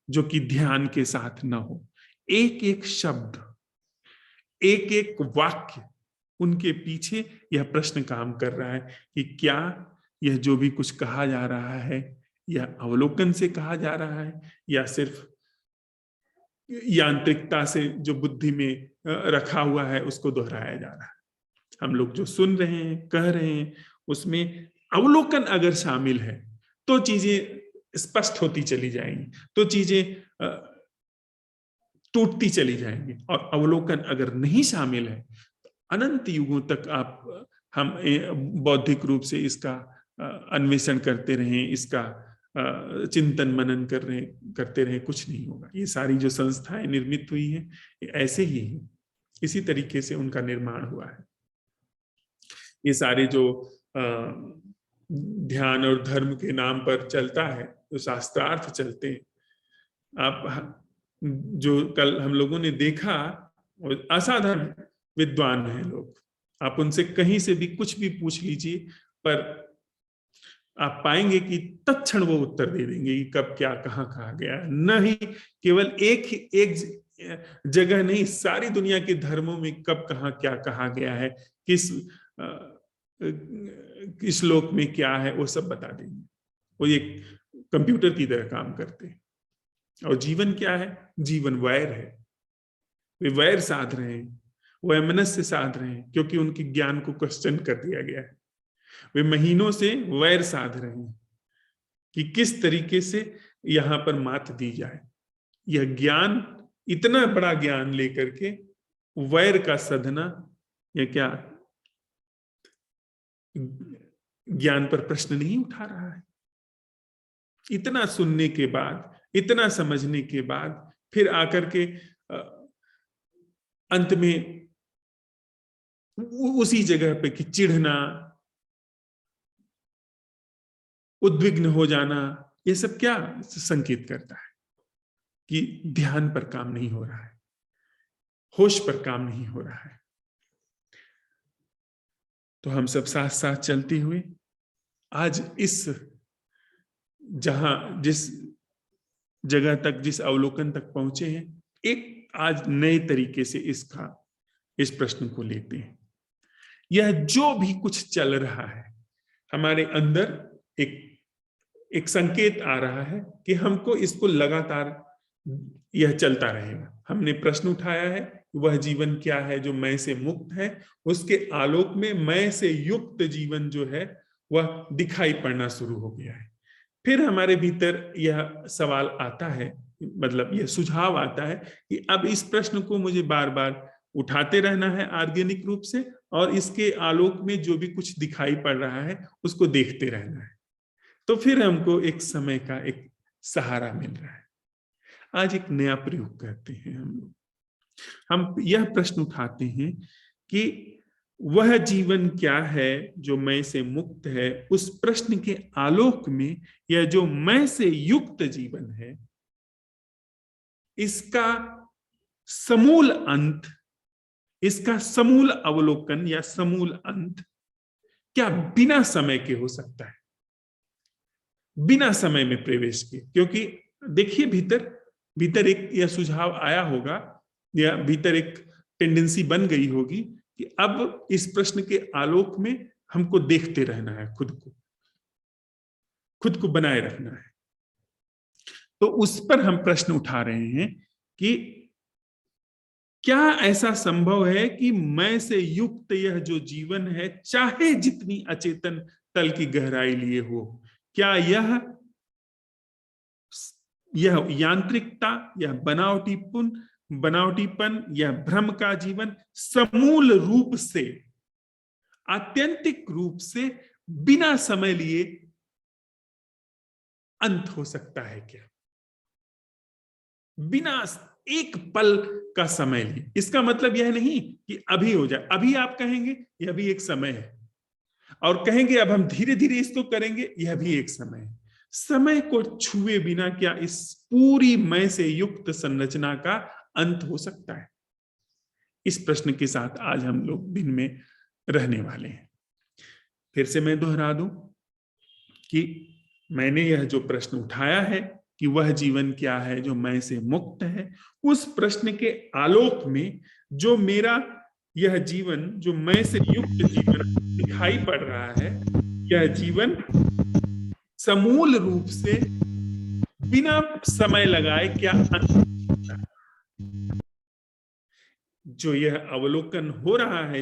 जो कि ध्यान के साथ न हो। एक एक शब्द, एक एक वाक्य, उनके पीछे यह प्रश्न काम कर रहा है कि क्या यह जो भी कुछ कहा जा रहा है यह अवलोकन से कहा जा रहा है या सिर्फ यांत्रिकता से जो बुद्धि में रखा हुआ है उसको दोहराया जा रहा है। हम लोग जो सुन रहे हैं, कह रहे हैं, उसमें अवलोकन अगर शामिल है तो चीजें स्पष्ट होती चली जाएंगी, तो चीजें टूटती चली जाएंगी। और अवलोकन अगर नहीं शामिल है तो अनंत युगों तक हम बौद्धिक रूप से इसका अन्वेषण करते रहें, इसका चिंतन मनन करते रहे, कुछ नहीं होगा। ये सारी जो संस्थाएं निर्मित हुई हैं ऐसे ही है, इसी तरीके से उनका निर्माण हुआ है। ये सारे जो ध्यान और धर्म के नाम पर चलता है, जो शास्त्रार्थ चलते हैं, आप जो कल हम लोगों ने देखा, असाधारण विद्वान हैं लोग, आप उनसे कहीं से भी कुछ भी पूछ लीजिए, पर आप पाएंगे कि तत्क्षण वो उत्तर दे देंगे कि कब क्या कहाँ कहा गया है। न ही केवल एक जगह नहीं, सारी दुनिया के धर्मों में कब कहाँ क्या कहा गया है, किस श्लोक में क्या है, वो सब बता देंगे। वो एक कंप्यूटर की तरह काम करते हैं। और जीवन क्या है? जीवन वैर है। वे वैर साध रहे हैं, वैमनस्य साध रहे हैं, क्योंकि उनके ज्ञान को क्वेश्चन कर दिया गया है। वे महीनों से वैर साध रहे हैं कि किस तरीके से यहां पर मात दी जाए। यह ज्ञान, इतना बड़ा ज्ञान लेकर के वैर का साधना, यह क्या ज्ञान पर प्रश्न नहीं उठा रहा है? इतना सुनने के बाद, इतना समझने के बाद, फिर आकर के अंत में उसी जगह पे कि चिढ़ना, उद्विग्न हो जाना, ये सब क्या संकेत करता है? कि ध्यान पर काम नहीं हो रहा है, होश पर काम नहीं हो रहा है। तो हम सब साथ साथ चलते हुए आज इस जिस जगह तक, जिस अवलोकन तक पहुंचे हैं, एक आज नए तरीके से इस प्रश्न को लेते हैं। यह जो भी कुछ चल रहा है, हमारे अंदर एक संकेत आ रहा है कि हमको इसको लगातार यह चलता रहेगा। हमने प्रश्न उठाया है, वह जीवन क्या है जो मैं से मुक्त है, उसके आलोक में मैं से युक्त जीवन जो है वह दिखाई पड़ना शुरू हो गया है। फिर हमारे भीतर यह सवाल आता है, मतलब यह सुझाव आता है कि अब इस प्रश्न को मुझे बार बार उठाते रहना है ऑर्गेनिक रूप से, और इसके आलोक में जो भी कुछ दिखाई पड़ रहा है उसको देखते रहना है। तो फिर हमको एक समय का एक सहारा मिल रहा है। आज एक नया प्रयोग करते हैं हम यह प्रश्न उठाते हैं कि वह जीवन क्या है जो मैं से मुक्त है। उस प्रश्न के आलोक में यह जो मैं से युक्त जीवन है, इसका समूल अंत, इसका समूल अवलोकन या समूल अंत क्या बिना समय के हो सकता है? बिना समय में प्रवेश के। क्योंकि देखिए, भीतर एक यह सुझाव आया होगा या भीतर एक टेंडेंसी बन गई होगी कि अब इस प्रश्न के आलोक में हमको देखते रहना है, खुद को बनाए रखना है। तो उस पर हम प्रश्न उठा रहे हैं कि क्या ऐसा संभव है कि मैं से युक्त यह जो जीवन है, चाहे जितनी अचेतन तल की गहराई लिए हो, क्या यह यांत्रिकता, यह बनावटीपन, यह भ्रम का जीवन समूल रूप से, आत्यंतिक रूप से, बिना समय लिए अंत हो सकता है क्या? बिना एक पल का समय लिए। इसका मतलब यह नहीं कि अभी हो जाए, अभी आप कहेंगे यह भी एक समय है, और कहेंगे अब हम धीरे धीरे इसको करेंगे, यह भी एक समय है। समय को छुए बिना क्या इस पूरी मैं से युक्त संरचना का अंत हो सकता है? इस प्रश्न के साथ आज हम लोग दिन में रहने वाले हैं। फिर से मैं दोहरा दूं कि मैंने यह जो प्रश्न उठाया है कि वह जीवन क्या है जो मैं से मुक्त है, उस प्रश्न के आलोक में जो मेरा यह जीवन, जो मैं से युक्त जीवन दिखाई पड़ रहा है, यह जीवन समूल रूप से बिना समय लगाए क्या अंत होता है? जो यह अवलोकन हो रहा है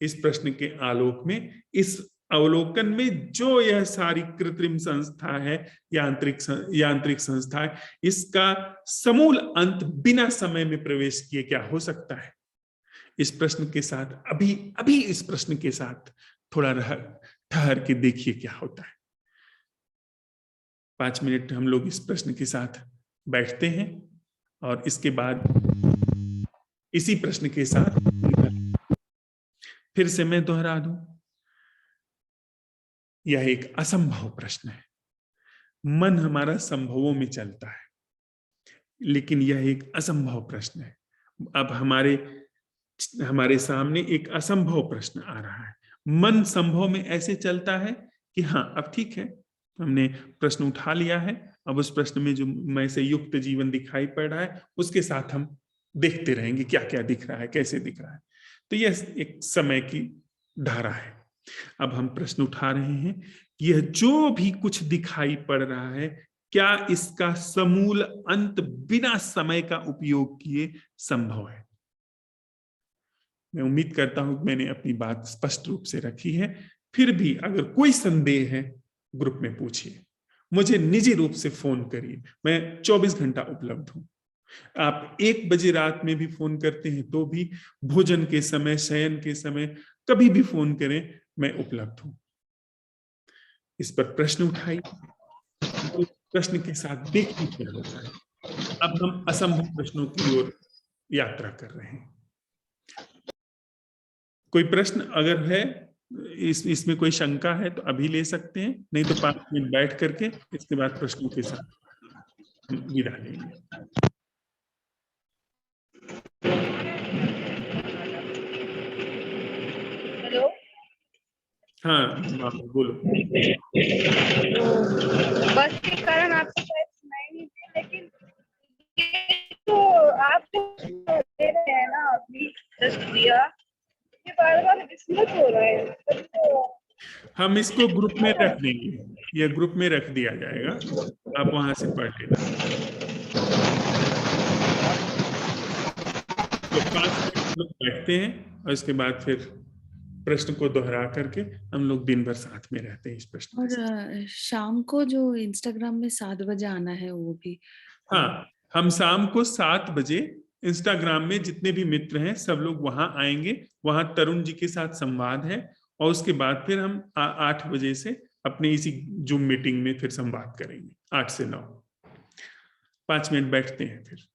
इस प्रश्न के आलोक में, इस अवलोकन में जो यह सारी कृत्रिम संस्था है, यांत्रिक संस्था है, इसका समूल अंत बिना समय में प्रवेश किए क्या हो सकता है? इस प्रश्न के साथ अभी इस प्रश्न के साथ थोड़ा ठहर के देखिए क्या होता है। 5 मिनट हम लोग इस प्रश्न के साथ बैठते हैं और इसके बाद इसी प्रश्न के साथ फिर से मैं दोहरा दूं, यह एक असंभव प्रश्न है। मन हमारा संभवों में चलता है, लेकिन यह एक असंभव प्रश्न है। अब हमारे सामने एक असंभव प्रश्न आ रहा है। मन संभव में ऐसे चलता है कि हाँ, अब ठीक है, हमने प्रश्न उठा लिया है, अब उस प्रश्न में जो मैं से युक्त जीवन दिखाई पड़ रहा है, उसके साथ हम देखते रहेंगे क्या क्या दिख रहा है, कैसे दिख रहा है। तो यह एक समय की धारा है। अब हम प्रश्न उठा रहे हैं कि यह जो भी कुछ दिखाई पड़ रहा है, क्या इसका समूल अंत बिना समय का उपयोग किए संभव है? मैं उम्मीद करता हूं कि मैंने अपनी बात स्पष्ट रूप से रखी है। फिर भी अगर कोई संदेह है, ग्रुप में पूछिए, मुझे निजी रूप से फोन करिए, मैं 24 घंटा उपलब्ध हूं। आप 1 बजे रात में भी फोन करते हैं तो भी, भोजन के समय, शयन के समय, कभी भी फोन करें, मैं उपलब्ध हूं। इस पर प्रश्न उठाइए, प्रश्न के साथ देखिए क्या होता है। अब हम असंभव प्रश्नों की ओर यात्रा कर रहे हैं। कोई प्रश्न अगर है, इसमें कोई शंका है तो अभी ले सकते हैं, नहीं तो 5 मिनट बैठ करके इसके बाद प्रश्नों के साथ विदा लेंगे। हेलो। हाँ, बोलो। बस के कारण आपको शायद सुनाई नहीं दे, लेकिन ये तो आप जो दे रहे हैं ना अभी दिया, ये बार बार डिसमिस हो रहा है। तो हम इसको ग्रुप में रख देंगे, यह ग्रुप में रख दिया जाएगा, आप वहां से पढ़ लेना। तो 5 मिनट लोग बैठते हैं और इसके बाद फिर प्रश्न को दोहरा करके हम लोग दिन भर साथ में रहते हैं इस प्रश्न के साथ। और शाम को जो इंस्टाग्राम में 7 बजे आना है वो भी। हाँ, हम शाम को 7 बजे इंस्टाग्राम में जितने भी मित्र हैं सब लोग वहां आएंगे। वहां तरुण जी के साथ संवाद है और उसके बाद फिर हम 8 बजे से अपने इसी जूम मीटिंग में फिर संवाद करेंगे, 8 से 9। 5 मिनट बैठते हैं फिर।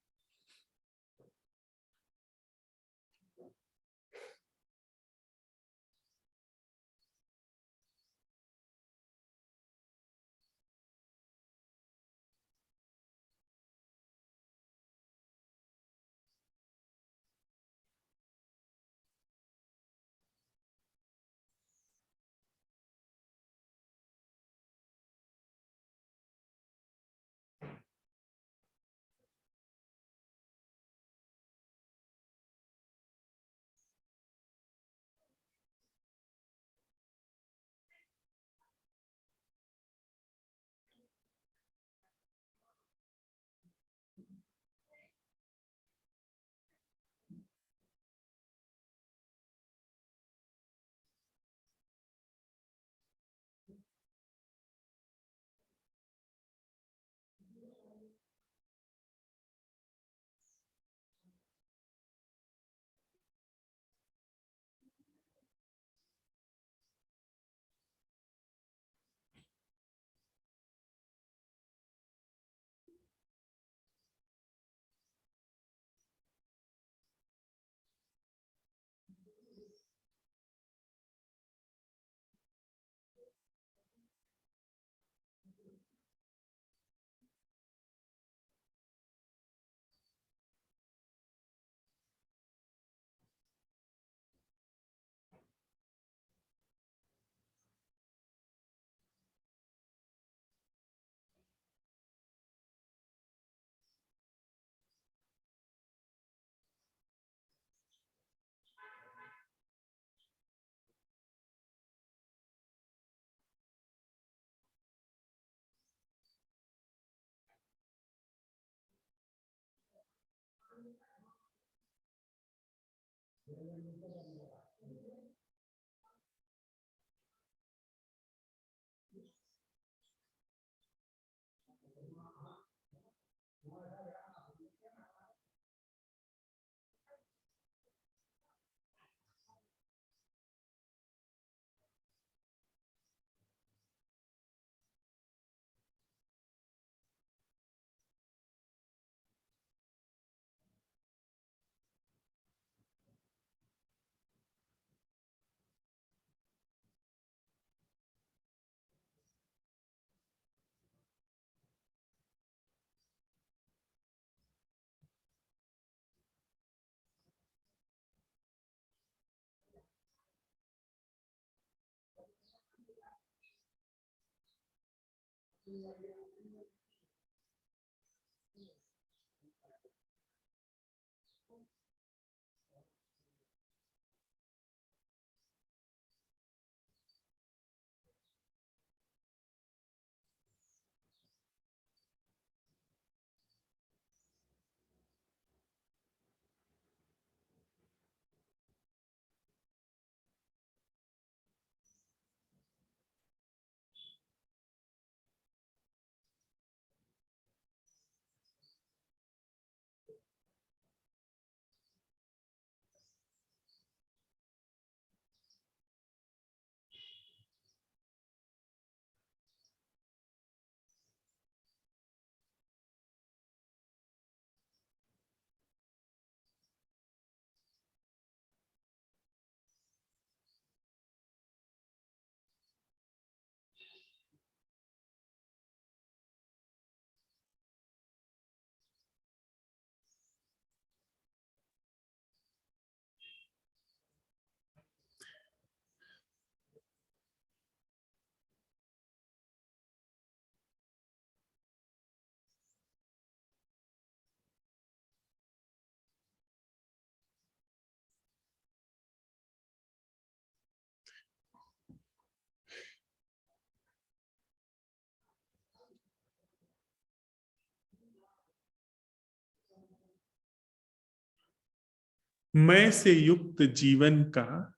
मैं से युक्त जीवन का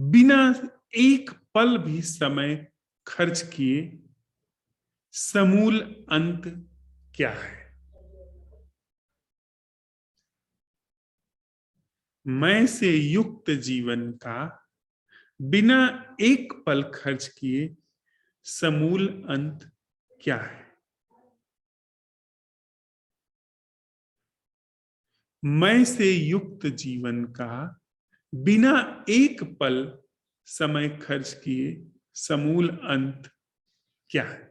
बिना एक पल भी समय खर्च किए समूल अंत क्या है? मैं से युक्त जीवन का बिना एक पल खर्च किए समूल अंत क्या है? मैं से युक्त जीवन का बिना एक पल समय खर्च किए समूल अंत क्या है?